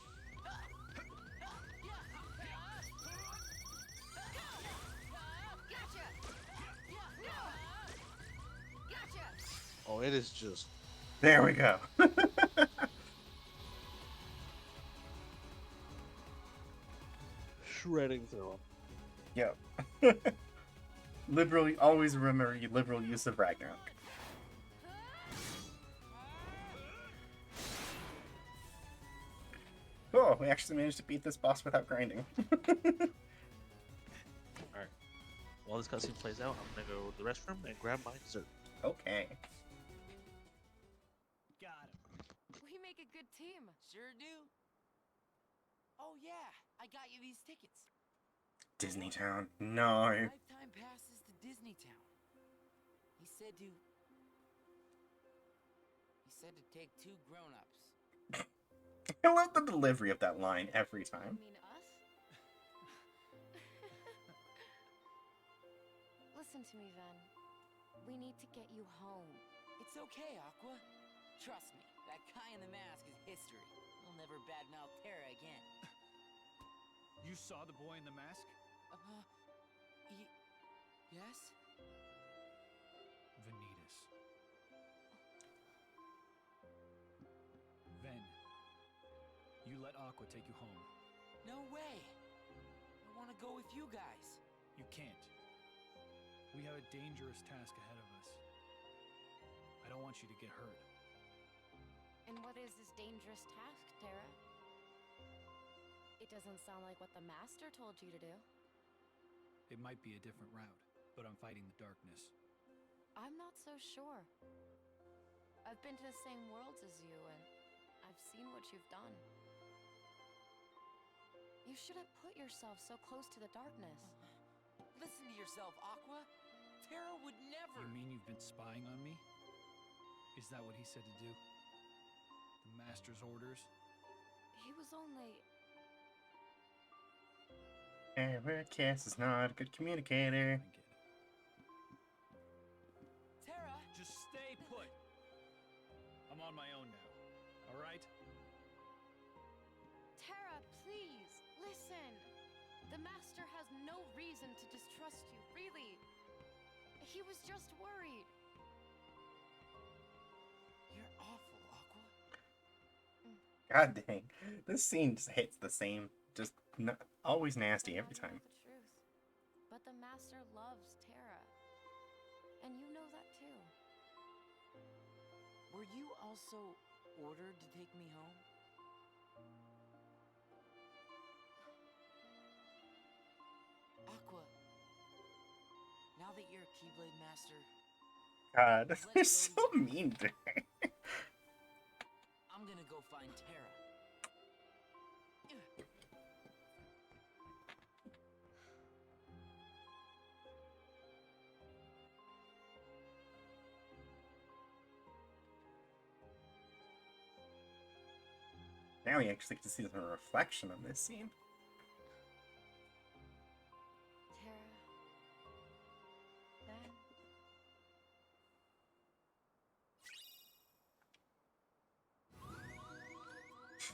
Oh, it is just There we go. shredding through him. Yep. Liberal, always remember your liberal use of Ragnarok. Oh, we actually managed to beat this boss without grinding. Alright. While this cutscene plays out, I'm gonna go to the restroom and grab my dessert. Okay. Got him. We make a good team. Sure do. Oh yeah, I got you these tickets. Disney Town. No. Lifetime passes to Disney Town. He said to take 2 grown-ups. I love the delivery of that line every time. You mean us? Listen to me, Ven. We need to get you home. It's okay, Aqua. Trust me, that guy in the mask is history. He'll never badmouth Terra again. You saw the boy in the mask? Yes? Vanitas. Ven, you let Aqua take you home. No way. I want to go with you guys. You can't. We have a dangerous task ahead of us. I don't want you to get hurt. And what is this dangerous task, Terra? It doesn't sound like what the Master told you to do. It might be a different route, but I'm fighting the darkness. I'm not so sure. I've been to the same worlds as you, and I've seen what you've done. You shouldn't put yourself so close to the darkness. Listen to yourself, Aqua. Terra would never. You mean you've been spying on me? Is that what he said to do? The Master's orders? He was only... Kiss is not a good communicator. I get it. Terra! Just stay put. I'm on my own now. All right? Terra, please, listen. The Master has no reason to distrust you, really. He was just worried. You're awful, Aqua. God dang. This scene just hits the same. Just always nasty every I know time. the truth. But the Master loves Terra. And you know that too. Were you also ordered to take me home? Aqua, now that you're a Keyblade Master, God, they're so mean to her. I'm gonna go find Terra. Now we actually get to see some reflection on this scene. Terra.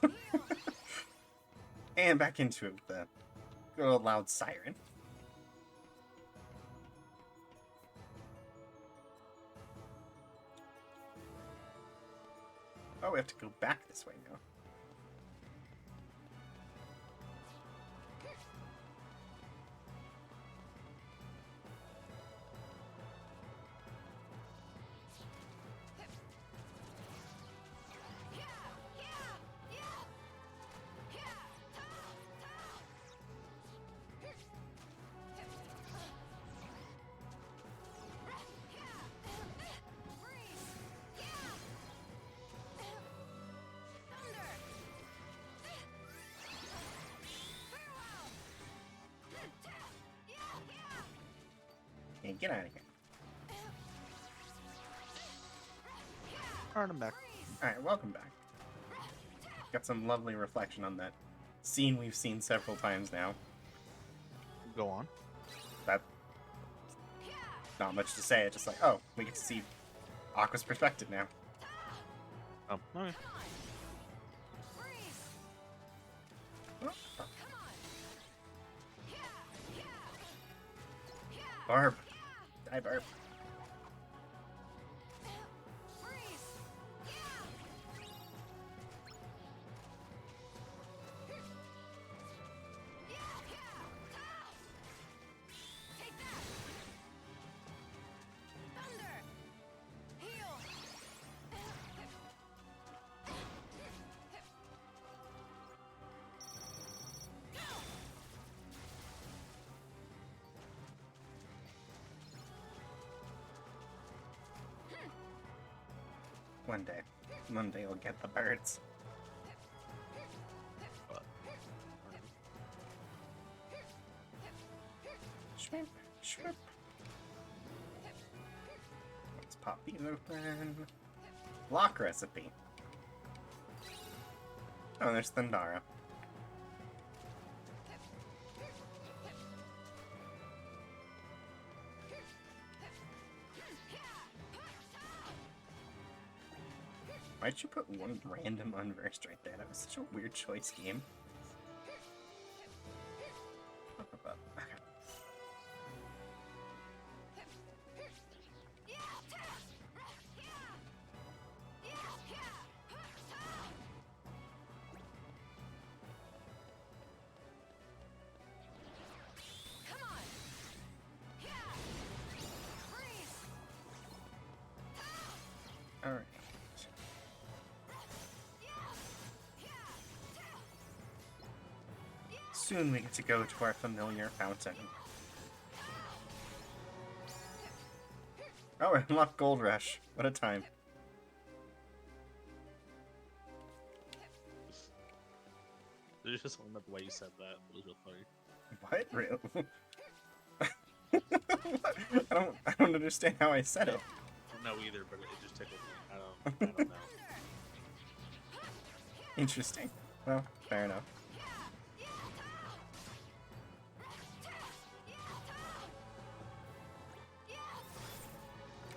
Then. And back into it with the good old loud siren. Oh, we have to go back this way now. Okay, get out of here. Alright, I'm back. Alright, welcome back. Got some lovely reflection on that scene we've seen several times now. Go on. That... Not much to say, it's just like, oh, we get to see Aqua's perspective now. Oh, okay. Barb. Die, Barb. One day we'll get the birds. Shrimp, shrimp. Let's pop these open. Lock recipe. Oh, there's Thundara. Why'd you put one random unversed right there? That was such a weird choice, game. Okay. Alright. Soon we get to go to our familiar fountain. Oh, we unlocked Gold Rush. What a time. I just don't remember why you said that. It was real funny. What? Really? I don't understand how I said it. I don't know either, but it just tickled me. I don't know. Interesting. Well, fair enough.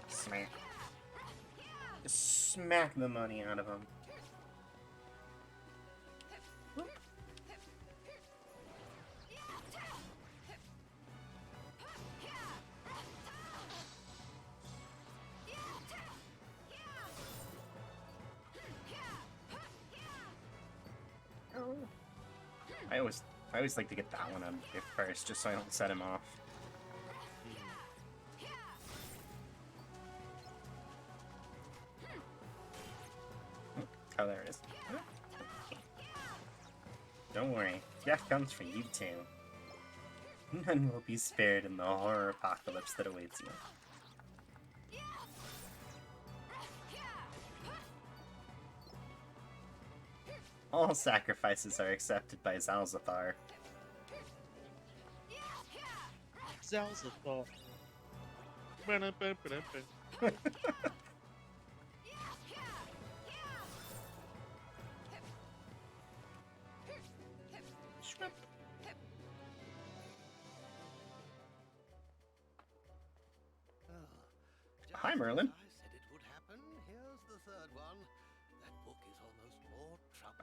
Smack. Just smack the money out of him. I always like to get that one on it first, just so I don't set him off. Oh, there it is. Don't worry, death comes for you too. None will be spared in the horror apocalypse that awaits you. All sacrifices are accepted by Zalzathar. Zalzathar. Shrimp. Hi, Merlin.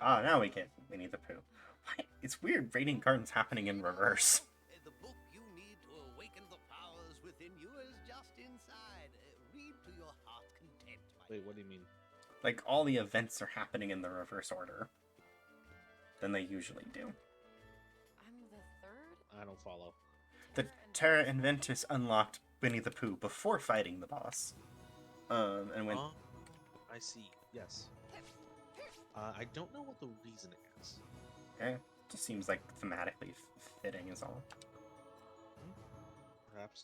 Ah, now we get Winnie the Pooh. Why? It's weird raiding gardens happening in reverse. The book you need to awaken the powers within you is just inside. Read to your heart's content. Wait, what do you mean? Like, all the events are happening in the reverse order than they usually do. I'm the third? I don't follow. The Terra Inventus unlocked Winnie the Pooh before fighting the boss. And when... I see, yes. I don't know what the reasoning is. Just seems like thematically fitting is all. Perhaps.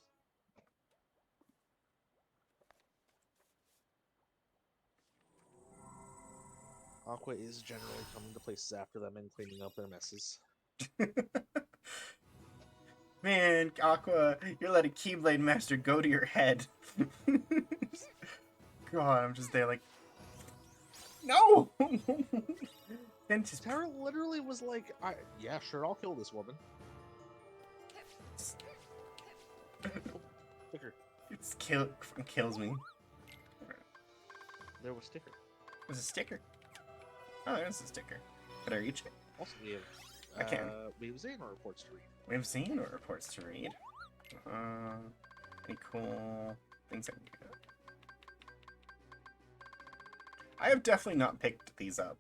Aqua is generally coming to places after them and cleaning up their messes. Man, Aqua, you're letting Keyblade Master go to your head. God, I'm just there like... No! Ventus. Terra literally was like, yeah, sure, I'll kill this woman. Sticker. It's kills me. There was sticker. There's a sticker. Oh, there's a sticker. Can I reach it? Also, we have I can. we have Xehanort reports to read. We have Xehanort reports to read. Any cool things I can do? I have definitely not picked these up.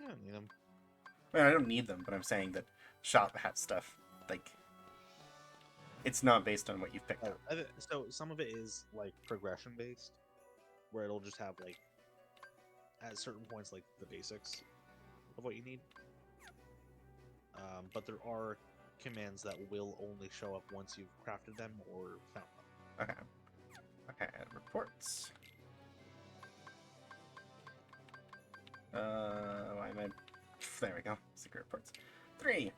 I don't need them. I mean, I don't need them, but I'm saying that shop has stuff. Like, it's not based on what you've picked up. So some of it is like progression based, where it'll just have like at certain points like the basics of what you need. But there are commands that will only show up once you've crafted them or found them. Okay. Okay, reports. Why am I... There we go. Secret reports. 3.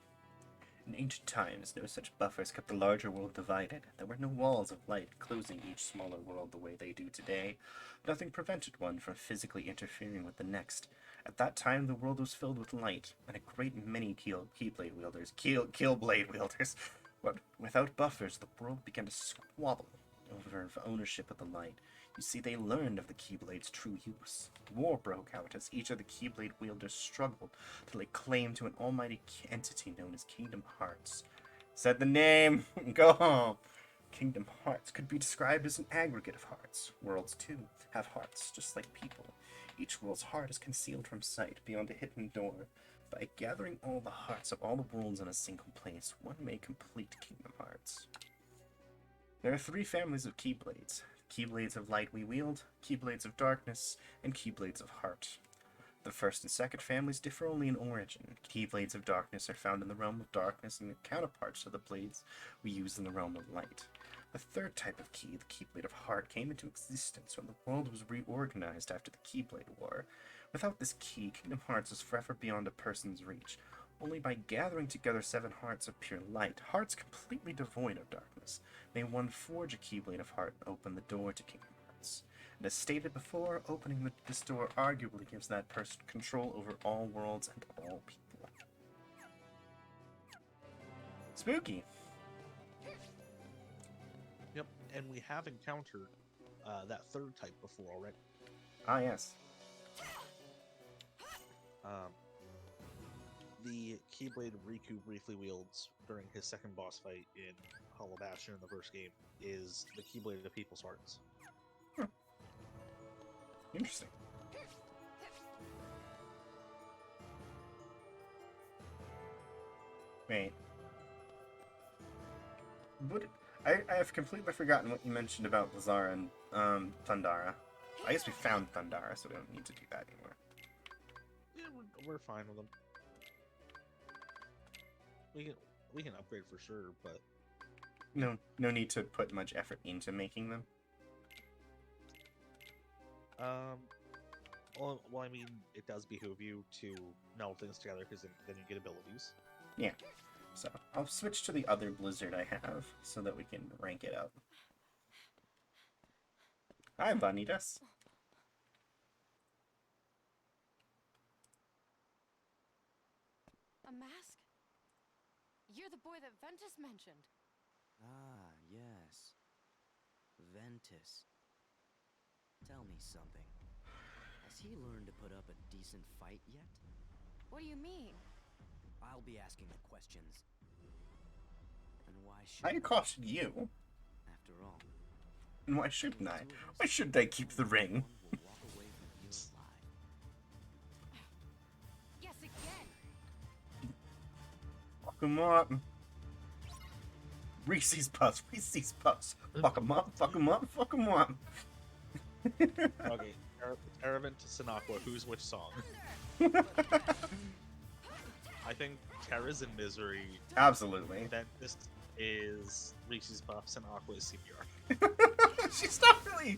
In ancient times, no such buffers kept the larger world divided. There were no walls of light closing each smaller world the way they do today. Nothing prevented one from physically interfering with the next. At that time, the world was filled with light, and a great many keyblade wielders. Killblade wielders. But without buffers, the world began to squabble over ownership of the light. You see, they learned of the Keyblade's true use. War broke out as each of the Keyblade wielders struggled to lay claim to an almighty entity known as Kingdom Hearts. Said the name! Go home! Kingdom Hearts could be described as an aggregate of hearts. Worlds, too, have hearts, just like people. Each world's heart is concealed from sight beyond a hidden door. By gathering all the hearts of all the worlds in a single place, one may complete Kingdom Hearts. There are 3 families of Keyblades. Keyblades of Light we wield, Keyblades of Darkness, and Keyblades of Heart. The first and second families differ only in origin. Keyblades of Darkness are found in the realm of darkness and the counterparts of the blades we use in the realm of light. The third type of key, the Keyblade of Heart, came into existence when the world was reorganized after the Keyblade War. Without this key, Kingdom Hearts is forever beyond a person's reach. Only by gathering together 7 hearts of pure light, hearts completely devoid of darkness, may one forge a Keyblade of Heart and open the door to Kingdom Hearts. And as stated before, opening this door arguably gives that person control over all worlds and all people. Spooky! Yep, and we have encountered that third type before already. Ah, yes. The Keyblade Riku briefly wields during his second boss fight in Hollow Bastion in the first game is the Keyblade of People's Hearts. Interesting. Wait. What? I have completely forgotten what you mentioned about Lazara and Thundara. I guess we found Thundara, so we don't need to do that anymore. Yeah, we're fine with them. We can upgrade for sure, but no need to put much effort into making them. Well, I mean, it does behoove you to meld things together because then you get abilities. Yeah. So I'll switch to the other Blizzard I have so that we can rank it up. Hi, Vanitas. A mask? You're the boy that Ventus mentioned. Ah, yes. Ventus. Tell me something. Has he learned to put up a decent fight yet? What do you mean? I'll be asking the questions. And why should I caution you. After all. And why shouldn't I? Why shouldn't I keep the ring? Yes, again. Fuck him up. Reese's Puffs. Reese's Puffs. Fuck him up. Fuck him up. Fuck him up. Okay, Ventus and Aqua, who's which song? I think Terra's in Misery. Absolutely. Ventus is Reese's Puffs and Aqua is CPR. She's not really.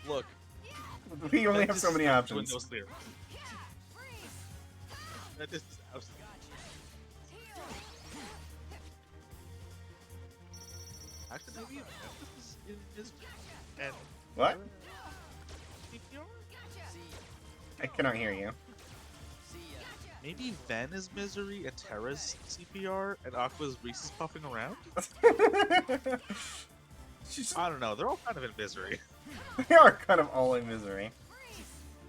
Look. We only have so many options. Windows clear. Ventus is Actually, maybe is and What? CPR? I cannot hear you. Maybe Ven is Misery and Terra's CPR and Aqua's Reese's puffing around? I don't know, they're all kind of in misery. They are kind of all in misery.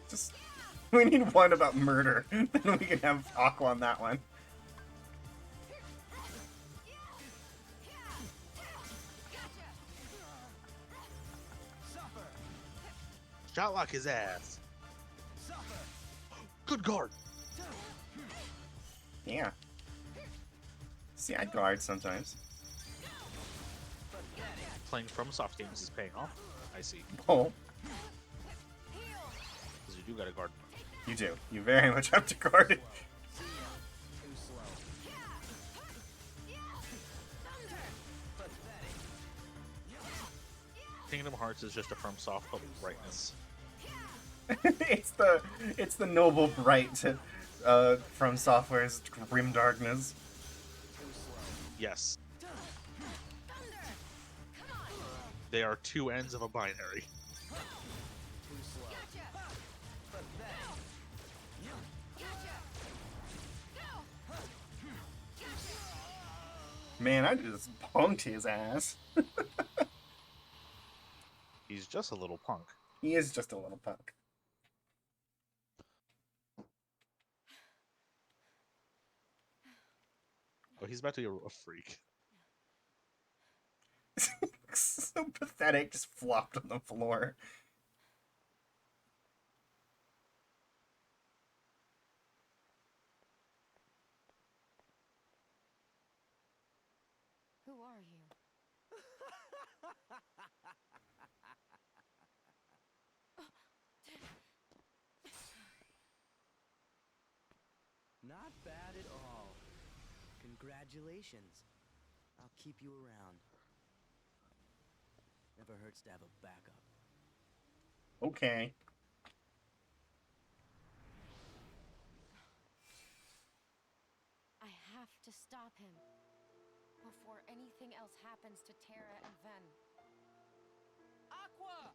Just we need one about murder, then we can have Aqua on that one. Shotlock his ass. Good guard. Yeah. See, I guard sometimes. Playing from soft games is paying off. I see. Oh, Because you do got a guard. you do. You very much have to guard it. Kingdom Hearts is just a from soft but with brightness. it's the noble bright from Software's grim darkness. Yes. They are two ends of a binary. Man, I just punked his ass. He's just a little punk. He is just a little punk. Oh, he's about to be a freak. So pathetic, just flopped on the floor. Who are you? Not bad at all. Congratulations. I'll keep you around. Never hurts to have a backup. Okay. I have to stop him before anything else happens to Terra and Ven. Aqua!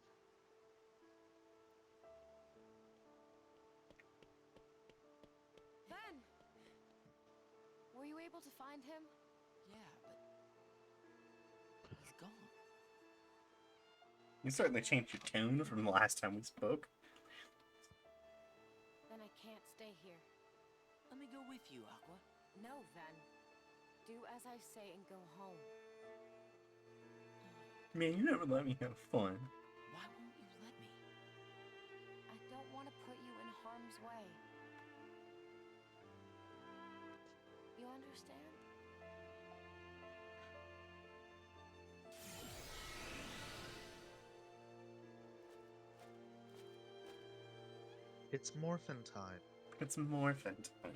Ven! Were you able to find him? Yeah, but he's gone. You certainly changed your tone from the last time we spoke. Then I can't stay here. Let me go with you, Aqua. No, Ven. Do as I say and go home. Man, you never let me have fun. Why won't you let me? I don't want to put you in harm's way. You understand? It's morphin' time. It's morphin' time.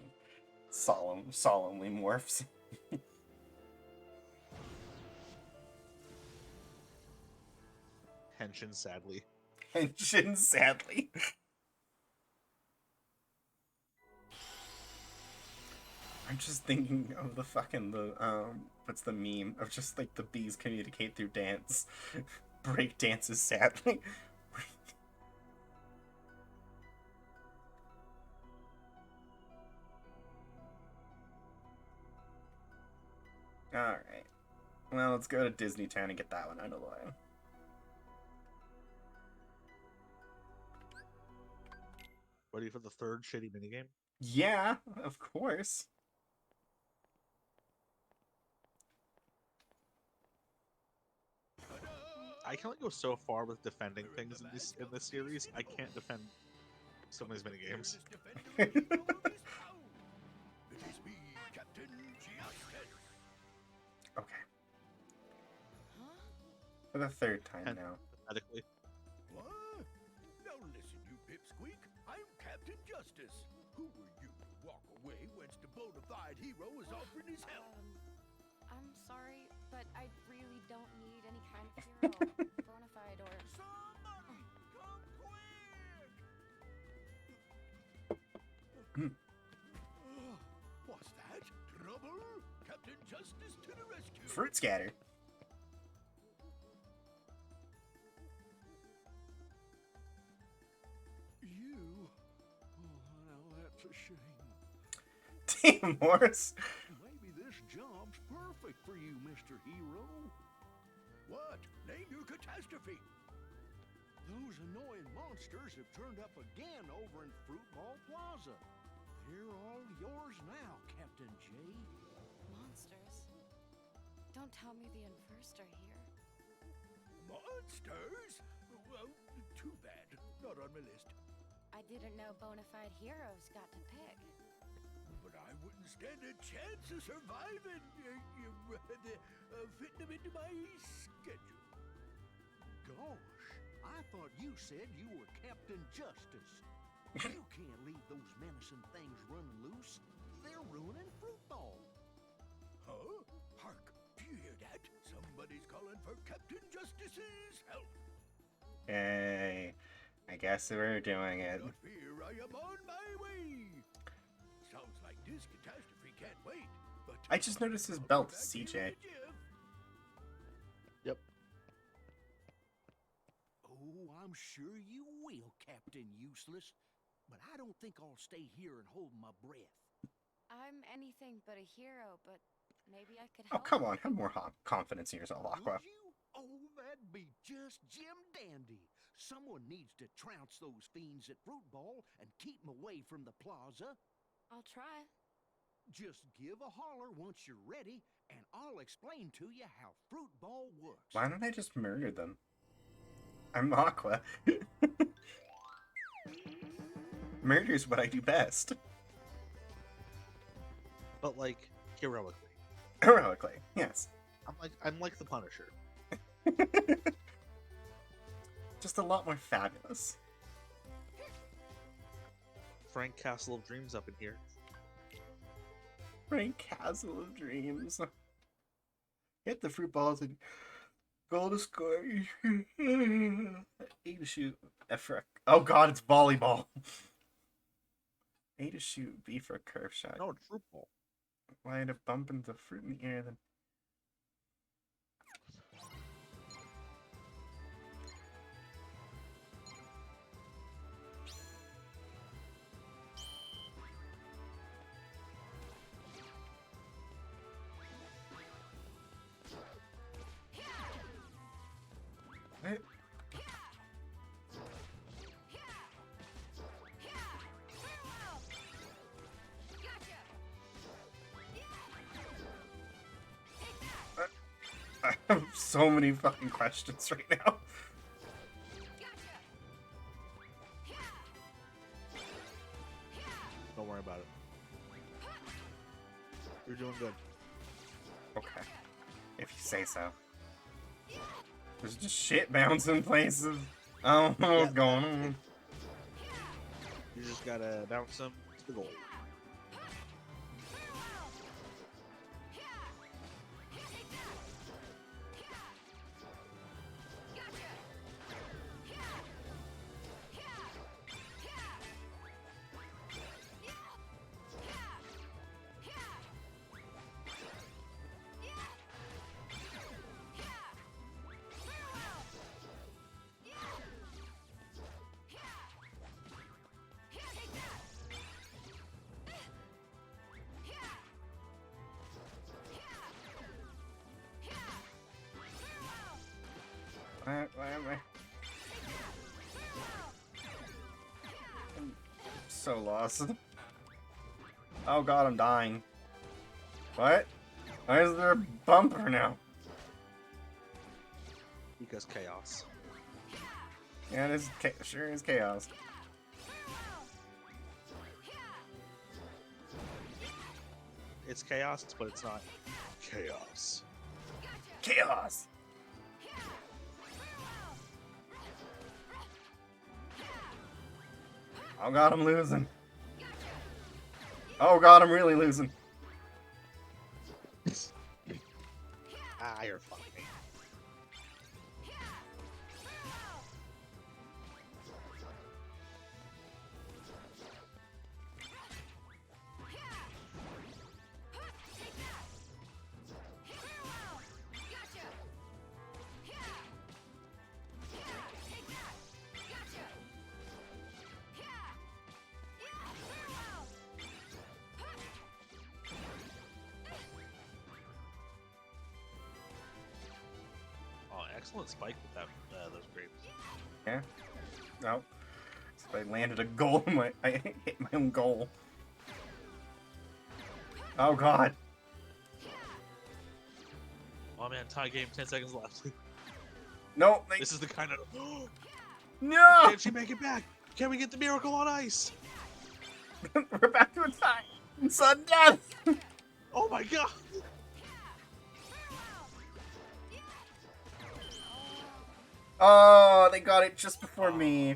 Solemnly morphs. Henshin, sadly. Henshin, sadly. I'm just thinking of the what's the meme of just like the bees communicate through dance. Break dances sadly. Alright. Well, let's go to Disney Town and get that one out of the way. Ready for the third shitty minigame? Yeah, of course. I can only go so far with defending things in this series. I can't defend some of these minigames. Okay. For the third time now. Pathetically. What? Now listen, you pipsqueak. I'm Captain Justice. Who were you to walk away whence the bona fide hero is offering his help? I'm sorry, but I really don't need any kind of hero. Bonafide or... What's that? Trouble? Captain Justice to the rescue. Fruit scatter. Hey, Morris. Maybe this job's perfect for you, Mr. Hero. What? Name your catastrophe. Those annoying monsters have turned up again over in Fruitball Plaza. They're all yours now, Captain J. Monsters? Don't tell me the Inverse are here. Monsters? Well, too bad. Not on my list. I didn't know bona fide heroes got to pick. But I wouldn't stand a chance of surviving. Fitting them into my schedule. Gosh, I thought you said you were Captain Justice. You can't leave those menacing things running loose. They're ruining Fruitball. Huh? Hark, do you hear that? Somebody's calling for Captain Justice's help. Hey, I guess we're doing it. Not fear, I am on my way. Sounds like this catastrophe can't wait. But I just noticed his belt, CJ. Yep. Oh, I'm sure you will, Captain Useless. But I don't think I'll stay here and hold my breath. I'm anything but a hero, but maybe I could Oh, help. come on. Have more confidence in yourself, Aqua. Would you? Oh, that'd be just Jim Dandy. Someone needs to trounce those fiends at Fruitball and keep them away from the plaza. I'll try. Just give a holler once you're ready, and I'll explain to you how Fruitball works. Why don't I just murder them? I'm Aqua. Murder's what I do best. But like heroically. Heroically, yes. I'm like the Punisher. Just a lot more fabulous. Frank Castle of Dreams up in here. Frank Castle of Dreams. Hit the fruit balls and goal to score. A to shoot. F for oh god, it's volleyball. A to shoot, B for a curve shot. No, it's fruit ball. Y to bump into the fruit in the air, then. What? I have so many fucking questions right now. Don't worry about it. You're doing good. Okay. If you say so. There's just shit bouncing places. I don't know what's going on. You just gotta bounce them to the goal. Why am I? I'm so lost. Oh god, I'm dying. What? Why is there a bumper now? Because chaos. Yeah, it is sure is chaos. It's chaos, but it's not chaos. Chaos! Oh god, I'm losing. Oh god, I'm really losing. Ah, you're fucking me. excellent spike with that those grapes. Yeah. No. So I landed a goal. I hit my own goal. Oh god. Oh man, tie game. 10 seconds left. No. This is the kind of. No. Can she make it back? Can we get the miracle on ice? We're back to a tie. Sudden death. Oh my god. Oh, they got it just before me.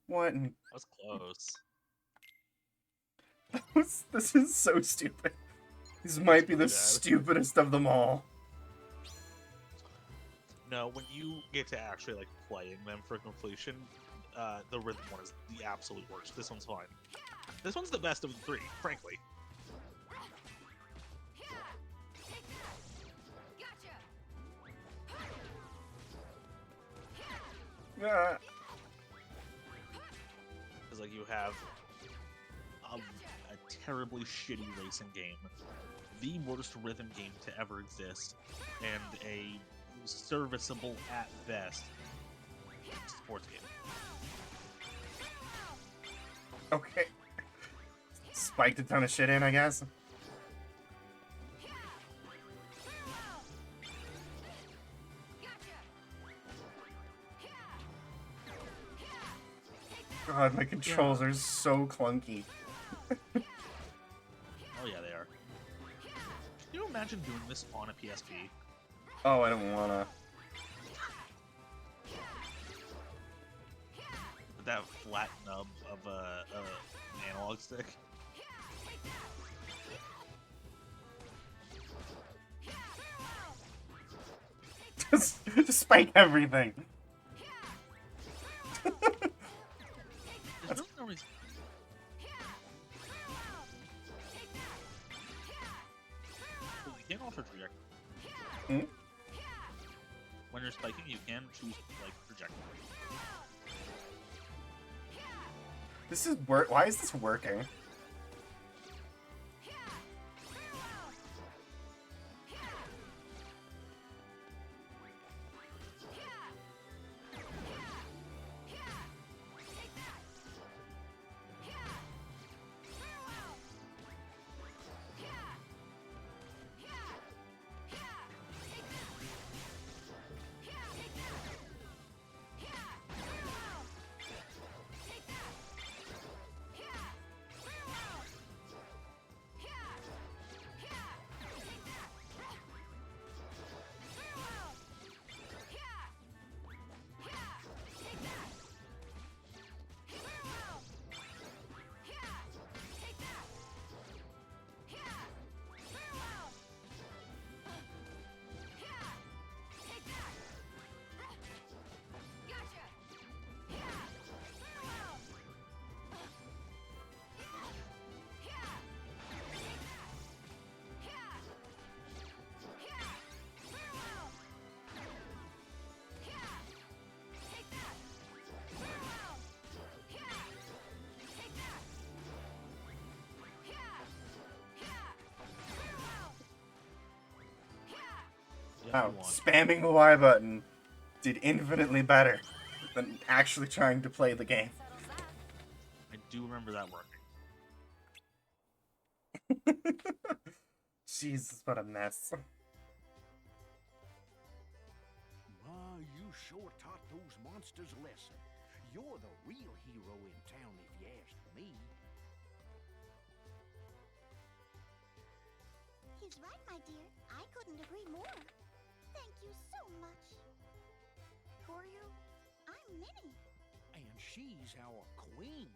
What? That was close. This is so stupid. This might be the stupidest of them all. No, when you get to actually like playing them for completion, the rhythm one is the absolute worst. This one's fine. This one's the best of the three, frankly. Yeah. Because like you have a terribly shitty racing game, the worst rhythm game to ever exist, and a serviceable at best sports game. Okay. Spiked a ton of shit in, I guess. God, my controls are so clunky. Oh yeah, they are. Can you imagine doing this on a PSP? Oh, I don't wanna. With that flat nub of an analog stick. Just spike everything. There's really no reason. Well, you can't alter trajectory. Hmm? When you're spiking, you can choose like trajectory. This is why is this working? Wow, spamming the Y button did infinitely better than actually trying to play the game. I do remember that working. Jesus, what a mess. My, you sure taught those monsters a lesson. You're the real hero in town, if you ask me. He's right, my dear. I couldn't agree more. Thank you so much. Who are you? I'm Minnie. And she's our queen.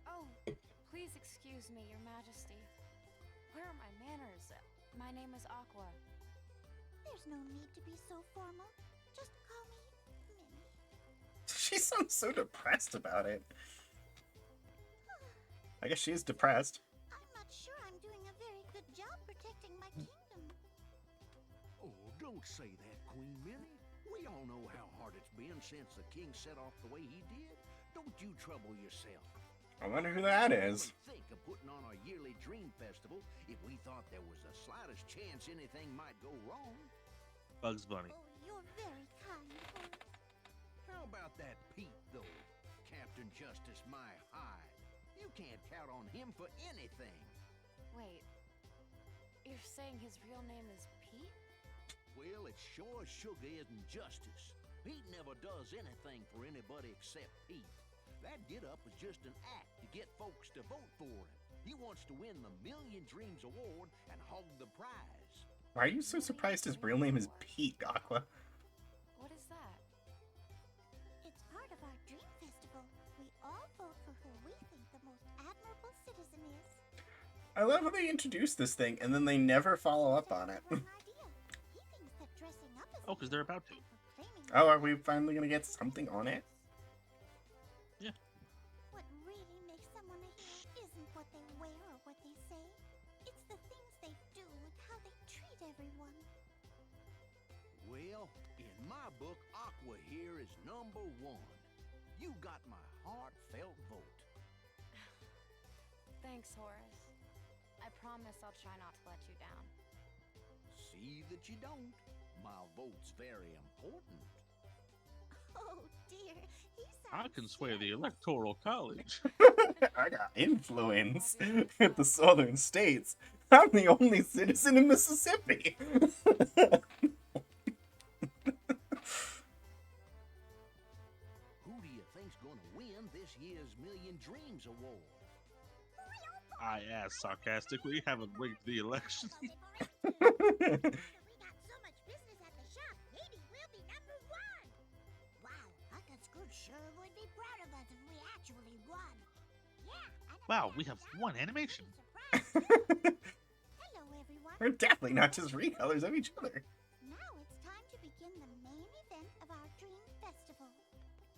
Oh, please excuse me, Your Majesty. Where are my manners? My name is Aqua. There's no need to be so formal. Just call me Minnie. She sounds so depressed about it. I guess she's depressed. I'm not sure I'm doing a very good job protecting my kingdom. Oh, don't say that, Queen Minnie. We all know how hard it's been since the king set off the way he did. Don't you trouble yourself. I wonder who that is. Think of putting on a yearly Dream Festival if we thought there was the slightest chance anything might go wrong. Bugs Bunny. Oh, you're very kind, Horace. How about that Pete, though? Captain Justice My Hide. You can't count on him for anything. Wait, you're saying his real name is Pete? Well, it's sure as sugar isn't justice. Pete never does anything for anybody except Pete. That get-up was just an act to get folks to vote for him. He wants to win the Million Dreams Award and hog the prize. Why are you so surprised his real name is Pete, Aqua? What is that? It's part of our Dream Festival. We all vote for who we think the most admirable citizen is. I love how they introduce this thing and then they never follow up on it. He thinks that dressing up as Oh, because they're about to. Oh, are we finally gonna get something on it? Yeah. What really makes someone a hero isn't what they wear or what they say. It's the things they do and how they treat everyone. Well, in my book, Aqua here is number one. You got my heartfelt vote. Thanks, Horace. I promise I'll try not to let you down. See that you don't. My vote's very important. Oh dear, he I sounds can sway the Electoral College. I got influence at the southern states. I'm the only citizen in Mississippi. Who do you think's gonna win this year's Million Dreams Award? I asked sarcastically, haven't rigged the election. We got so much business at the shop, maybe we'll be number one. Wow, Uncle Scrooge sure would be proud of us if we actually won. Yeah. Wow, we have one animation. Hello, everyone. We're definitely not just recolors of each other. Now it's time to begin the main event of our Dream Festival,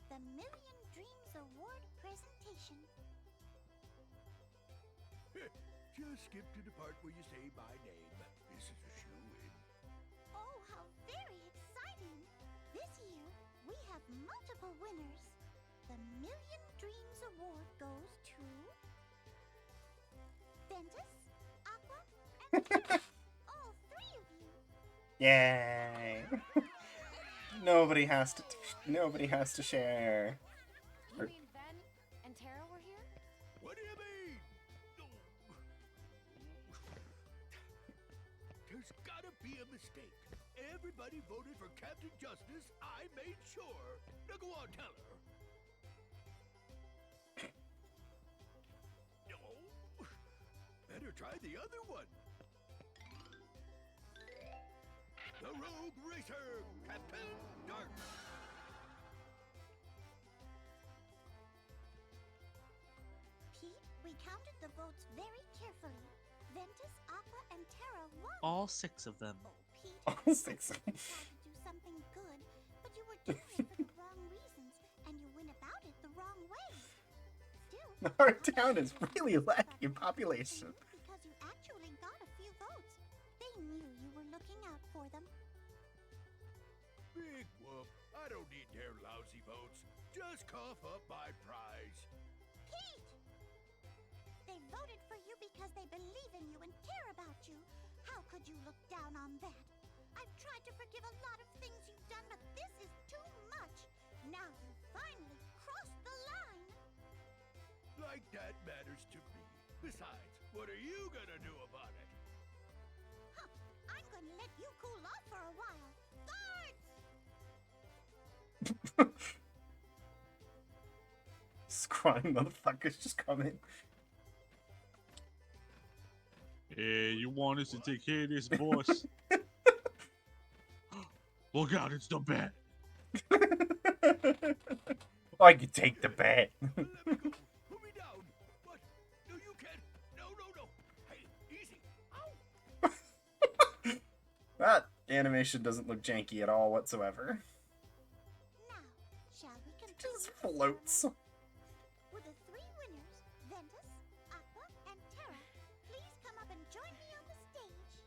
the Million Dreams Award presentation. Just skip to the part where you say my name. This is a shoe-in. Oh, how very exciting! This year, we have multiple winners. The Million Dreams Award goes to Ventus, Aqua, and Terra. All three of you. Yay! Nobody has to share. You mean Ben and Tara were here? What do you mean? There's gotta be a mistake. Everybody voted for Captain Justice. I made sure. Now go on, tell her. No. Better try the other one. The Rogue Racer, Captain Dark. Pete, we counted the votes very carefully. Ventus, Aqua, and Terra won. All 6 of them. Pete, All 6 of them. you tried to do something good, but you were doing it for the wrong reasons, and you went about it the wrong way. Still, Our town is really lacking in population. because you actually got a few votes. They knew you were looking out for them. Big whoop. I don't need their lousy votes. Just cough up my prize. Pete! They voted for you because they believe in you and care about you. How could you look down on that? I've tried to forgive a lot of things you've done, but this is too much. Now you finally crossed the line. Like that matters to me. Besides, what are you gonna do about it? Huh, I'm going to let you cool off for a while. Guards! Scrawny motherfuckers just come in. Hey, you want us to take care of this, boss? Look out, it's the bat. I can take the bat. Let me go. Put me down. What? No, you can't. No, no, no. Hey, easy. Ow! That animation doesn't look janky at all whatsoever. Now, shall we continue? Just floats. With the three winners, Ventus, Aqua, and Terra, please come up and join me on the stage.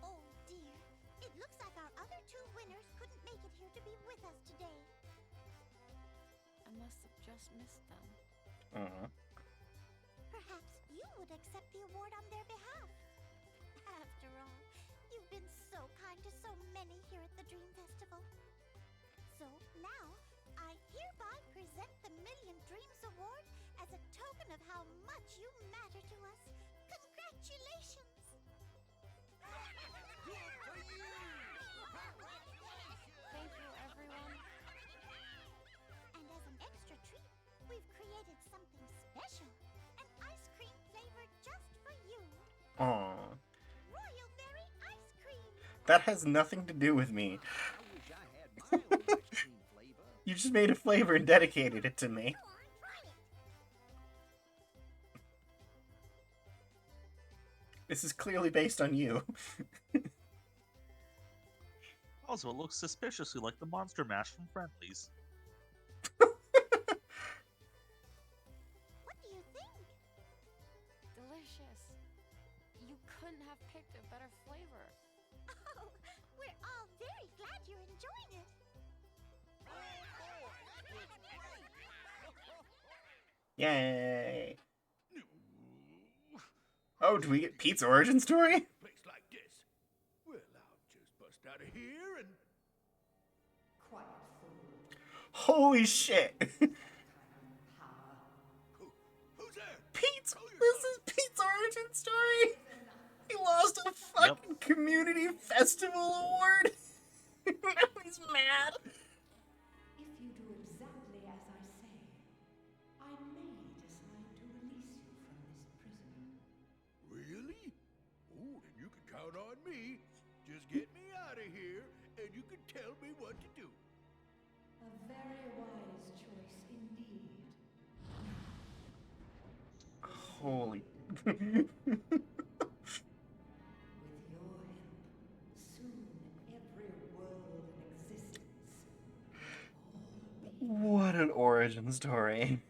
Oh dear, it looks like our other two winners couldn't make it here to be with us today. must have just missed them. Perhaps you would accept the award on their behalf. After all, you've been so kind to so many here at the Dream Festival. So now, I hereby present the Million Dreams Award as a token of how much you matter to us. Congratulations! Thank you, everyone. And as an extra treat, we've created something special. An ice cream flavor just for you. Aww. Royal Berry Ice Cream. That has nothing to do with me. I wish I had my own ice cream flavor. You just made a flavor and dedicated it to me. This is clearly based on you. Also, it looks suspiciously like the Monster Mash from Friendlies. What do you think? Delicious. You couldn't have picked a better flavor. Oh, we're all very glad you're enjoying it. Yay! Oh, do we get Pete's origin story? Place like this. Well, I'll just bust out of here and... Quiet fool. Holy shit! Who's there? Pete's. This is Pete's origin story. He lost a fucking community festival award. Now he's mad. If you do exactly as I say, I may decide to release you from this prison. Really? Oh, then you can count on me. Just get me out of here, and you can tell me what to do. A very wise choice indeed. Holy. With your help, soon every world in existence will all be... What an origin story.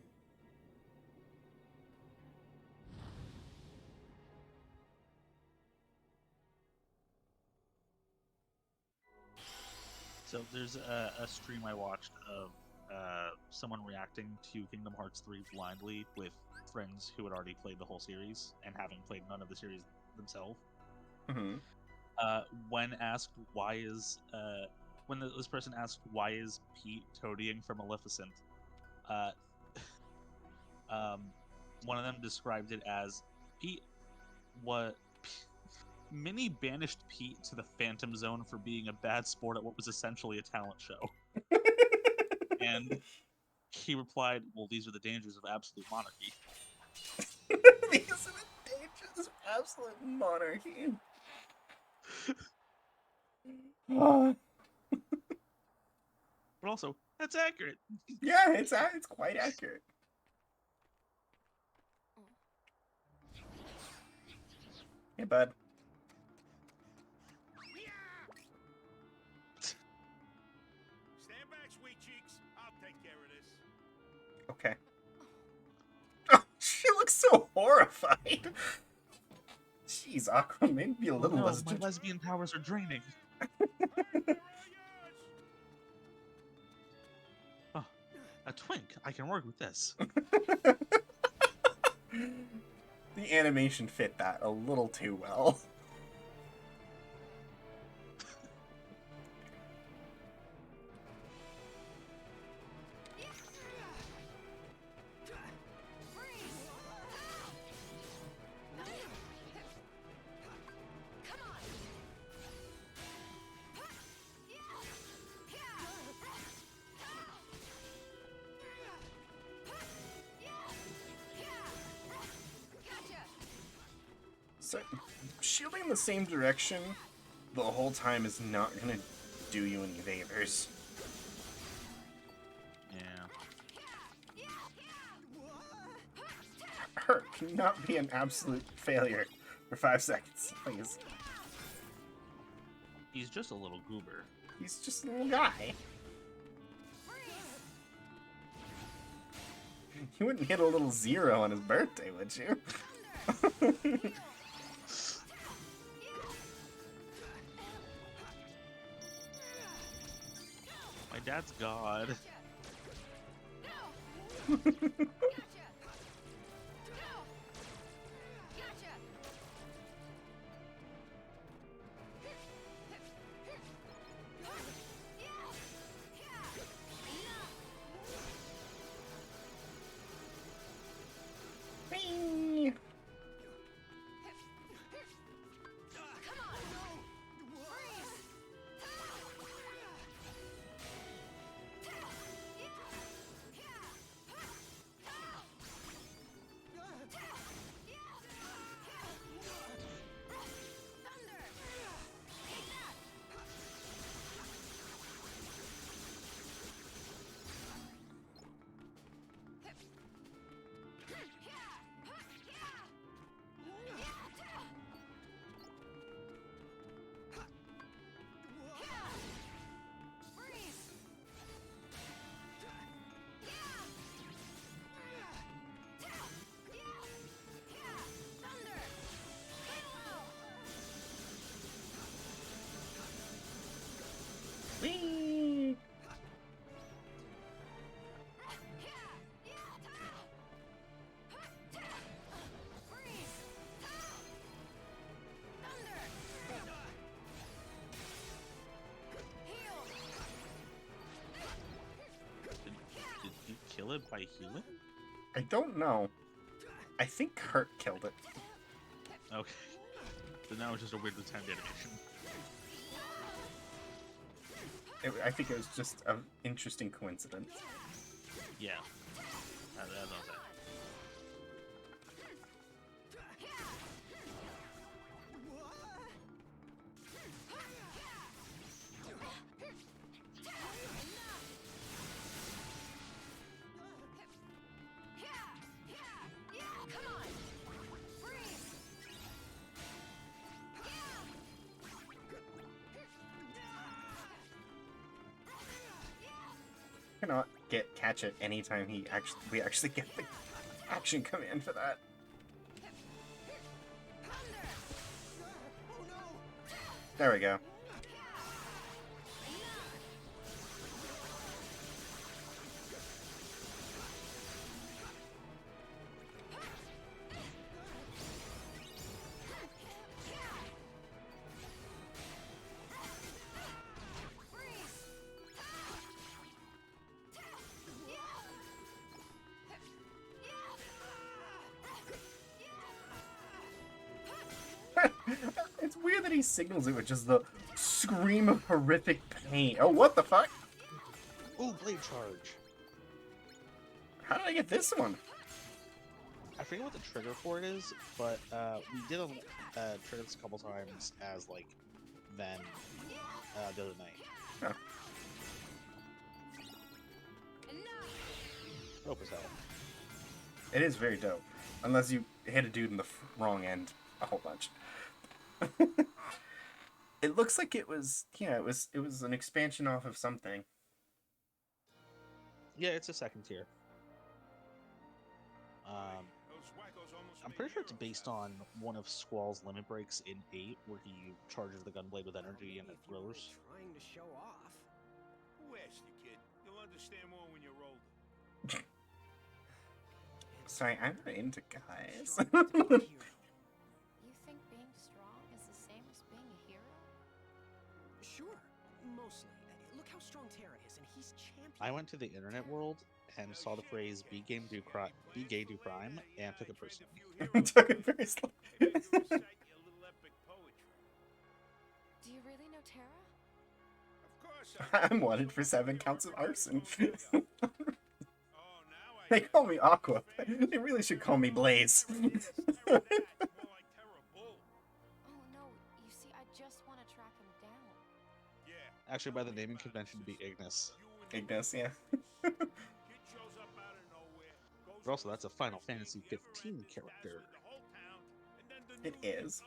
So there's a stream I watched of someone reacting to Kingdom Hearts 3 blindly with friends who had already played the whole series and having played none of the series themselves. Mm-hmm. When asked why is this person asked why is Pete toadying from Maleficent, one of them described it as Minnie banished Pete to the Phantom Zone for being a bad sport at what was essentially a talent show. And he replied, well, these are the dangers of absolute monarchy. These are the dangers of absolute monarchy. But also, that's accurate. Yeah, it's quite accurate. Hey, bud. Stand back, sweet cheeks. I'll take care of this. Okay. Oh, she looks so horrified. Jeez, Aqua, maybe be a little less. My lesbian powers are draining. Oh, a twink. I can work with this. The animation fit that a little too well. So, shielding in the same direction the whole time is not gonna do you any favors. Yeah. Hurt cannot be an absolute failure for 5 seconds, please. He's just a little goober. He's just a little guy. You wouldn't hit a little 0 on his birthday, would you? My dad's God. Whee! Whee! Did you kill it by healing? I don't know. I think Kurt killed it. Okay. So now it's just a weirdly timed animation. I think it was just an interesting coincidence. Yeah. That's what I'm saying. Cannot catch it anytime we actually get the action command for that. There we go. It's weird that he signals it with just the scream of horrific pain. Oh, what the fuck? Ooh, blade charge. How did I get this one? I forget what the trigger for it is, but we did trigger this a couple times as like then the other night. Huh. Dope as hell. It is very dope, unless you hit a dude in the wrong end a whole bunch. It looks like it was, yeah, it was an expansion off of something. Yeah, it's a second tier. I'm pretty sure it's based on one of Squall's limit breaks in 8, where he charges the gunblade with energy and it throws. Trying to show off. Who asked you, kid? You'll understand more when you're older. Sorry, I'm not into guys. You think being strong is the same as being a hero? Sure, mostly. Look how strong Terra is, and he's champion. I went to the internet world and saw the phrase "be gay, do crime," and took it personally. Took it personally. Do you really know Terra? I'm wanted for 7 counts of arson. They call me Aqua. They really should call me Blaze. Oh no, you see, I just want to track him down. Actually, by the naming convention, to be Ignis. Ignis, yeah. But also, that's a Final Fantasy 15 character. It is.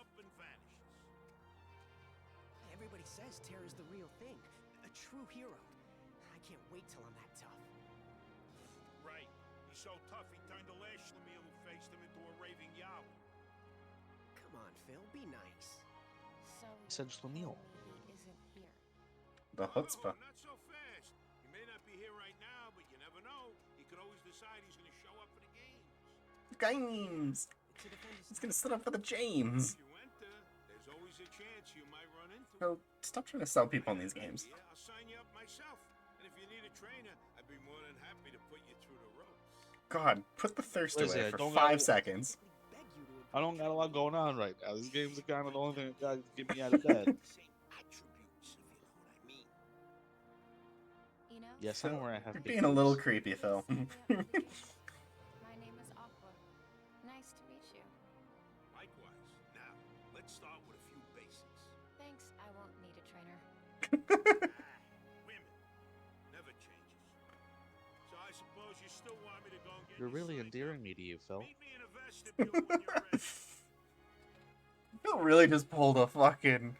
Everybody says Terra's the real thing, a true hero. I can't wait till I'm that tough. Right. He's so tough he turned the last Schlemiel who faced him into a raving yowl. Come on, Phil, be nice. So He said Schlemiel. he isn't here. The chutzpah. Not so fast. He may not be here right now, but you never know. He could always decide he's gonna show up for the games. Games. He's gonna sit up for the James. If you enter, there's always a chance you might run into So stop trying to sell people in these games. Yeah, I'll sign you up myself. And if you need a trainer, I'd be more than happy to put you through the ropes. God, put the thirst Listen, away for don't 5 gotta- seconds. I don't got a lot going on right now. This game's the kind of the only thing that got to get me out of bed. You know? Yes, I'm where I have You're big being a little boobs. creepy, Phil. My name is Aqua. Nice to meet you. Likewise. Now, let's start with a few basics. Thanks, I won't need a trainer. Women. Never changes. So I suppose you still want me to go and get You're you really signed endearing me to you, Phil. Meet me in a vestibule when you're ready. Phil really just pulled a fucking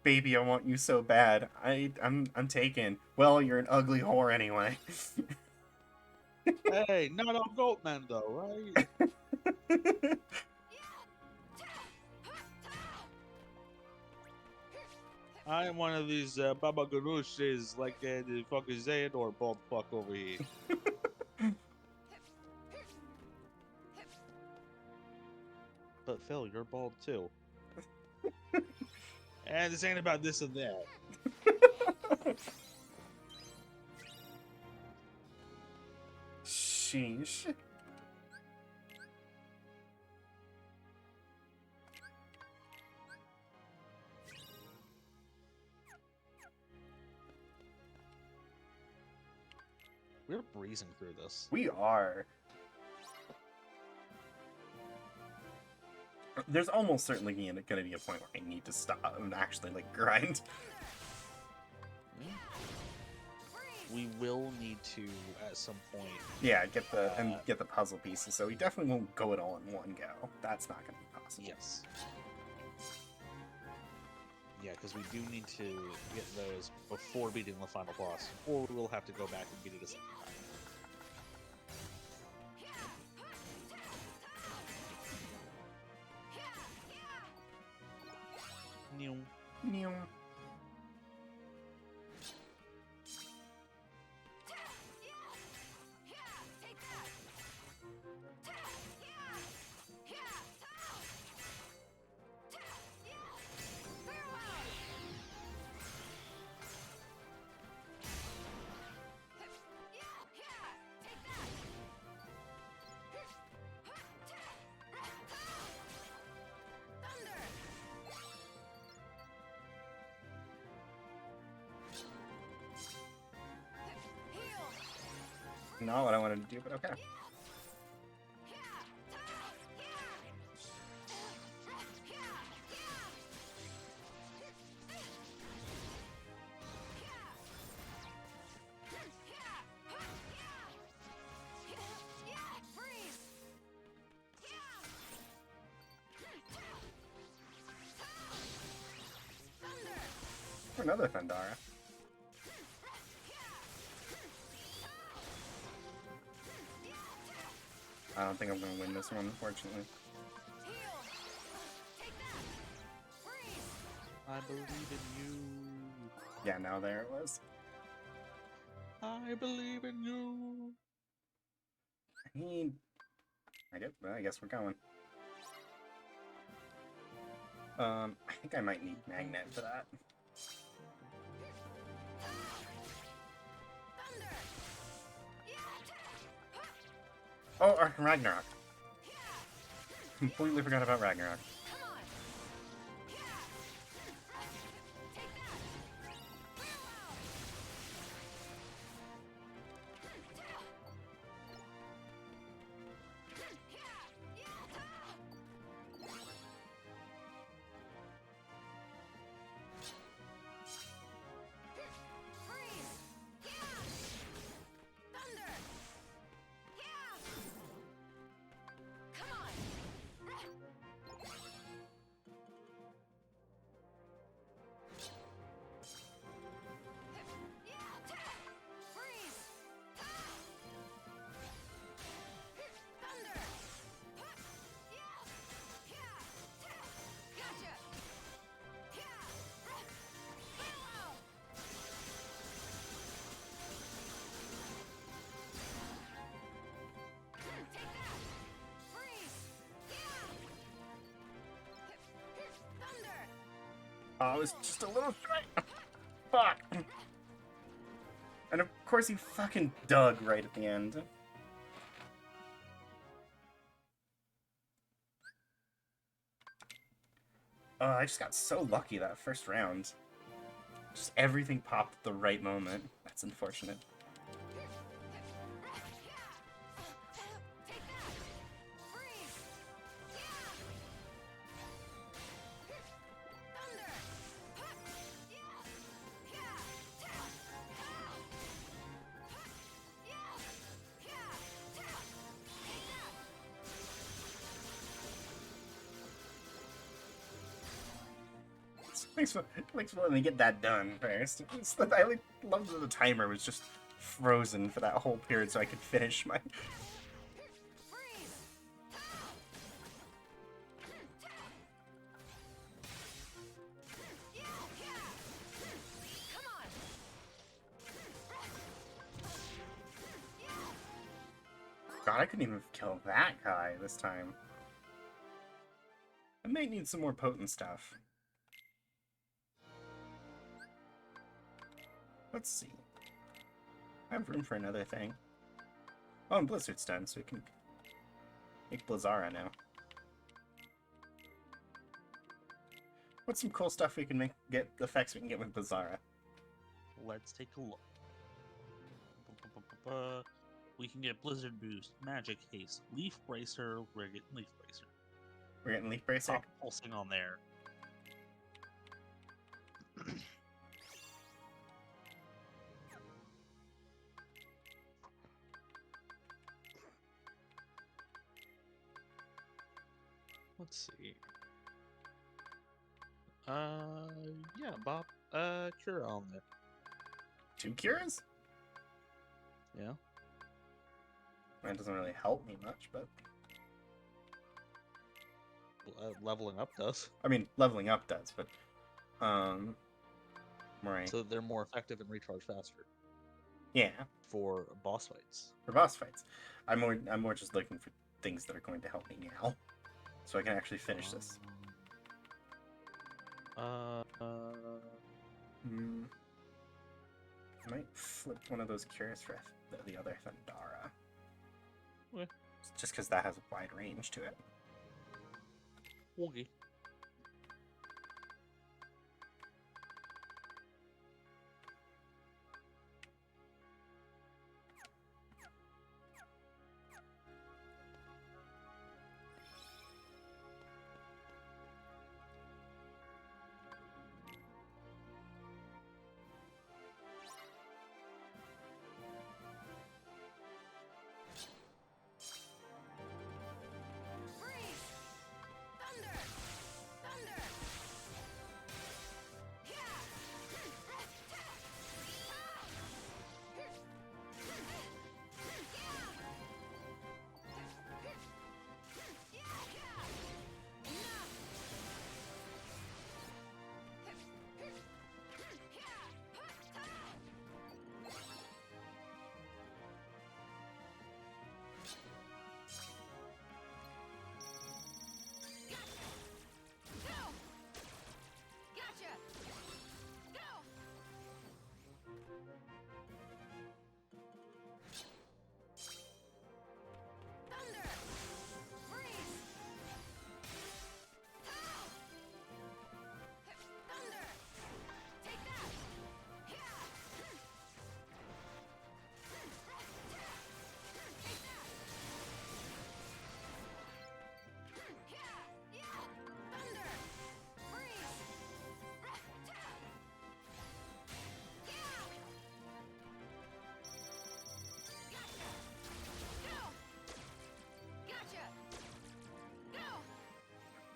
baby. I want you so bad. I'm taken. Well, you're an ugly whore anyway. Hey, not a goat man though, right? I am one of these Baba Ganoush's like the fucking Xehanort bald fuck over here. But Phil, you're bald too. And this ain't about this and that. Sheesh. We're breezing through this. We are. There's almost certainly going to be a point where I need to stop and actually like grind. We will need to at some point. Yeah, get the puzzle pieces. So we definitely won't go it all in one go. That's not going to be possible. Yes. Yeah, because we do need to get those before beating the final boss, or we'll have to go back and beat it a second time. New. New. Not what I wanted to do, but okay. Another Thundara. I don't think I'm gonna win this one, unfortunately. I believe in you. Yeah, now there it was. I believe in you. I guess we're going. I think I might need Magnet for that. Oh, Ragnarok. Completely forgot about Ragnarok. Oh, it was just a little straight. Fuck. And of course he fucking dug right at the end. I just got so lucky that first round. Just everything popped at the right moment. That's unfortunate. Thanks for letting me get that done first. I loved that the timer was just frozen for that whole period so I could finish my... God, I couldn't even kill that guy this time. I might need some more potent stuff. Let's see. I have room for another thing. Oh, and Blizzard's done, so we can make Blizzara now. What's some cool stuff we can get effects we can get with Blizzara? Let's take a look. We can get Blizzard Boost, Magic Haste, Leaf Bracer. We're getting Leaf Bracer. We're getting Leaf Bracer? Stop pulsing on there. Let's see. Yeah, Bob. Cure on there. 2 cures? Yeah. That doesn't really help me much, but... Leveling up does. I mean, leveling up does, but... Right. So they're more effective and recharge faster. Yeah. For boss fights. For boss fights. I'm more just looking for things that are going to help me now. So I can actually finish this. I might flip one of those cures for the other Thundara. Okay. Just because that has a wide range to it. Okay.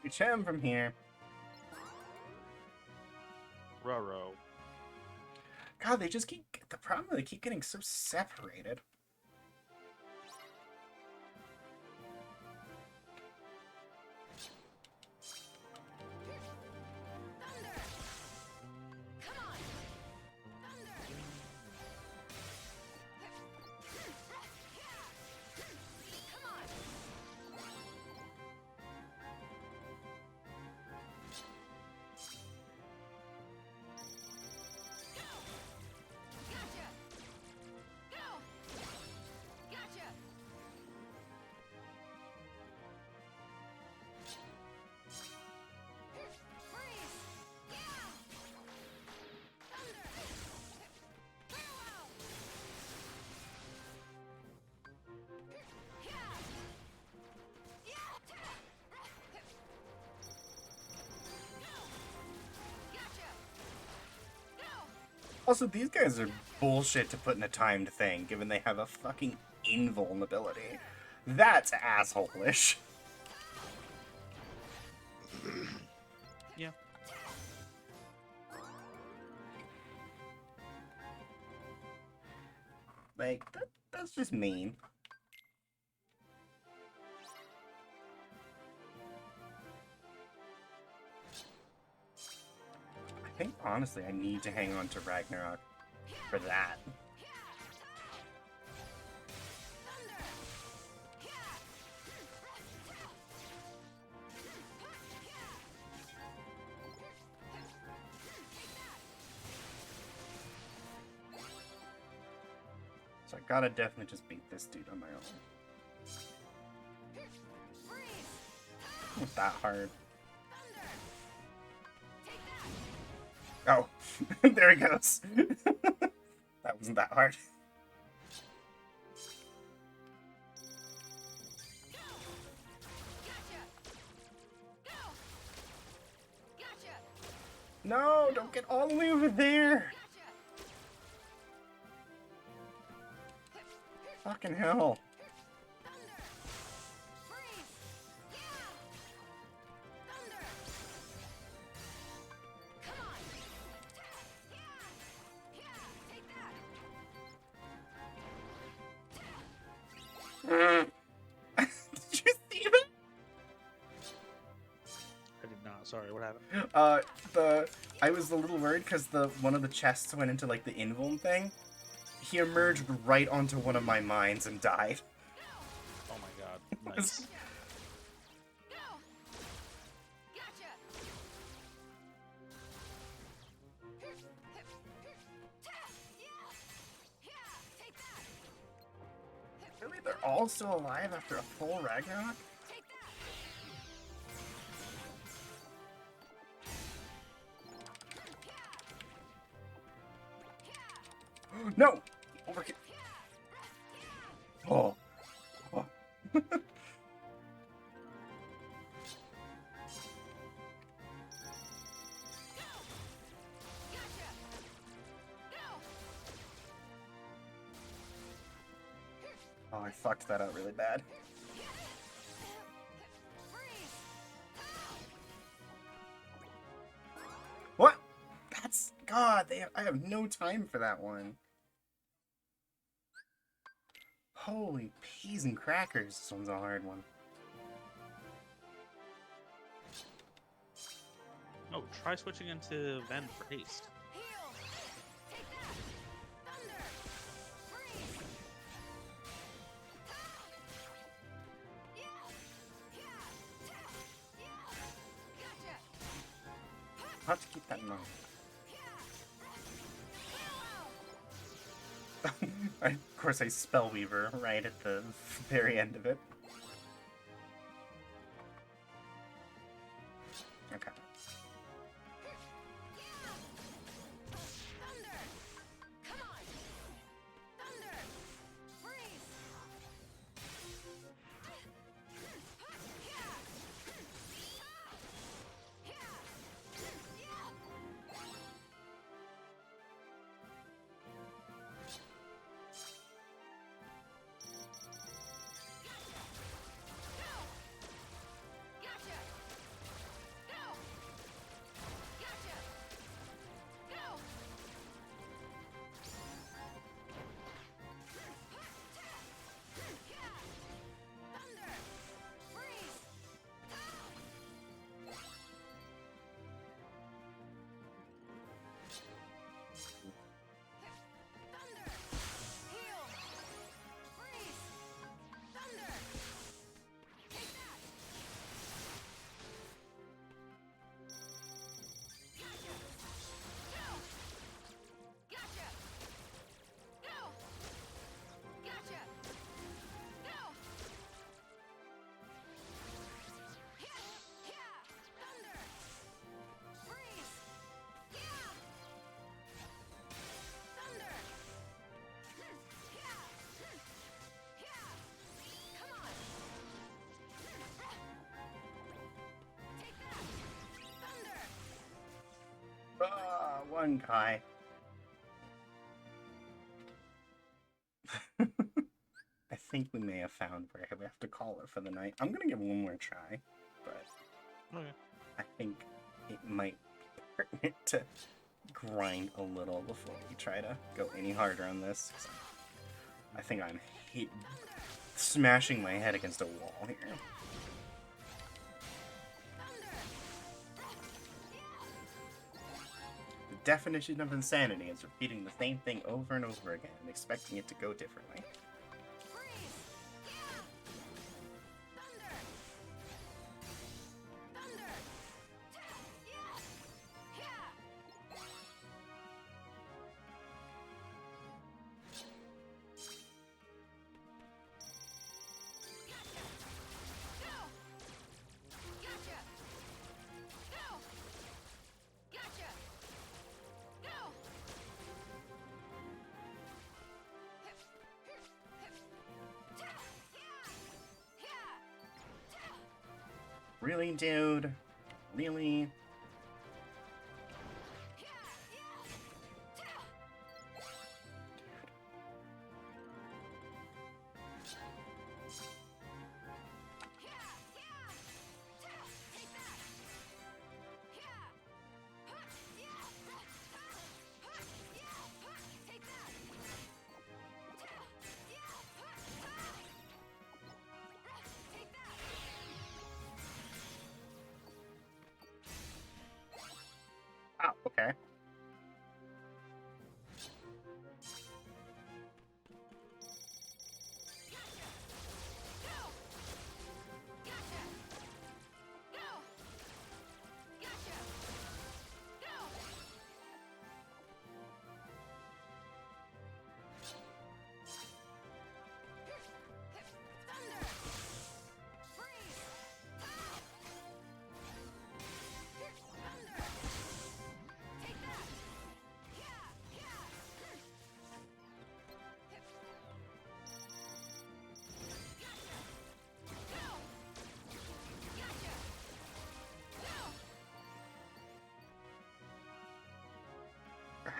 Reach him from here. Roro. God, they just keep... The problem is they keep getting so separated. Also, these guys are bullshit to put in a timed thing, given they have a fucking invulnerability. That's asshole-ish. Yeah. Like, that's just mean. I think, honestly, I need to hang on to Ragnarok for that. So I gotta definitely just beat this dude on my own. Not that hard. Oh, there he goes. That wasn't that hard. No, don't get all the way over there. Fucking hell. Did you see that? I did not. Sorry, what happened? I was a little worried because one of the chests went into like the invuln thing. He emerged right onto one of my mines and died. Oh my god. Nice. Really? They're all still alive after a full Ragnarok? No! Overkill. Oh. Oh. Oh, I fucked that up really bad. What? That's... God, I have no time for that one. Holy peas and crackers, this one's a hard one. Oh, try switching into Ven for haste. I'll have to keep that in mind. Of course, I Spellweaver right at the very end of it. Okay. One guy. think we may have found where we have to call it for the night. I'm gonna give one more try, but I think it might be pertinent to grind a little before we try to go any harder on this. I think I'm smashing my head against a wall here. The definition of insanity is repeating the same thing over and over again and expecting it to go differently. Really, dude? Really? Oh, okay.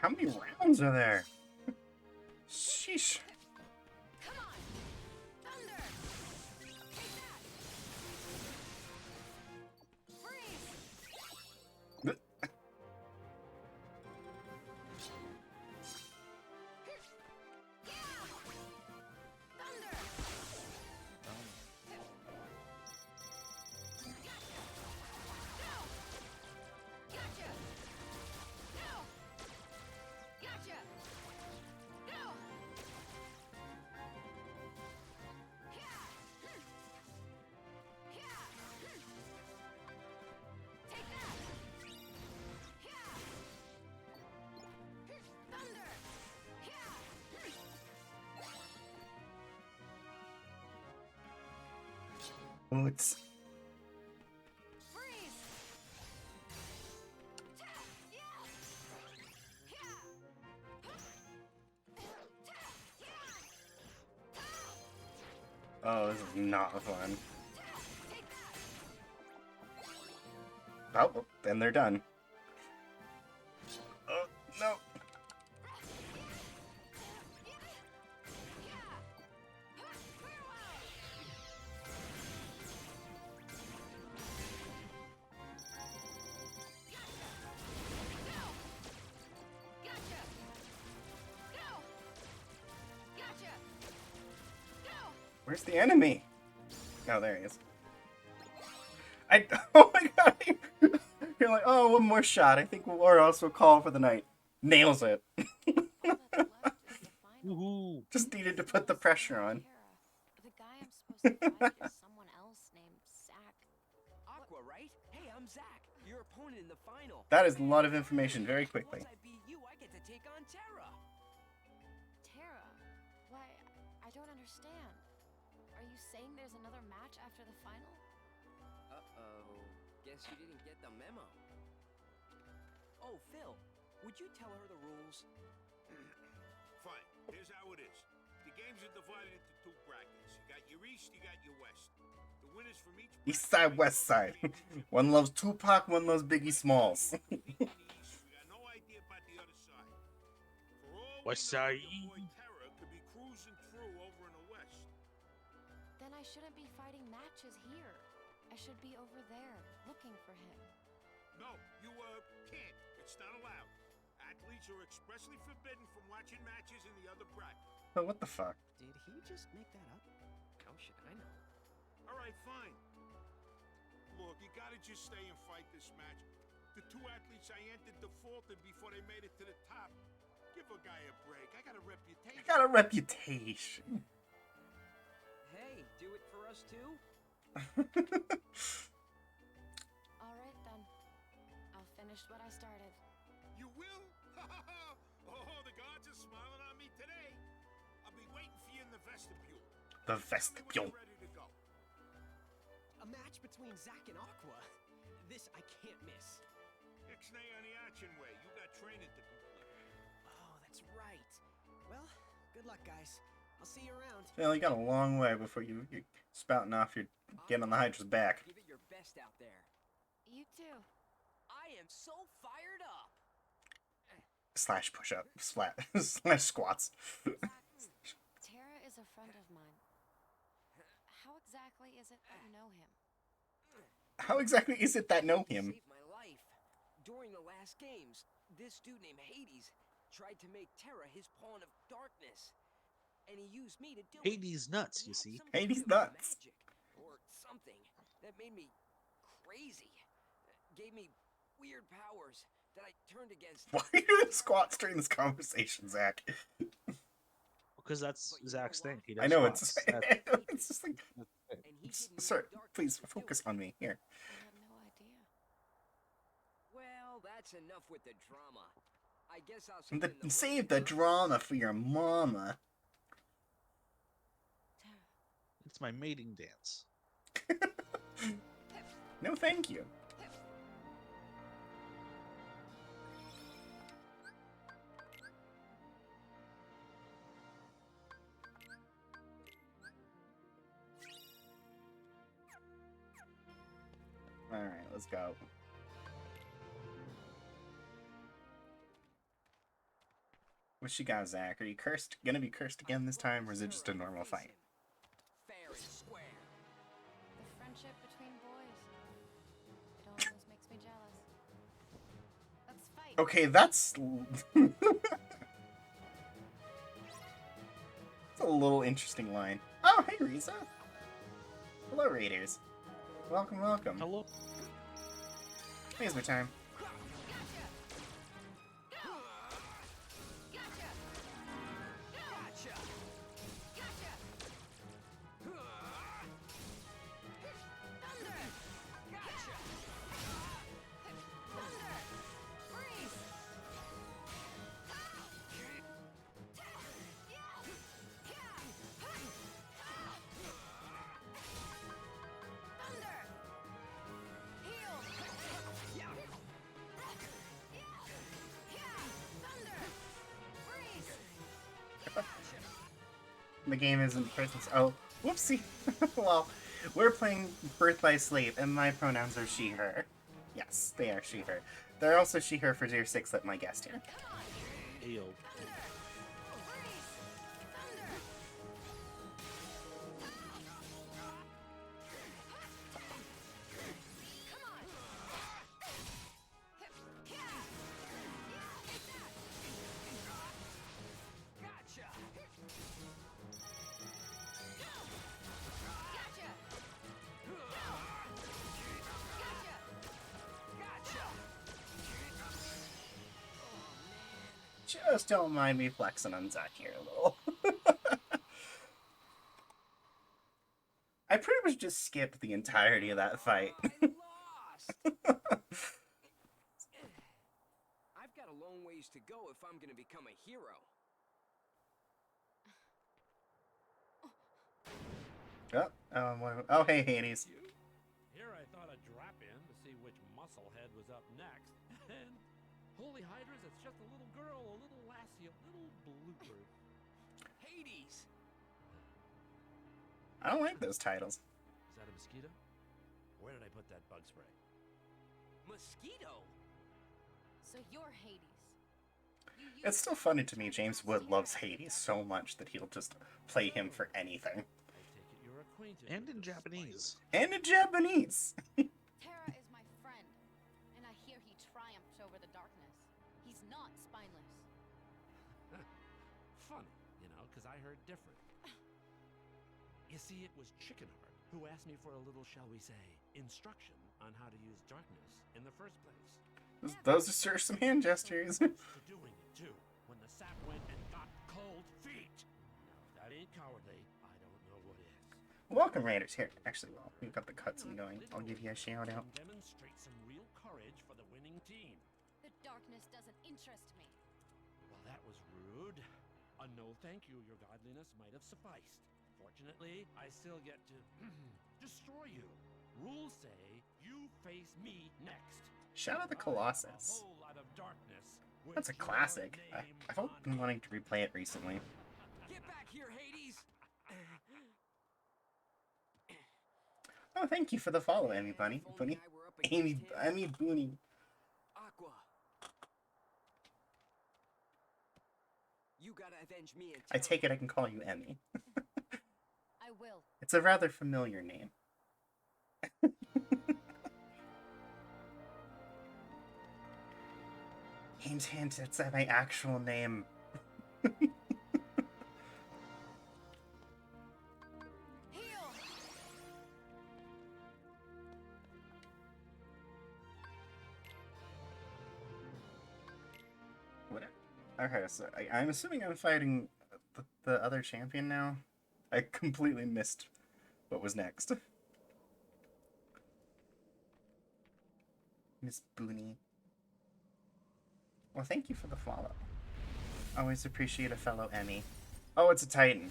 How many rounds are there? Sheesh. Oh, it's... Oh, this is not fun. Oh, then they're done. Oh, no. Where's the enemy? Oh, there he is. Oh my god! You're like, oh, one more shot. I think or else we'll call for the night. Nails it. Just needed to put the pressure on. The guy I'm supposed to fight is someone else named Zach. Aqua, right? Hey, I'm Zach, your opponent in the final. That is a lot of information very quickly. Once I beat you, I get to take on Terra. Terra? Why, I don't understand. Are you saying there's another match after the final? Uh-oh. Guess you didn't get the memo. Oh, Phil, would you tell her the rules? Fine. Here's how it is. The games are divided into two brackets. You got your East, you got your West. The winners from each East side, West side. One loves Tupac, one loves Biggie Smalls. we got no idea about the other side. For all West we know, side. your boy Terra could be cruising through over in the West. Then I shouldn't be fighting matches here. I should be over there, looking for him. No, you, can't. It's not allowed. Athletes are expressly forbidden from watching matches in the other bracket. Oh, what the fuck? Did he just make that up? How should I know? Alright, fine. Look, you gotta just stay and fight this match. The two athletes I entered defaulted before they made it to the top. Give a guy a break. I got a reputation. I got a reputation. Hey, do it for us too? Alright then. I'll finish what I started. You will? Oh, the gods are smiling on me today. I'll be waiting for you in the vestibule. The vestibule. Ready to go. A match between Zack and Aqua. This I can't miss. Ixnay on the action way. You got training to complete. Oh, that's right. Well, good luck, guys. I'll see you around. Well, you got a long way before you're spouting off your getting on the Hydra's back. Give it your best out there. You too. I am so fired up. Slash push up. Slash squats. Tara is a friend of mine. How exactly is it that you know him? How exactly is it that know him? Saved my life. During the last games, this dude named Hades tried to make Terra his pawn of darkness. And he used me to do Hades nuts, you see. Hades nuts. Magic or something that made me crazy. Gave me weird powers that I turned against. Why are you doing squats during this conversation, Zach? Because that's Zach's thing. He does I know squats. it's just like, sir, please focus on me here. I had no idea. Well, that's enough with the drama. I guess I'll Save the drama for your mama. It's my mating dance. No, thank you. Alright, let's go. What you got, Zach? Are you cursed? Gonna be cursed again this time, or is it just a normal fight? Fair and square. The friendship between boys. It almost makes me jealous. Let's fight. Okay, that's... That's a little interesting line. Oh, hey, Riza. Hello, Raiders. Welcome, welcome. Hello. Here's my time. The game isn't person's. Oh, whoopsie. Well, we're playing Birth by Sleep, and my pronouns are she, her. Yes, they are she, her. They're also she, her for DearSixlet, my guest here. Ew. Just don't mind me flexing on Zach here a little. I pretty much just skipped the entirety of that fight. I've got a long ways to go if I'm gonna become a hero. Oh, hey, Hades. Here I thought I'd drop in to see which musclehead was up next. And holy hydras, it's just a little girl, a little lassie, a little bluebird. Hades! I don't like those titles. Is that a mosquito? Where did I put that bug spray? Mosquito? So you're Hades. It's still funny to me James Wood loves Hades so much that he'll just play him for anything. I take it you're a acquainted And with in the Japanese. And in Japanese. Terra is my friend, and I hear he triumphed over the darkness. He's not spineless. Funny, you know, because I heard different. You see, it was Chickenheart who asked me for a little, shall we say, instruction on how to use darkness in the first place. Those are some hand gestures. To doing it too, when the sap went and got cold feet. Now, if that ain't cowardly, I don't know what is. Welcome, Raiders. Here, actually, well, we've got the cutscene going. I'll give you a shout out. Demonstrate some real courage for the winning team. The darkness doesn't interest me. Well, that was rude. A no thank you, your godliness, might have sufficed. Fortunately, I still get to destroy you. Rules say you face me next. Shout out the Colossus. A whole lot of darkness. That's a classic. I've been wanting to replay it recently. Get back here, Hades! Oh, thank you for the follow, Amy Bunny. Bunny? Amy Bunny. Aqua. You gotta avenge me and I take it I can call you Emmy. I will. It's a rather familiar name. Hint, hint, it's my actual name. What? Okay, so I'm assuming I'm fighting the other champion now. I completely missed what was next. Miss Booney. Well, thank you for the follow. Always appreciate a fellow Emmy. Oh, it's a Titan.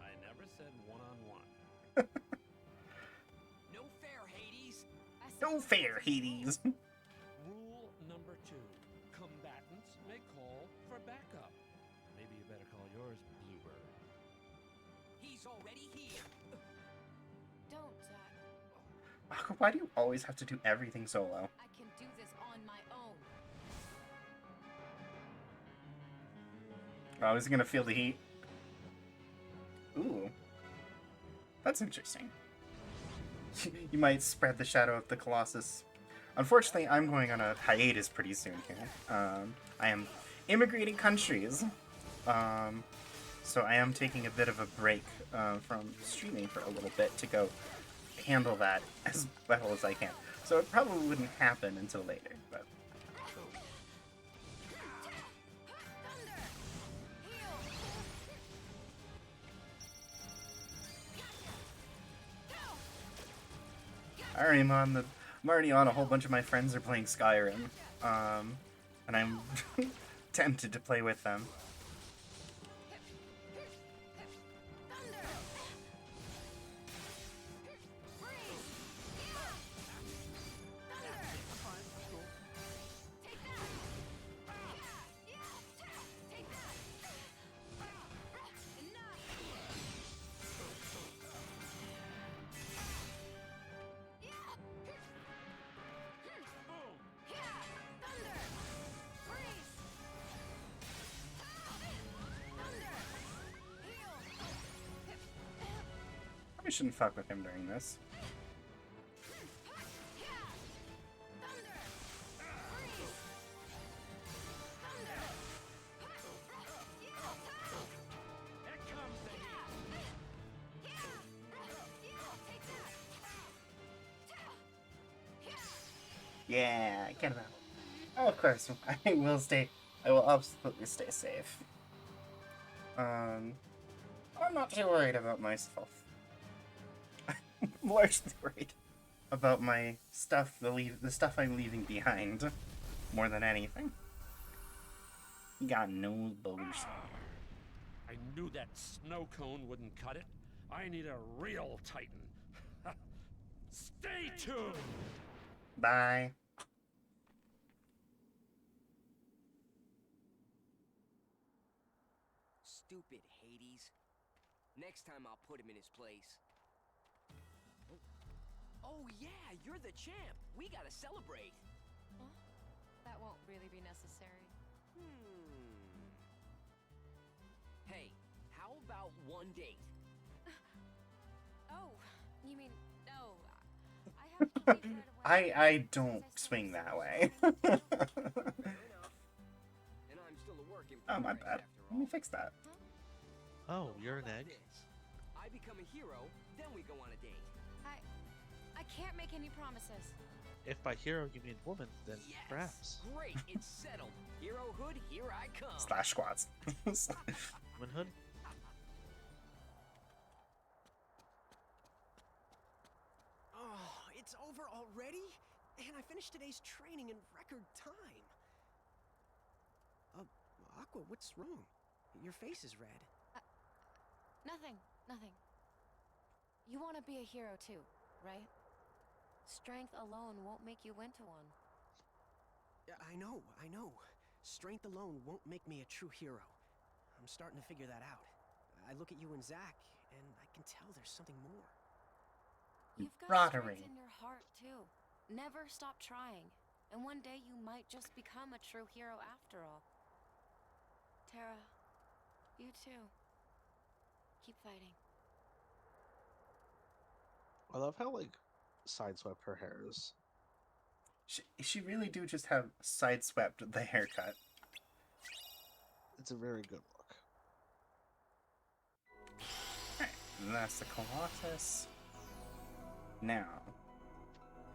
I never said one-on-one. No fair, Hades. No fair, Hades. Rule number 2. Combatants may call for backup. Maybe you better call yours Bluebird. He's already here. Don't, Zack. Aqua, why do you always have to do everything solo? I can do this on my own. Oh, is he gonna feel the heat? Ooh. That's interesting. You might spread the shadow of the Colossus. Unfortunately, I'm going on a hiatus pretty soon here. I am immigrating countries. So I am taking a bit of a break from streaming for a little bit to go handle that as well as I can. So it probably wouldn't happen until later, but... I'm already on. A whole bunch of my friends are playing Skyrim, and I'm tempted to play with them. We shouldn't fuck with him during this. Yeah, get him out. Oh, of course, I will absolutely stay safe. I'm not too worried about myself. I'm largely worried about my stuff, the stuff I'm leaving behind, more than anything. You got no boost. I knew that snow cone wouldn't cut it. I need a real Titan. Stay tuned! Bye. Stupid Hades. Next time I'll put him in his place. Oh Yeah, you're the champ. We gotta celebrate. Huh? That won't really be necessary. Hey, how about one date? Oh, you mean, no. I have to leave right away. I don't swing that way. Fair enough. And I'm still a work in Oh, my progress bad. after Let me all. fix that. Oh, So you're how an about egg? this? I become a hero, then we go on a date. I can't make any promises. If by hero you mean woman, then Yes! perhaps. Great, it's settled. Herohood, here I come. Slash squats. Womanhood? Oh, it's over already? And I finished today's training in record time. Aqua, what's wrong? Your face is red. Nothing. You want to be a hero too, right? Strength alone won't make you into one. I know. Strength alone won't make me a true hero. I'm starting to figure that out. I look at you and Zach, and I can tell there's something more. You've got Roderick. strength in your heart too. Never stop trying. And one day you might just become a true hero after all. Tara, you too. Keep fighting. I love how, like, sideswept her hair is. She really do just have sideswept the haircut. It's a very good look. Alright, and that's the Colossus. Now,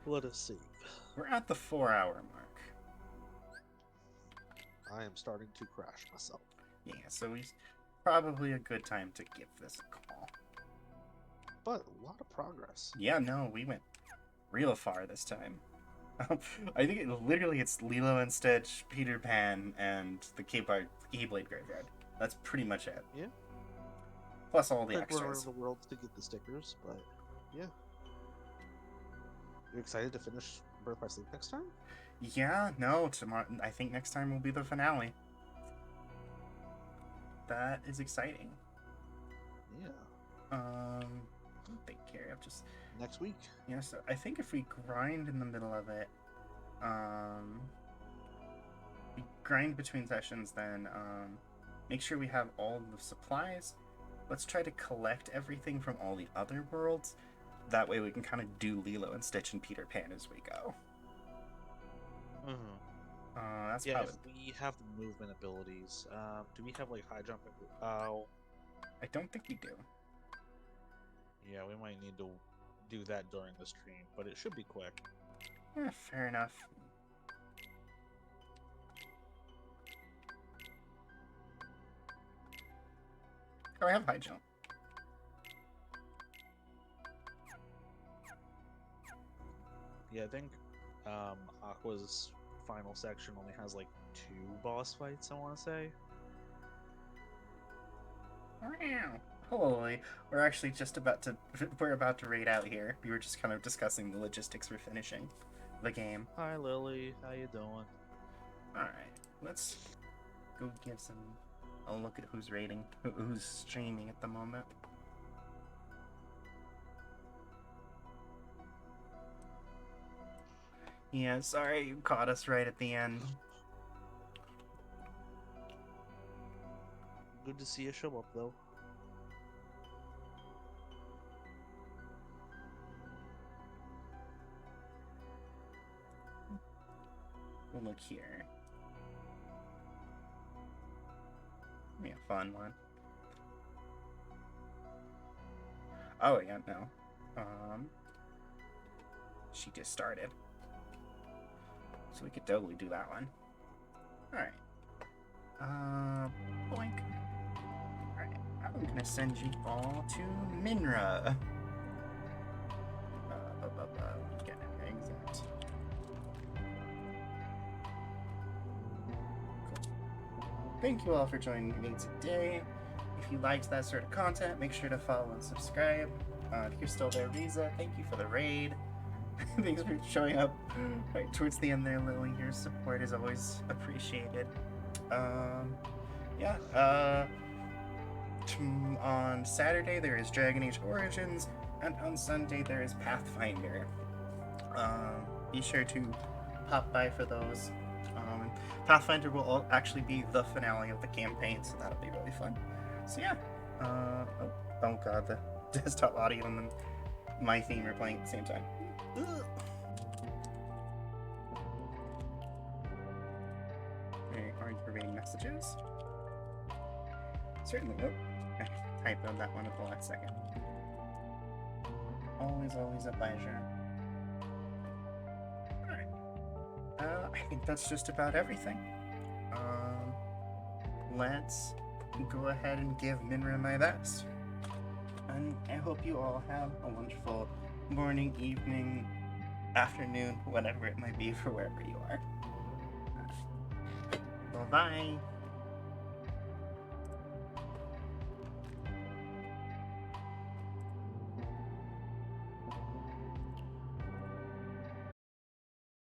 Let us see. we're at the 4-hour mark. I am starting to crash myself. Yeah, so we probably a good time to give this a call. But a lot of progress. Yeah, no, we went real far this time. I think it's Lilo and Stitch, Peter Pan, and the Keyblade Graveyard. That's pretty much it. Yeah. Plus all the We're around extras. the world to get the stickers, but yeah. You excited to finish Birth by Sleep next time? Yeah, no, tomorrow. I think next time will be the finale. That is exciting. Yeah. Take care of just next week. Yeah, so I think if we grind in the middle of it, we grind between sessions, then make sure we have all the supplies. Let's try to collect everything from all the other worlds. That way we can kind of do Lilo and Stitch and Peter Pan as we go. That's yeah, probably... if we have the movement abilities, do we have like high jump? Oh, I don't think we do. Yeah, we might need to do that during the stream, but it should be quick. Yeah, fair enough. Oh, I have high jump. Yeah, I think Aqua's final section only has like 2 boss fights, I want to say. Hello, we're actually just about to raid out here. We were just kind of discussing the logistics for finishing the game. Hi Lily, how you doing? Alright, let's go give a look at who's raiding, who's streaming at the moment. Yeah, sorry you caught us right at the end. Good to see you show up though. We'll look here. Be a fun one. Oh yeah, no. She just started. So we could totally do that one. Alright. Boink. Alright, I'm gonna send you all to Minra. Get an exit. Thank you all for joining me today. If you liked that sort of content, make sure to follow and subscribe. If you're still there, Riza, thank you for the raid. Thanks for showing up right towards the end there, Lily. Your support is always appreciated. On Saturday there is Dragon Age Origins, and on Sunday there is Pathfinder. Be sure to pop by for those. Pathfinder will actually be the finale of the campaign, so that'll be really fun. So yeah, oh god, the desktop audio and my theme are playing at the same time. Ugh. Are you reading messages? Certainly. Oh, I typed on that one at the last second. Always a pleasure. Alright. I think that's just about everything. Let's go ahead and give Minra my best. And I hope you all have a wonderful morning, evening, afternoon, whatever it might be for wherever you are. Bye-bye.